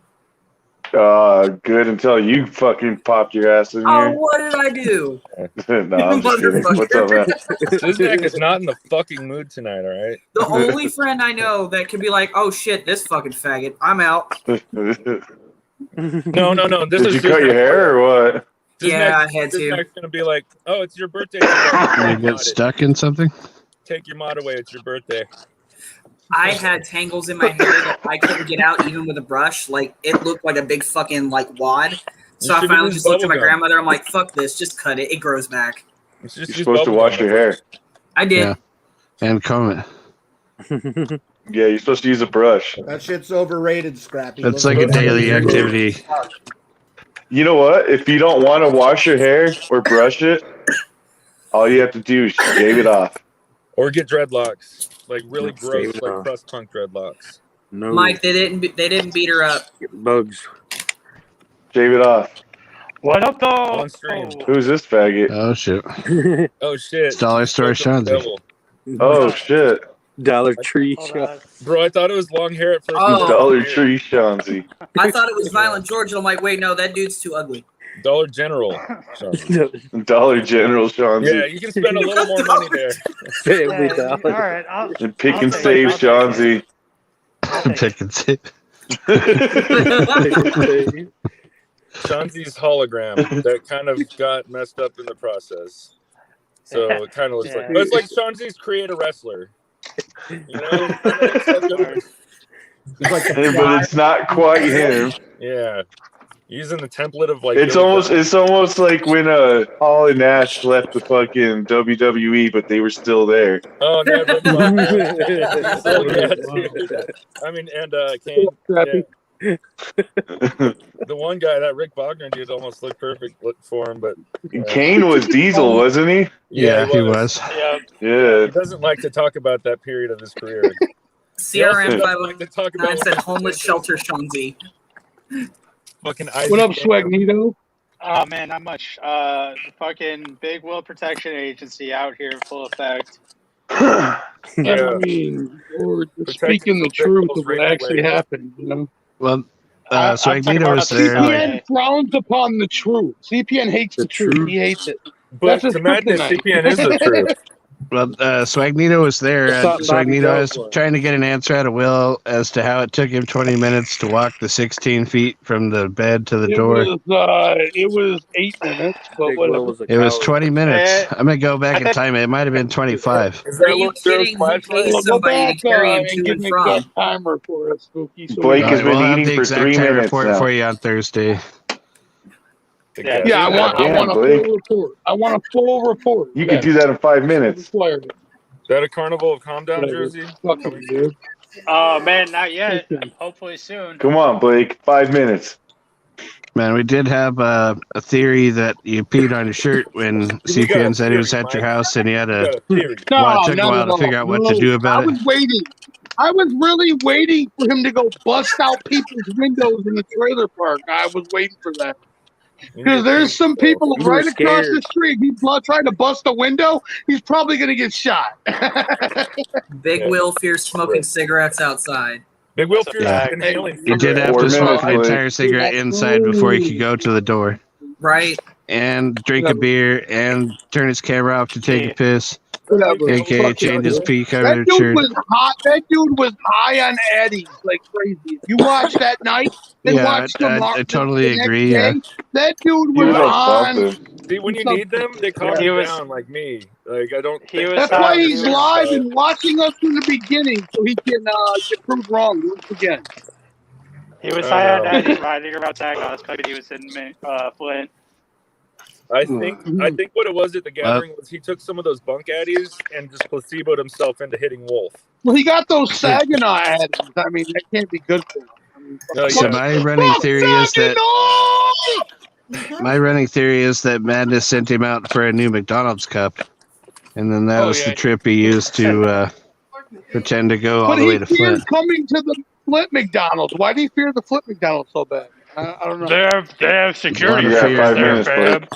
Good until you fucking popped your ass in Oh, here. what did I do? No, I'm just kidding. What's up, man? Ziznak is not in the fucking mood tonight, all right? The only friend I know that could be like, oh shit, this fucking faggot, I'm out. No. Did you cut your hair or what? Yeah, I had to. Ziznak's gonna be like, oh, it's your birthday. You get stuck in something? Take your mod away. It's your birthday. I had tangles in my hair that I couldn't get out even with a brush. Like, it looked like a big fucking, like, wad. So I finally just looked at my grandmother. I'm like, fuck this. Just cut it. It grows back. You're supposed to wash your hair. I did. Yeah. And comb it. Yeah, you're supposed to use a brush. That shit's overrated, Scrappy. That's like a daily activity. You know what? If you don't want to wash your hair or brush it, all you have to do is shave it off. Or get dreadlocks. Like really Shave gross, it like off. crust punk dreadlocks. No. Mike, they didn't beat her up. Bugs. Shave it off. What up, though? On stream. Who's this faggot? Oh, shit. Oh shit. It's Dollar Store Shanzi. Oh, shit. Dollar Tree shop. Bro, I thought it was long hair at first. Oh. Dollar Tree Shanzi. I thought it was Violent George, and I'm like, wait, no, that dude's too ugly. Dollar General. Dollar General Shanzi. Yeah, you can spend a little more money there. Family All Dollar. right. And pick and save Shanzi. Pick and save. Shanzi's hologram that kind of got messed up in the process. So it kind of looks like, but it's like Shanzi's create a wrestler. You know? But it's not quite him. Yeah. Using the template of like It's almost like when Hall and Nash left the fucking WWE, but they were still there. Oh, never mind. Yeah, dude. I mean, and Kane. Yeah. The one guy, that Rick Wagner dude, almost looked perfect for him, but Kane was Diesel, wasn't he? Yeah, he was. Yeah. Yeah. He doesn't like to talk about that period of his career. CRM like to talk 509 about said homeless shelter Shanzi. fucking What up, Swagnito? Oh, man, not much. The fucking Big Will Protection Agency out here in full effect. I mean, or speaking the truth of what actually happened, you know? Well, Swagnito was there. CPN frowns upon the truth. CPN hates the truth. He hates it. But That's to his madness, kryptonite. CPN is the truth. Well, Swagnito was there. I thought Bobby Swagnito Joe was was. trying to get an answer out of Will as to how it took him 20 minutes to walk the 16 feet from the bed to the door. It was 8 minutes, but Big Will whatever. was a It was coward. 20 minutes. I'm gonna go back and time it. It might have been 25. Is Are that you what Joe's kidding? He flashlight? pays Well, go somebody back to carry him and to give and me from. that timer for us, Spooky. So Blake All has right, been we'll have eating the for exact 3 time minutes report now. for you on Thursday. Yeah, I want Damn, a Blake. full report. I want a full report. You could do that in 5 minutes. Is that a Carnival of Calm Down Whatever. jersey? Fuck him, dude. Oh man, not yet. Okay. Hopefully soon. Come on, Blake. 5 minutes. Man, we did have a theory that you peed on your shirt when You got a CPN said he was theory, at your Mike. house, and he had You got a a theory. No, took a while to figure out what to do about I it. was waiting. I was really waiting for him to go bust out people's windows in the trailer park. I was waiting for that. Because there's some people You were right across the scared. street. He's trying to bust a window. He's probably going to get shot. Big Will fears smoking cigarettes outside. Big Will fears Yeah. inhaling He did have 4 to smoke minutes, an Blake. entire cigarette inside before he could go to the door. Right. And drink a beer and turn his camera off to take a piss. Whatever. AKA Fuck change it, his dude. pee That covered dude shirt. was hot. That dude was high on Eddies like crazy. If you watch that night and Yeah, watch I totally the next agree. day, Yeah. that dude He was was on on. something. See, when you need them, they calm He you was- down like me. Like I don't. He think was That's why hot. he's live and watching us from the beginning, so he can get proved wrong once again. He was I high on know. Eddie riding around Sagos because he was in Flint. I think what it was at the gathering was he took some of those bunk addies and just placeboed himself into hitting Wolf. Well, he got those Saginaw Eddies. I mean, that can't be good for him. I mean, So yeah. my running theory is that Saginaw! Madness sent him out for a new McDonald's cup, and then that Oh, was yeah. the trip he used to pretend to go all But the he way to feared Flint. coming to the Flint McDonald's. Why do you fear the Flint McDonald's so bad? I don't know. They have security You got cameras 5 there, minutes, fam. Blake.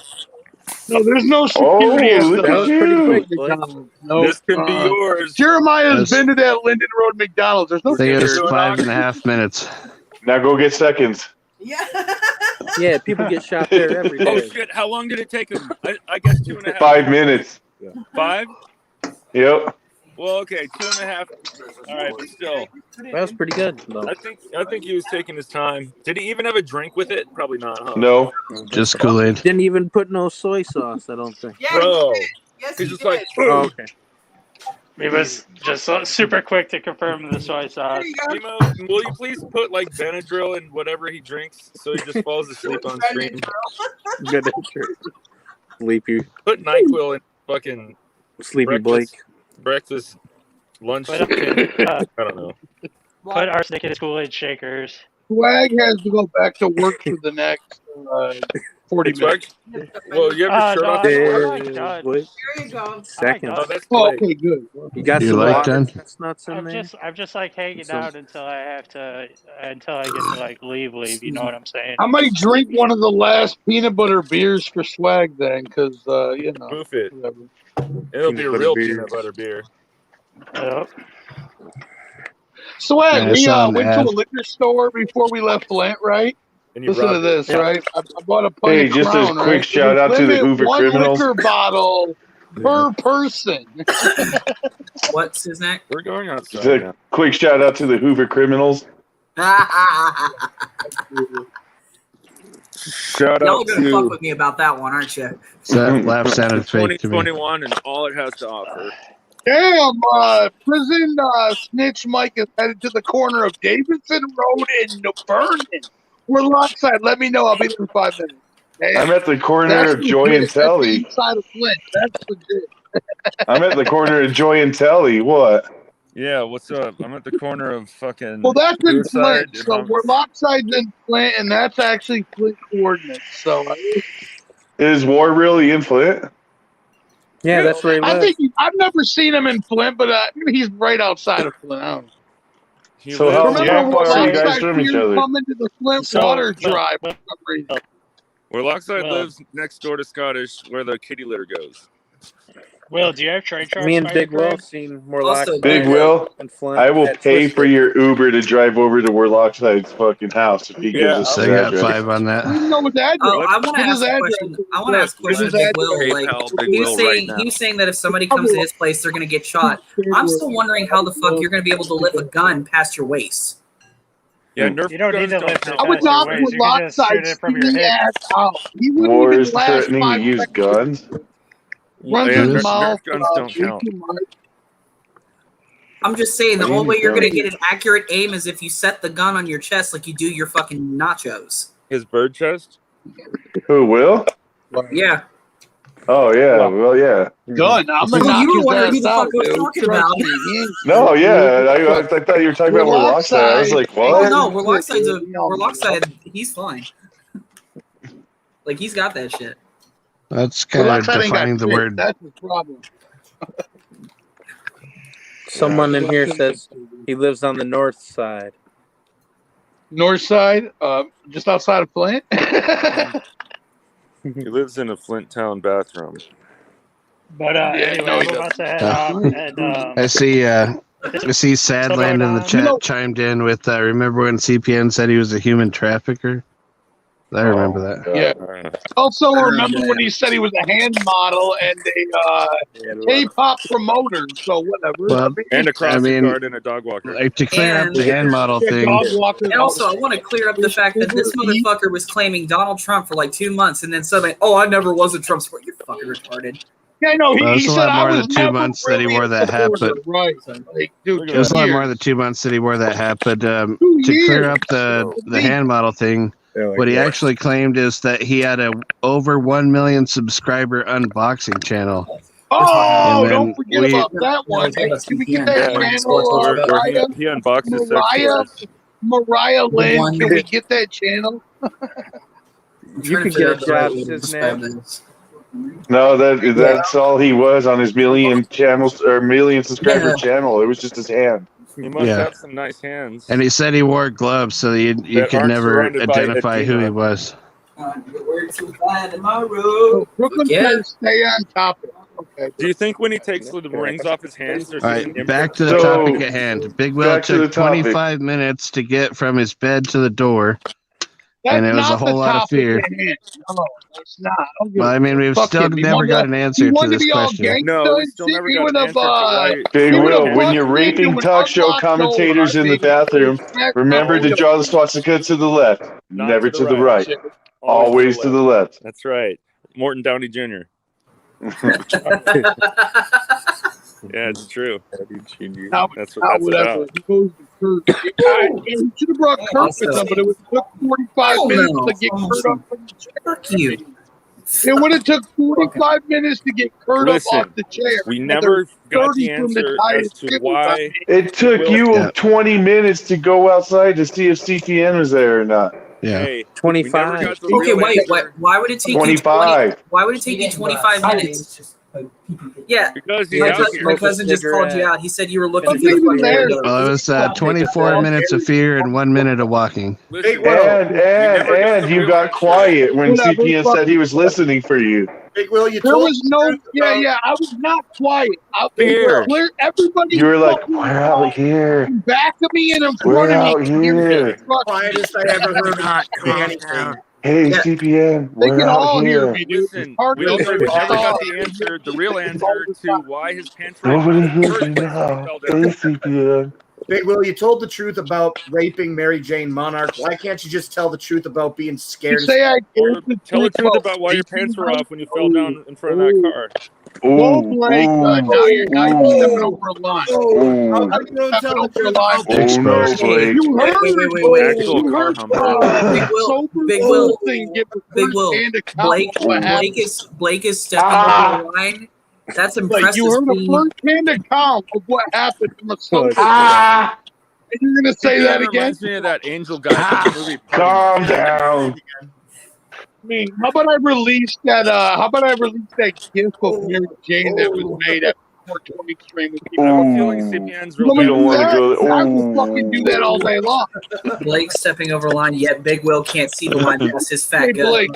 No, there's no Oh, security at look the at you. Flint McDonald's. No, This can be yours. Jeremiah's Yes. been to that Linden Road McDonald's. There's no I think it was security. 5.5 minutes. Now go get seconds. Yeah. Yeah, people get shot there every Oh day. shit! How long did it take him? I guess 2.5. 5 minutes. 5? Yep. Well, okay, 2.5. All right, but still, That was pretty good, though. I think he was taking his time. Did he even have a drink with it? Probably not. Huh? No. Just Kool-Aid. Didn't even put no soy sauce, I don't think. Yeah, Bro, yes, he's he just like, did. Oh, okay. He was just super quick to confirm the soy sauce. There you go. Emo, will you please put like Benadryl in whatever he drinks so he just falls asleep on screen? Good answer. Sleepy, Put NyQuil in fucking sleepy Blake. breakfast, lunch. Put, I don't know. put arsenic in his Kool-Aid shakers. Swag has to go back to work for the next 40 minutes. Well, you have your shirt off. I'm like done. Blake. There you go. Second. Oh, that's Oh, Blake. okay, good. You got You some like water them? chestnuts in there? I'm just like hanging Some- out until I get to like leave. You know what I'm saying? I might drink one of the last peanut butter beers for Swag then, because, you know. Move it. Whatever. It'll be a Peanut butter real beer. peanut butter beer. Yep. Swag, Yeah, I we saw an went to ad. a liquor store before we left Flint, right? And you Listen to robbed this, it. right? I bought a pint Hey, of just a Crown, quick right? shout out to the Limit Hoover one Criminals. liquor bottle per person. What's his name? We're going Just outside a now. quick shout out to the Hoover Criminals. Shout Y'all out gonna fuck to with me about that one, aren't you? That laugh sounded fake to me. 2021 and all it has to offer. Damn, prison snitch Mike is headed to the corner of Davidson Road in New Vernon. We're lockside. Let me know. I'll be there in 5 minutes. Damn. I'm at the corner That's of Joy legit. and That's the Telly. east side of Flint. That's legit. I'm at the corner of Joy and Telly. What? Yeah, what's up? I'm at the corner of fucking. Well, that's in Suicide Flint. So and we're lockside in Flint, and that's actually Flint coordinates. So Is War really in Flint? Yeah, that's where he I lives. think I've never seen him in Flint, but he's right outside of Flint. I don't know. He So lives- how Remember far when are you guys Lockside from each Pier other? come into the Flint So, water well, drive for some reason? Where Lockside Well- lives next door to Scottish, where the kitty litter goes. Will, do you have train tracks? Me and by Big your Will crib? seen Warlock Big Will, and Flint. I will at pay Twisted. for your Uber to drive over to Warlockside's fucking house if he gives us I his got address. 5 on that. We know his address. Oh, I want to Get his ask a address. question. I want to ask a Get question his to Big address. Will. Like Big he was Will saying, right he now. was saying that if somebody comes to his place, they're gonna get shot. I'm still wondering how the fuck you're gonna be able to lift a gun past your waist. Yeah, Nerf You don't need guns to lift it I would past your knock waist. You can just shoot Warlockside it from your skinny hip. ass out. He wouldn't War even is last threatening to 5 use seconds. guns. Runs Yeah, his Nerf mouth. guns don't way count. too much. I'm just saying the What are only you way you're gonna doing? get an accurate aim is if you set the gun on your chest like you do your fucking nachos. His bird chest. Who will? Yeah. Oh yeah, well yeah. Done. I'm gonna So knock you were his wondering who ass the out, fuck I was dude. talking Trust about. me. He ain't- No, yeah. I thought you were talking about Warlockside. I was like, Oh what? no, Warlockside, he's fine. Like he's got that shit. That's kind of Warlockside ain't got defining the shit. word. That's the problem. Someone in here says he lives on the north side. North side, just outside of Flint. He lives in a Flint Town bathroom. But anyway, no, he I'm about to head out. And I see Sadland in the chat chimed in with remember when CPN said he was a human trafficker? I remember that. Yeah. Also, remember when he said he was a hand model and a K-pop promoter? So whatever. Well, And a I crossing mean, guard and a dog walker. like to clear up the hand model Yeah, thing. dog walker. And also, I want to clear up the fact that this motherfucker was claiming Donald Trump for like 2 months, and then suddenly, oh, I never was a Trump supporter. You're fucking retarded. Yeah, no, Well, he it's a said lot I more was than 2 never months that he really wore a that hat, supporter. but Right. Like, dude, it was a lot more years. than 2 months that he wore that hat. But to years. clear up the hand model thing, what he actually claimed is that he had a over 1 million subscriber unboxing channel. Oh, And then don't forget about that one. Hey, can we get that channel? Where he unboxes sex toys. Mariah Lynn, can we get that channel? You could get jobs, isn't it? No, that's all he was on his million channels or million subscriber channel. It was just his hand. He must Yeah. have some nice hands. And he said he wore gloves so you That could aren't never surrounded by identify who edema. he was. Brooklyn says stay on topic. Okay. Do you think when he takes the rings off his hands, there's All an right, back to the topic at hand. Big Will took 25 minutes to get from his bed to the door, and it was a whole lot of fear. No, it's not. Well, I mean, we've still never got an answer to this question. No, we still never got an answer to why. Big Will, when you're raping talk show commentators in the bathroom, remember to draw the swastika to the left, never to the right. Always to the left. That's right. Morton Downey Jr. Yeah, it's true. That's what that's whatever. about. He goes to Kurt. He should have brought Kurt with him, but it would took 45 minutes to get Kurt up from the chair. Fuck you. It would have took 45 minutes to get Kurt up Listen, off the chair. we never got the 30 from the answer tires. as to why. It took you 20 minutes to go outside to see if CPN was there or not. Yeah. Hey, 25. Okay, wait. Why would it take 25. you why would it take you 25 minutes? Yeah, Because he's my out cousin, here. my cousin just called you out. He said you were looking for Wasn't even the there. fucking Well, it was 24 minutes of fear and 1 minute of walking. Listen, And you got quiet when CPN said he was listening for you. Big Will, you There told was no, I was not quiet. Fear. Everybody You were like, fucking we're out here. back of me and in We're front out of me. here. quietest I ever heard not anything. Hey, Yeah. CPN, They we're can all out hear here. me, dude. Listen, Hard we to never hear. got the answer, the real answer to why his pants were Nobody in the hears first me place when he now. fell Hey, down. CPN. Big Will, you told the truth about raping Mary Jane Monarch. Why can't you just tell the truth about being You scared? say I Or tell the truth about why your pants were off when you fell down in front of that car. Go Blake. Now you're stepping over a line. How come you don't tell the truth about Oh no, Blake. You heard Wait. Actual You car heard hummer. Big Will, sober Big Will, thing. Get the Big first Will. hand account Blake, of what happened. Blake is stepping over the line. That's Like impressive. you heard a speed. first hand account of what happened from a sober. And you're gonna say CPN that again? reminds me of that angel guy from the movie. Calm down. I mean, how about I release that? How about I release that gift of Mary Jane that was made at 420 stream with I have a people? feeling CPN's You real want me You to don't do want to that? go there. I will fucking do that all day long. Blake stepping over the line, yet Big Will can't see the line past his fat Hey gut. Blake,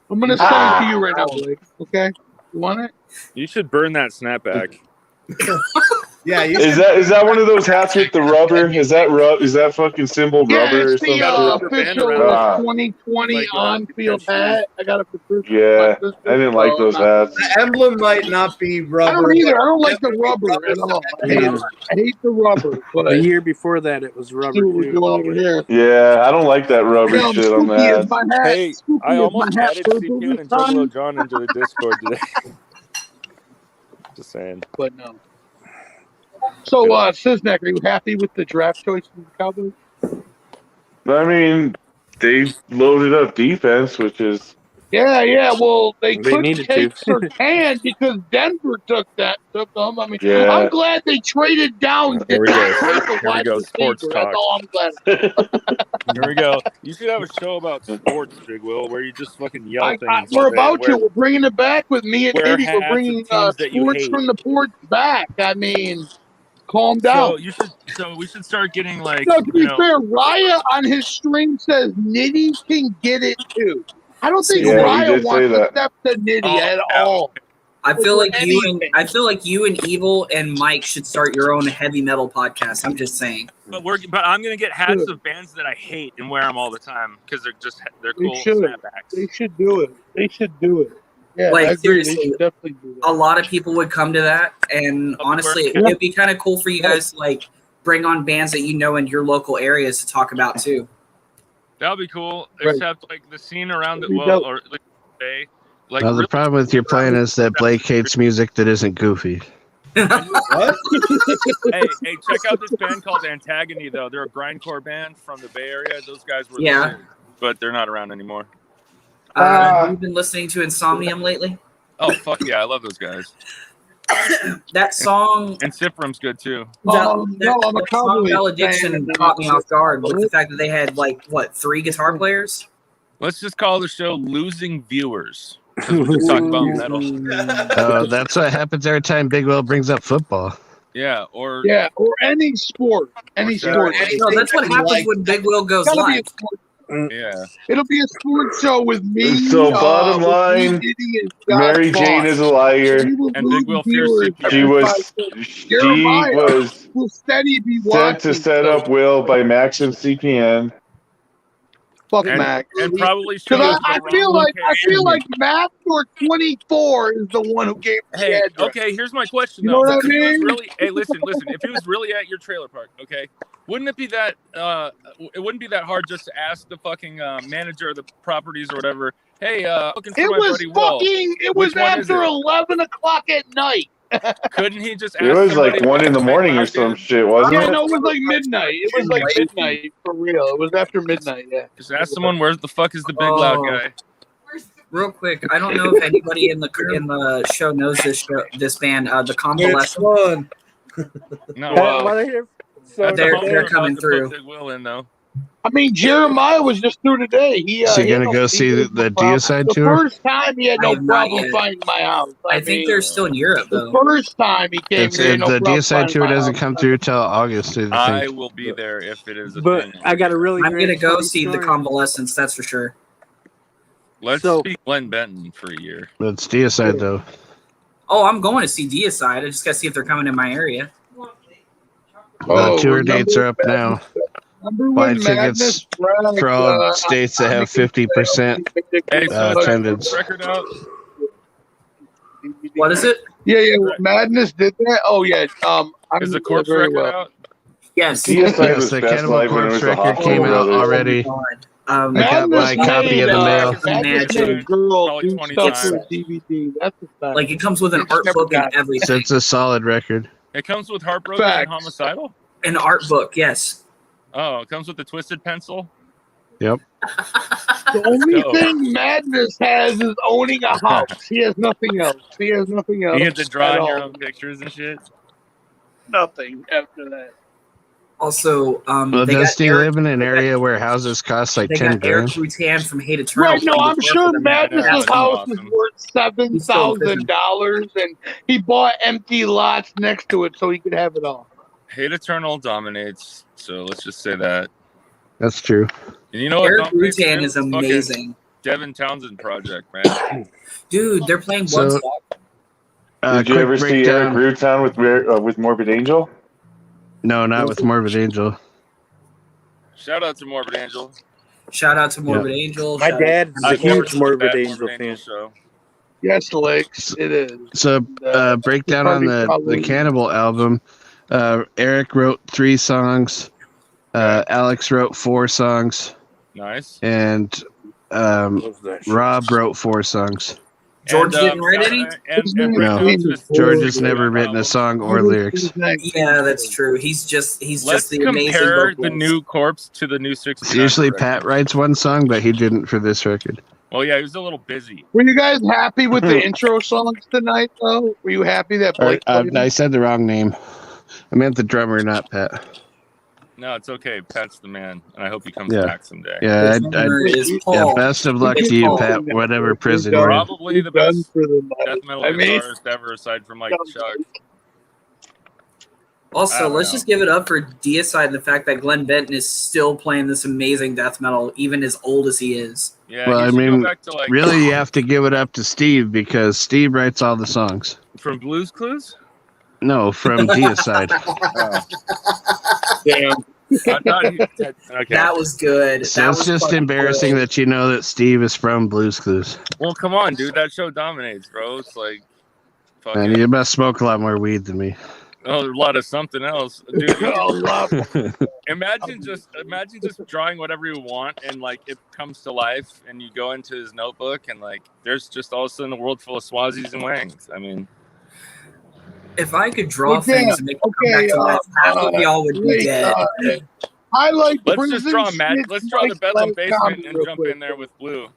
I'm gonna send it to you right now, Blake. Okay. You want it? You should burn that snapback. Yeah, Is that one of those hats with the rubber? Is that fucking symbol rubber or it's the some shit? official 2020 on-field hat. I got it for Christmas. Yeah, I didn't like those hats. The emblem might not be rubber. I don't either. I don't like the rubber at all. I hate the rubber. But The year before that, it was rubber. see what we're doing over here. Yeah, I don't like that rubber shit on that. Hey, I almost added CPN and Juggalo John into the Discord today. Just saying. But no. So, Siznek, are you happy with the draft choice of the Cowboys? I mean, they loaded up defense, which is... Yeah. Well, they couldn't needed take to. Surtain because Denver took them. I mean, Yeah. I'm glad they traded down. Here we go. Here Here we go. Sports talk. That's all I'm glad. Here we go. You should have a show about sports, Big Will, where you just fucking yell things. We're about to. We're bringing it back with me and wear Diddy. We're hats bringing of teams that you sports hate. from the porch back. I mean, calm down. So we should start getting like. No, to be fair, Riah on his stream says Nitty can get it too. I don't think Riah wants to step to Nitty at all. I feel like you and Evil and Mike should start your own heavy metal podcast. I'm just saying. But I'm gonna get hats of bands that I hate and wear them all the time because they're cool snapbacks. They should do it. Yeah, like I agree. They seriously, should definitely do that. a lot of people would come to that, and honestly, it'd be kind of cool for you guys to like bring on bands that you know in your local areas to talk about too. That would be cool, Right. except like the scene around it. That'd be Well, dope. or like, Bay, like Well, the problem with your plan is that Blake hates music that isn't goofy. What? hey, check out this band called Antagony though. They're a grindcore band from the Bay Area. Those guys were Yeah. the shit, but they're not around anymore. You've been listening to Insomnium lately? Oh fuck yeah, I love those guys. That song, And Sifrum's good too. No, I'm a song Cowboys Valediction fan. caught me off guard with the fact that they had like 3 guitar players. Let's just call the show "Losing Viewers." 'Cause we're just talking about metal. That's what happens every time Big Will brings up football. Yeah, or any sport, any sport. No, that's what happens when Big Will goes Gotta be live. a sport. Yeah. It'll be a sports show with me. So bottom line, with me, Diddy, and Scott Mary Fox. Jane is a liar. We will And lose Big Will viewers Fierce She Jeremiah was will steady be sent watching. to set up Will by Maxim CPN. Fuck and, Max. and probably show Because us I the feel wrong like location. Max or 24 is the one who gave the Hey, address. okay, here's my question You though. know what I If it was mean? really, hey, listen. If it was really at your trailer park, okay, wouldn't it be that? It wouldn't be that hard just to ask the fucking manager of the properties or whatever. Hey, looking for It my was buddy Will. fucking. It Which was one is after it? 11 o'clock at night. Couldn't he just? It ask was somebody like 1 in the morning or some shit, wasn't Yeah, it? no, it was like midnight. It was like midnight for real. It was after midnight. Yeah. Just ask someone where the fuck is the big loud guy. Real quick, I don't know if anybody in the show knows this band, the Convalescent. Fun. No, they're coming through. Big Will in though. I mean, Jeremiah was just through today. Is he gonna go see the Deicide the tour? first time he had I no have not problem yet. finding my house. I think they're still in Europe the though. first time he came It's, here. He had no the problem Deicide finding tour my doesn't house. come through till August. I I think. will be there if it is a But thing. I got a really I'm great gonna go funny see the story. Convalescents. That's for sure. Let's So- speak Glenn Benton for a year. It's Deicide though. Oh, I'm going to see Deicide. I just gotta see if they're coming in my area. Oh, The tour remember dates are up when now. Remember Buy when tickets Madness bragged, for all states that have 50%. Hey, so is attendance. the record out? What is it? Yeah. When Madness did that. Oh yeah. I Is the remember Corpse very record well. out? Yes. Deicide Yes, was the best Cannibal live when it Corpse was the record Hoffman came out Brothers. already. Oh I got my Madness copy in the made, mail. Madness Imagine. made a girl Probably do 20 stuff for times. a DVD. That's a fact. Like it comes with an art book and So everything. it's a solid record. It comes with Heartbroken Facts. and Homicidal? An art book, yes. Oh, it comes with the Twisted Pencil? Yep. The only go. thing Madness has is owning a house. He has nothing else. He has nothing else. You get to draw at in your all. own pictures and shit? Nothing after that. Also, Well, they does got he Eric, live in an area where houses cost like they 10 got Eric grand? Rutan from Hate Eternal. Right, no, I'm sure Madness's That's house is awesome. worth He's still $7,000, and he bought empty lots next to it so he could have it all. Hate Eternal dominates, so let's just say that. That's true. And you know what? Eric dominates Rutan too? is Fucking amazing. Devin Townsend project, man. Dude, they're playing So- Bloodstock. Did you ever see Eric Rutan with Morbid Angel? No, not with Morbid Angel. Shout out to Morbid Angel. Shout out to Morbid Angel. My dad's a huge Morbid Angel fan. Show. Yes, Lakes, it is. So, breakdown on the Cannibal album. Eric wrote 3 songs. Alex wrote 4 songs. Nice. And Rob wrote 4 songs. George didn't write any? No, George has never written a song or lyrics. Yeah, that's true. He's just the amazing compare vocalist. the new Corpse to the new 69. Usually Pat writes 1 song, but he didn't for this record. Well, yeah, he was a little busy. Were you guys happy with the intro songs tonight, though? Were you happy that Blake played I said the wrong name. I meant the drummer, not Pat. No, it's okay. Pat's the man, and I hope he comes back someday. Yeah, best of luck to you, Pat. Whatever prison you're in. Probably the best death metal guitarist ever, aside from like Chuck. Also, let's just give it up for Deicide and the fact that Glenn Benton is still playing this amazing death metal, even as old as he is. Yeah, well, I mean, really, you have to give it up to Steve because Steve writes all the songs. From Blues Clues? No, from Deicide. Damn. That was good. So it's just embarrassing that you know that Steve is from Blues Clues. Well, come on, dude. That show dominates, bro. It's like, fuck and you must smoke a lot more weed than me. Oh, a lot of something else, dude. Imagine just drawing whatever you want, and like it comes to life, and you go into his notebook, and like there's just all of a sudden a world full of Swazis and Wangs. I mean, if I could draw things and make them come back to life, half of y'all would be dead. Let's just draw Let's draw the Bedlam basement and jump in there with Blue.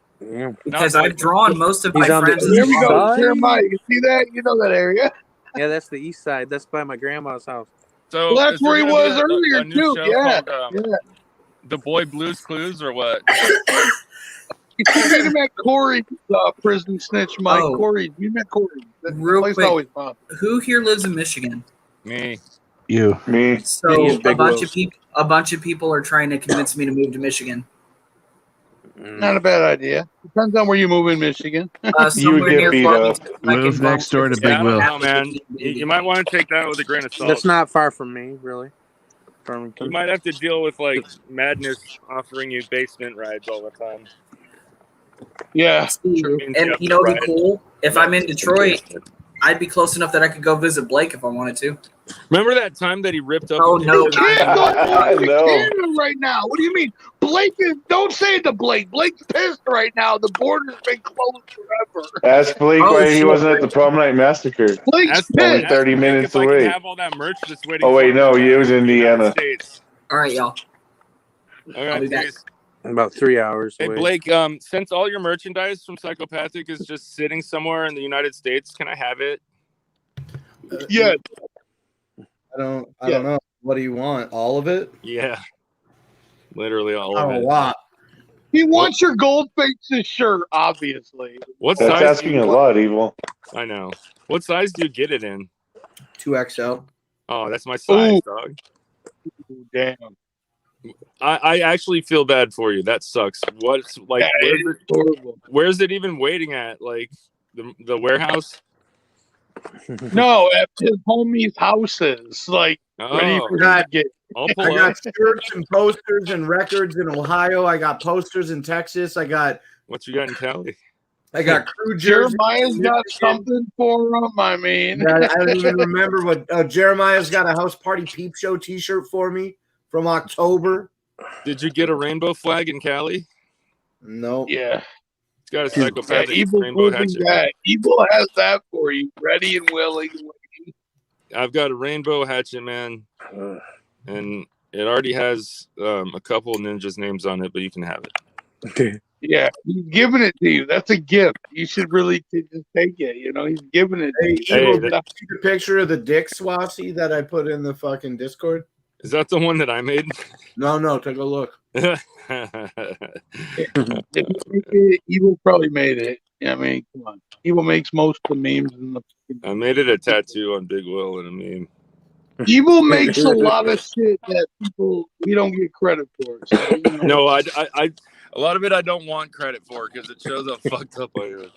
Because I've drawn most of my friends. Here we go, Jeremiah. You see that? You know that area. Yeah, that's the east side. That's by my grandma's house. So well, that's where he was earlier too. Yeah. Called, The Boy Blues Clues or what? You meet him at Corey's prison snitch, Mike. Corey, you met Corey. Real quick, who here lives in Michigan? Me. You. Me. So a bunch of people are trying to convince me to move to Michigan. Not a bad idea. Depends on where you move in Michigan. You would get beat up. Move next door to Big Will. No, man. You might want to take that with a grain of salt. That's not far from me, really. You might have to deal with like madness offering you basement rides all the time. Yeah, true. And you know what'd be cool? If I'm in Detroit, I'd be close enough that I could go visit Blake if I wanted to. Remember that time that he ripped up? Oh no! You can't go to Canada right now. What do you mean? Blake is. Don't say it to Blake. Blake's pissed right now. The border's been closed forever. Ask Blake why he wasn't at the Prom Night Massacre. Blake's only 30 minutes away. Have all that merch just waiting. Oh wait, no, he was in Indiana. All right, y'all. I'll be back. About 3 hours. Hey away. Blake, since all your merchandise from Psychopathic is just sitting somewhere in the United States, can I have it? Yeah. I don't know. What do you want? All of it? Yeah. Literally all of Not it. a lot. He wants your gold faces shirt, obviously. What That's size? asking a lot, Evil. I know. What size do you get it in? 2XL. Oh, that's my size, dog. Damn. I actually feel bad for you. That sucks. What's like? Where's it even waiting at? Like the warehouse? No, at his homie's houses. Like ready for him to get. I'll I pull got up. shirts and posters and records in Ohio. I got posters in Texas. I got What you got in Cali? crew jerseys. Jeremiah's got something for him. I mean, I don't even remember what Jeremiah's got a house party peep show T-shirt for me from October. Did you get a rainbow flag in Cali? No. Yeah. It's got a Psychopathic Evil rainbow hatchet. Evil has that for you, ready and willing. I've got a rainbow hatchet, man, and it already has a couple ninjas' names on it, but you can have it. Yeah, he's giving it to you. That's a gift. You should really just take it. You know, he's giving it to you. Evil, did you see the picture of the dick swassi that I put in the fucking Discord? Is that the one that I made? No, take a look. Evil probably made it. Yeah, I mean, come on. Evil makes most of the memes. I made it a tattoo on Big Will and a meme. Evil makes a lot of shit that we don't get credit for. So, you know. No, A lot of it I don't want credit for because it shows how fucked up I am.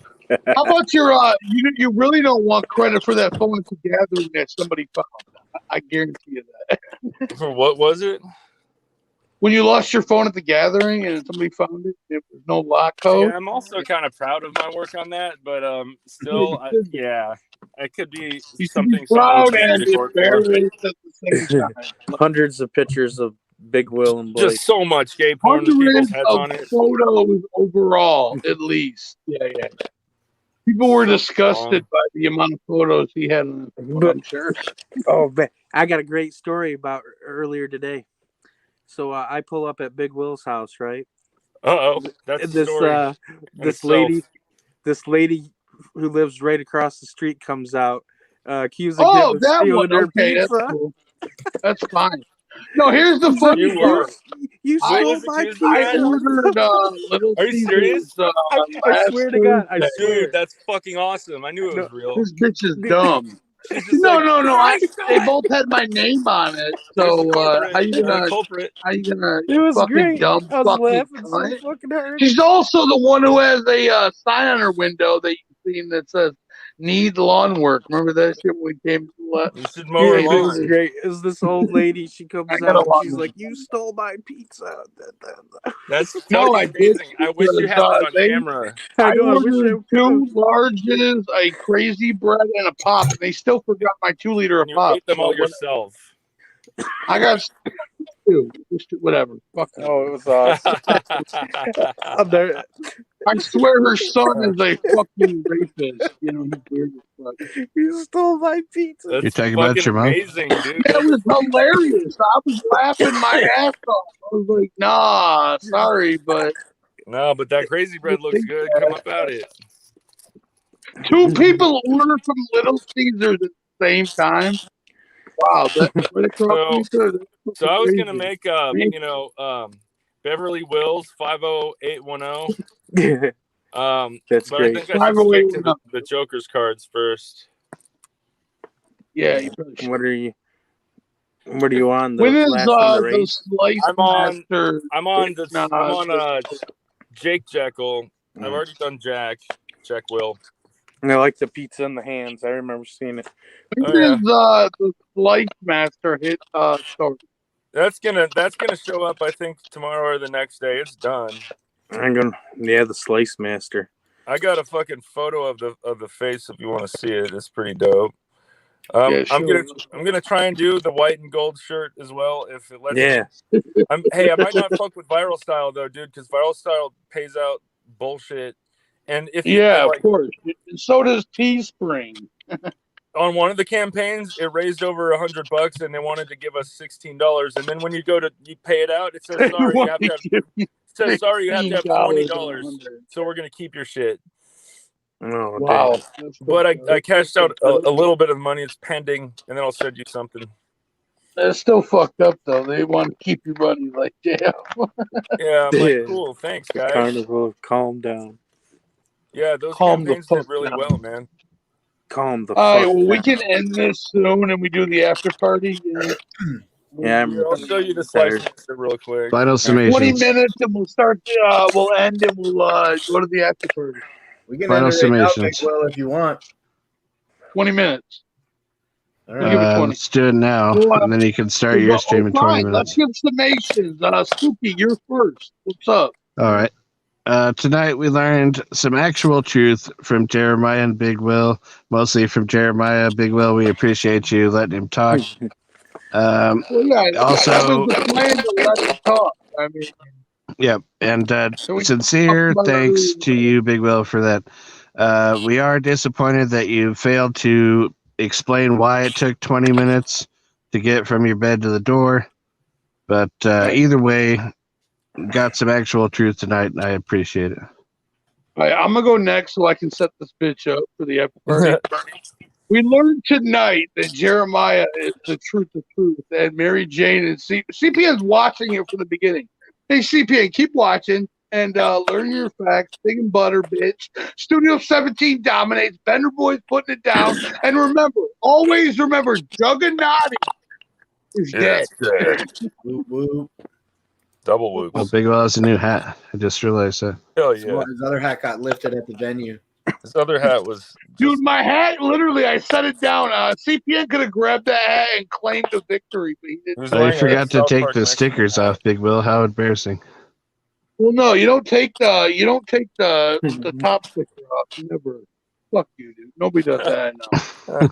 How about your you really don't want credit for that phone at the gathering that somebody found. I guarantee you that. For what was it? When you lost your phone at the gathering and somebody found it, there was no lock code. Yeah, I'm also kind of proud of my work on that, but still, it could be something proud someone and would take me to court for. embarrassed at the same time. Hundreds of pictures of Big Will and Blake. Just so much gay porn with people's heads on it. Photos overall, at least. Yeah. People were disgusted by the amount of photos he had on his phone, I'm sure. Oh, man. I got a great story about earlier today. So I pull up at Big Will's house, right? That's the story. This lady who lives right across the street comes out, accusing him of stealing her pizza. That's cool. That's fine. No, here's the funny part. You stole my pizza. I ordered Little Are you serious? I swear to God, I swear. Dude, that's fucking awesome. I knew it was real. This bitch is dumb. No. They both had my name on it. So how you gonna It was fucking great. dumb I was fucking laughing so cunt? fucking hard. She's also the one who has a sign on her window that you've seen that says "Need lawn work." Remember that shit when we came to You should mow her It lawn. was great. It was this old lady. She comes I got out a and she's lawn. like, "You stole my pizza." That's No, I did. amazing. I wish you had that on camera. I know, I wish I ordered 2 larges, a crazy bread, and a pop, and they still forgot my 2-liter of You pop. ate them all So yourself. I got 2. Just whatever. Fuck it. Oh, it was awesome. I swear her son is a fucking rapist. You know, he's weird as fuck. You stole my pizza. You're talking about your mom? Amazing, dude. That was hilarious. I was laughing my ass off. I was like, nah, sorry, but No, but that crazy bread looks good. Come up at it. 2 people order from Little Caesars at the same time. Wow, that's right across the So I was gonna make Beverly Wills 50810. That's but great. I think I should stick to the Joker's cards first. Yeah, you probably should. What are you on? When is the the race? Slice Master? I'm on Jake Jekyll. I've already done Jack Will. And I like the pizza in the hands. I remember seeing it. When is the Slice Master hit start? That's gonna show up, I think, tomorrow or the next day. It's done. The Slice Master. I got a fucking photo of the face if you want to see it. It's pretty dope. I'm gonna try and do the white and gold shirt as well if it lets me. I might not fuck with Viral Style though, dude, because Viral Style pays out bullshit. And if of course. So does Teespring. On one of the campaigns, it raised over $100, and they wanted to give us $16. And then when you pay it out, it says sorry, you have to have $20. So we're gonna keep your shit. Oh, wow! But I cashed out a little bit of money. It's pending, and then I'll send you something. That's still fucked up though. They want to keep you running like jail. Yeah, I'm like, cool, thanks, guys. Carnival, calm down. Yeah, those campaigns did really well, man. Calm the All right, fuck well, we down. can end this soon, and we do the after party. Yeah, I'll show you the slice real quick. Final summations. 20 minutes, and we'll start. We'll end, and we'll go to the after party. We can Final end it right now, summations. Big Will, if you want. 20 minutes. All We'll give it 20. Let's do it now, and then you can start your stream in 20 Let's minutes. give summations. Spooky, you're first. What's up? All right. Tonight we learned some actual truth from Jeremiah and Big Will, mostly from Jeremiah. Big Will, we appreciate you letting him talk. Well, yeah, Also, that was the plan to let him talk. I mean, yep, and sincere thanks to you, Big Will, for that. We are disappointed that you failed to explain why it took 20 minutes to get from your bed to the door, but either way, got some actual truth tonight, and I appreciate it. All right, I'm gonna go next so I can set this bitch up for the after party. We learned tonight that Jeremiah is the truth of truth, and Mary Jane and CPN's watching it from the beginning. Hey, CPN, keep watching and learn your facts. Big and butter, bitch. Studio 17 dominates. Bender Boy's putting it down. And remember, always remember, Juggernaut is dead. Whoop, whoop. Double whoops. Well, Big Will has a new hat. I just realized that. Hell So yeah. his other hat got lifted at the venue. His other hat was Dude, my hat, literally, I set it down. CPN could have grabbed that hat and claimed the victory, but he didn't. Oh, you forgot to take the stickers off, Big Will. How embarrassing. Well, no, you don't take the top sticker off. You never. Fuck you, dude. Nobody does that now.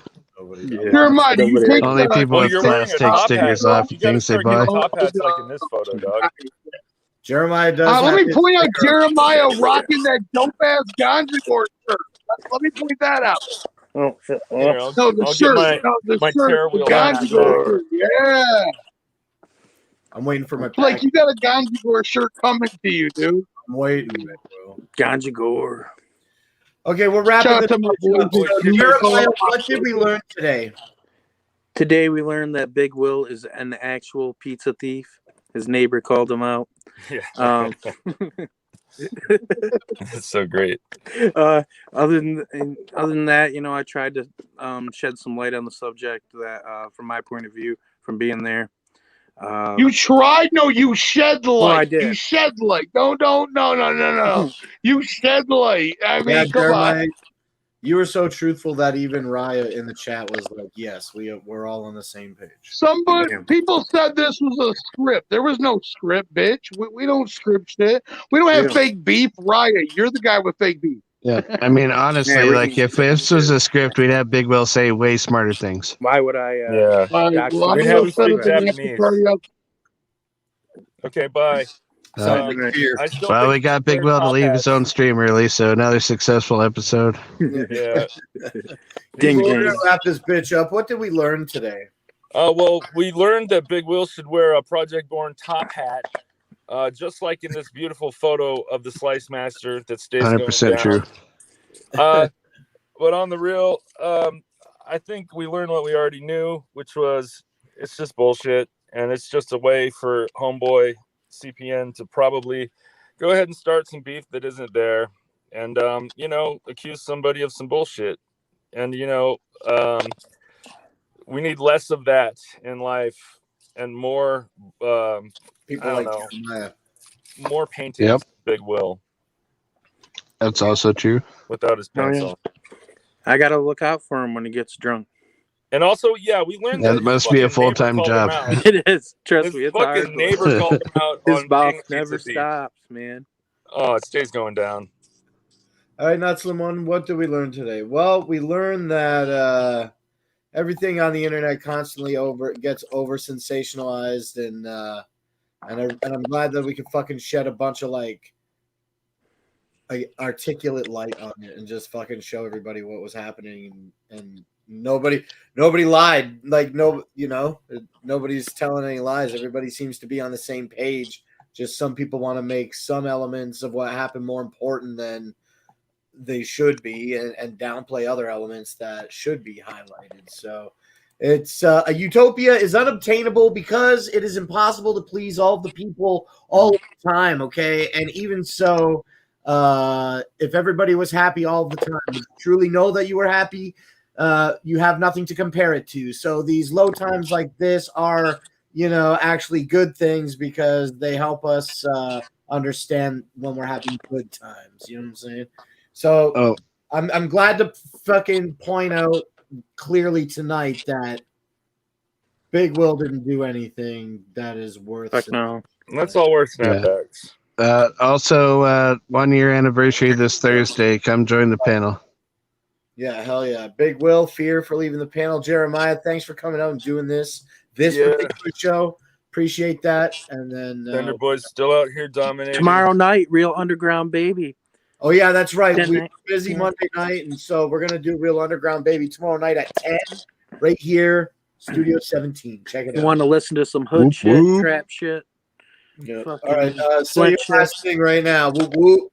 Jeremiah, do you take Only people with class take stickers off You gotta things they start getting buy. top hats like in this photo, dog. Jeremiah does. Let have me his point out sticker. Jeremiah rocking that dope ass Ganjigor shirt. Let me point that out. Oh, shit. Here, No, the I'll shirt. get The my shirt. tear The wheel Ganjigor hat. shirt. Yeah. I'm waiting for my Like you got a Ganjigor shirt coming to you, dude. I'm waiting, bro. Ganja Gore. Okay, we're wrapping Shout out this to my bitch up. boys. So, Jeremiah, what did we learn today? Today we learned that Big Will is an actual pizza thief. His neighbor called him out. Yeah. That's so great. Other than that, you know, I tried to shed some light on the subject that, from my point of view, from being there. You tried? No, you shed light. I did. You shed light. No. You shed light. I mean, Yeah, come Jeremiah, on. you were so truthful that even Riot in the chat was like, "Yes, we're all on the same page." People said this was a script. There was no script, bitch. We don't script shit. We don't have fake beef. Riot, you're the guy with fake beef. Yeah, I mean, honestly, like if this was a script, we'd have Big Will say way smarter things. Why would I? Yeah. We'd have him speak Japanese. Okay, bye. Well, we got Big Will to leave his own stream early, so another successful episode. Yeah. Ding, we're gonna wrap this bitch up. What did we learn today? Well, we learned that Big Will should wear a Project Born top hat, just like in this beautiful photo of the Slice Master that stays 100% true. But on the real, I think we learned what we already knew, which was it's just bullshit, and it's just a way for homeboy CPN to probably go ahead and start some beef that isn't there, and accuse somebody of some bullshit, and we need less of that in life and more people like Jeremiah. more painting. Yep. Big Will That's also true. without his pants on. I gotta look out for him when he gets drunk. And also, yeah, we learned That must be a full-time job. It is. Trust His me, it's fucking hard. neighbor called him out His on mouth being a never pizza thief. stops, man. Oh, it stays going down. All right, Nuts Lemon, what did we learn today? Well, we learned that everything on the internet constantly gets over sensationalized, and I'm glad that we could fucking shed a bunch of like articulate light on it and just fucking show everybody what was happening, and nobody lied. Like nobody's telling any lies. Everybody seems to be on the same page. Just some people want to make some elements of what happened more important than they should be, and downplay other elements that should be highlighted. So it's a utopia is unobtainable because it is impossible to please all the people all the time. Okay, and even so, if everybody was happy all the time, you truly know that you were happy, you have nothing to compare it to. So these low times like this are, actually good things because they help us understand when we're having good times. You know what I'm saying? So I'm glad to fucking point out clearly tonight that Big Will didn't do anything that is worth. Fuck no. That's all worth snapbacks. Also, 1 year anniversary this Thursday. Come join the panel. Yeah, hell yeah. Big Will, Fear for leaving the panel. Jeremiah, thanks for coming out and doing this particular show. Appreciate that. And then Thunder Boy's still out here dominating. Tomorrow night, Real Underground Baby. Oh yeah, that's right. Yeah, We were busy Monday night, and so we're gonna do Real Underground Baby tomorrow night at 10, right here, Studio 17. Check it You out. want to listen to some hood shit, trap shit? Yeah. All right. So your last thing right now. Whoop, whoop.